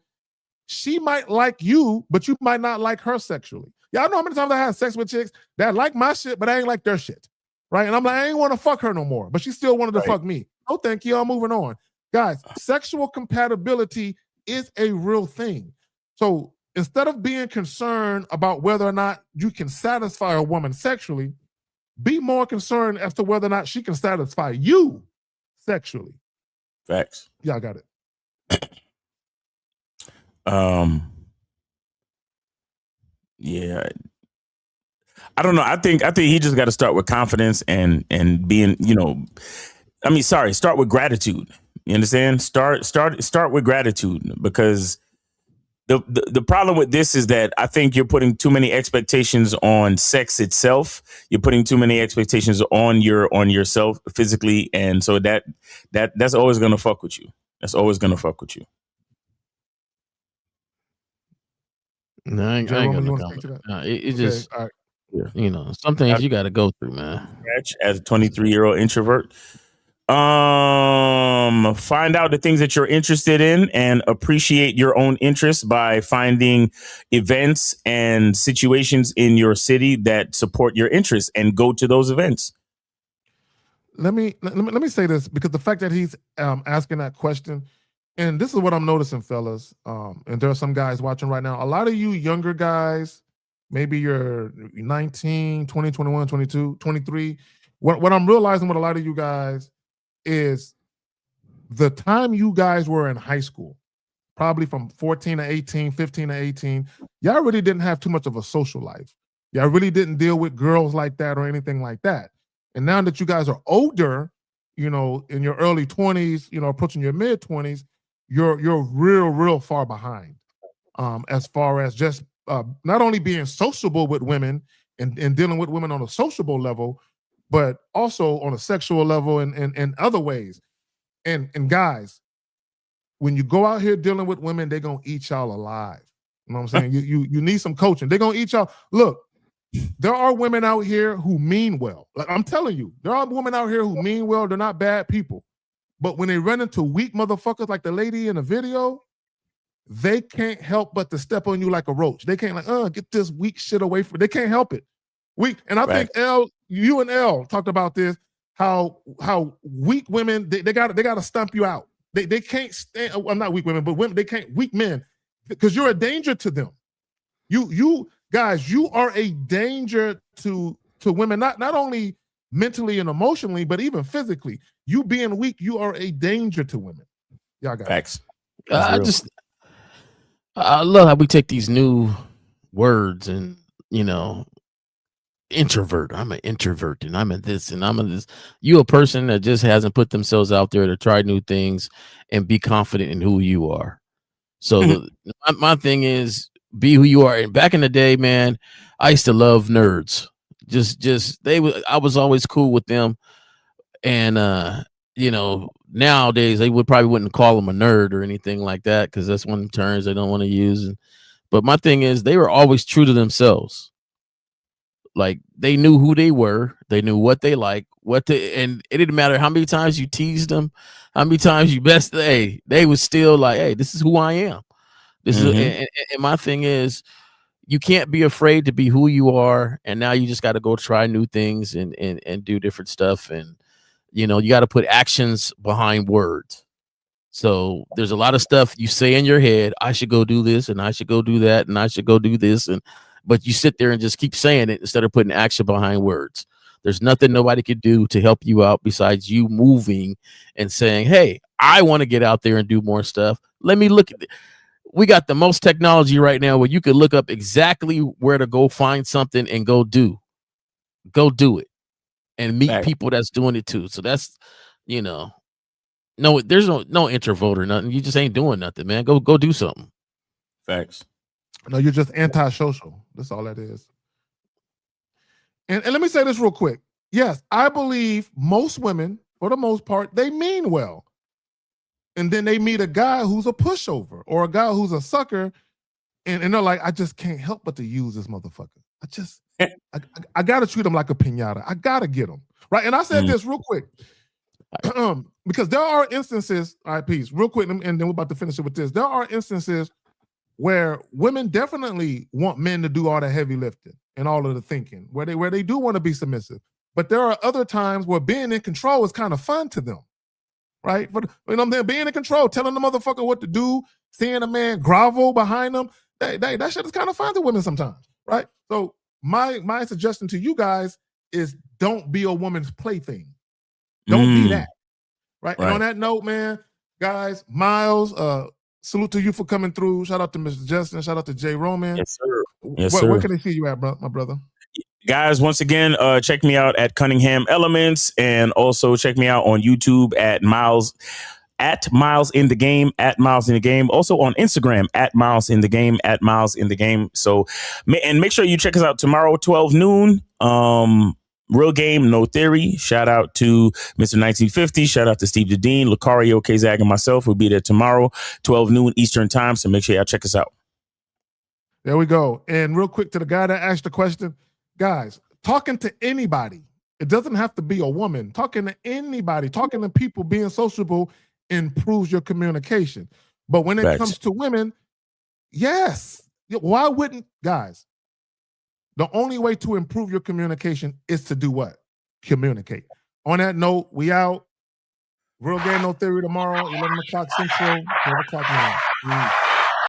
she might like you, but you might not like her sexually. Y'all know how many times I had sex with chicks that like my shit, but I ain't like their shit, right? And I'm like, I ain't want to fuck her no more, but she still wanted to fuck me. Oh, thank you. I'm moving on. Guys, sexual compatibility is a real thing. So instead of being concerned about whether or not you can satisfy a woman sexually, be more concerned as to whether or not she can satisfy you sexually. Facts. Yeah, I got it. Yeah. I don't know. I think he just got to start with confidence and being, start with gratitude. You understand? Start with gratitude, because the problem with this is that I think you're putting too many expectations on sex itself. You're putting too many expectations on yourself physically, and so that's always gonna fuck with you. That's always gonna fuck with you. No, I ain't gonna comment. It just, some things you got to go through, man. As a 23-year-old introvert, find out the things that you're interested in and appreciate your own interests by finding events and situations in your city that support your interests and go to those events. Let me say this, because the fact that he's asking that question, and this is what I'm noticing, fellas, and there are some guys watching right now. A lot of you younger guys, maybe you're 19, 20, 21, 22, 23. What I'm realizing with a lot of you guys is the time you guys were in high school, probably from 14 to 18, 15 to 18, y'all really didn't have too much of a social life. Y'all really didn't deal with girls like that or anything like that. And now that you guys are older, in your early 20s, approaching your mid 20s, you're real far behind as far as just not only being sociable with women and dealing with women on a sociable level, but also on a sexual level and other ways. And guys, when you go out here dealing with women, they're gonna eat y'all alive. You know what I'm saying? You need some coaching. They're gonna eat y'all. Look, there are women out here who mean well. Like I'm telling you, there are women out here who mean well. They're not bad people. But when they run into weak motherfuckers like the lady in the video, they can't help but to step on you like a roach. They can't get this weak shit away from. They can't help it. And I think you and L talked about this. How weak women they got to stump you out. They can't stand. I'm not weak women, but women, they can't. Weak men, because you're a danger to them. You guys, you are a danger to women. Not only mentally and emotionally, but even physically. You being weak, you are a danger to women. Y'all got facts. I love how we take these new words and introvert. I'm an introvert, and I'm a this, and I'm a this. You a person that just hasn't put themselves out there to try new things and be confident in who you are. So my thing is, be who you are. And back in the day, man, I used to love nerds. I was always cool with them. And nowadays they wouldn't call him a nerd or anything like that, because that's one of the terms they don't want to use. But my thing is, they were always true to themselves. Like, they knew who they were, they knew what they like, and it didn't matter how many times you teased them, how many times you they was still like, hey, this is who I am. This is, and my thing is, you can't be afraid to be who you are, and now you just got to go try new things and do different stuff, and you got to put actions behind words. So there's a lot of stuff you say in your head, I should go do this, and I should go do that, and I should go do this, but you sit there and just keep saying it instead of putting action behind words. There's nothing nobody could do to help you out besides you moving and saying, hey, I want to get out there and do more stuff. Let me look at it. We got the most technology right now where you could look up exactly where to go find something and go do it and meet people that's doing it too. So that's, no, there's no introvert or nothing. You just ain't doing nothing, man. Go do something. Facts. No, you're just antisocial. That's all that is. And let me say this real quick. Yes, I believe most women, for the most part, they mean well. And then they meet a guy who's a pushover or a guy who's a sucker, and they're like, I just can't help but to use this motherfucker. I gotta treat him like a piñata. I gotta get him. Right. And I said this real quick. Because there are instances, all right, peace, real quick, and then we're about to finish it with this. There are instances where women definitely want men to do all the heavy lifting and all of the thinking, where they do want to be submissive. But there are other times where being in control is kind of fun to them, right? But they're being in control, telling the motherfucker what to do, seeing a man grovel behind them, that shit is kind of fun to women sometimes, right? So my suggestion to you guys is don't be a woman's plaything. Don't be that, right? And on that note, man, guys, Miles, salute to you for coming through. Shout out to Mr. Justin. Shout out to Jay Roman. Yes, sir. Yes, sir. Where can they see you at, my brother? Guys, once again, check me out at Cunningham Elements, and also check me out on YouTube at Miles in the Game, at Miles in the Game. Also on Instagram at Miles in the Game, at Miles in the Game. So, and make sure you check us out tomorrow, 12 noon. Real Game, No Theory. Shout out to Mr. 1950. Shout out to Steve Dean, Lucario, K-Zag, and myself. We'll be there tomorrow, 12 noon Eastern time. So make sure y'all check us out. There we go. And real quick, to the guy that asked the question, guys, talking to anybody, it doesn't have to be a woman. Talking to anybody, talking to people, being sociable improves your communication. But when it comes to women, yes. Why wouldn't, guys? The only way to improve your communication is to do what? Communicate. On that note, we out. Real Game, No Theory tomorrow, 11 o'clock Central, 12 o'clock now.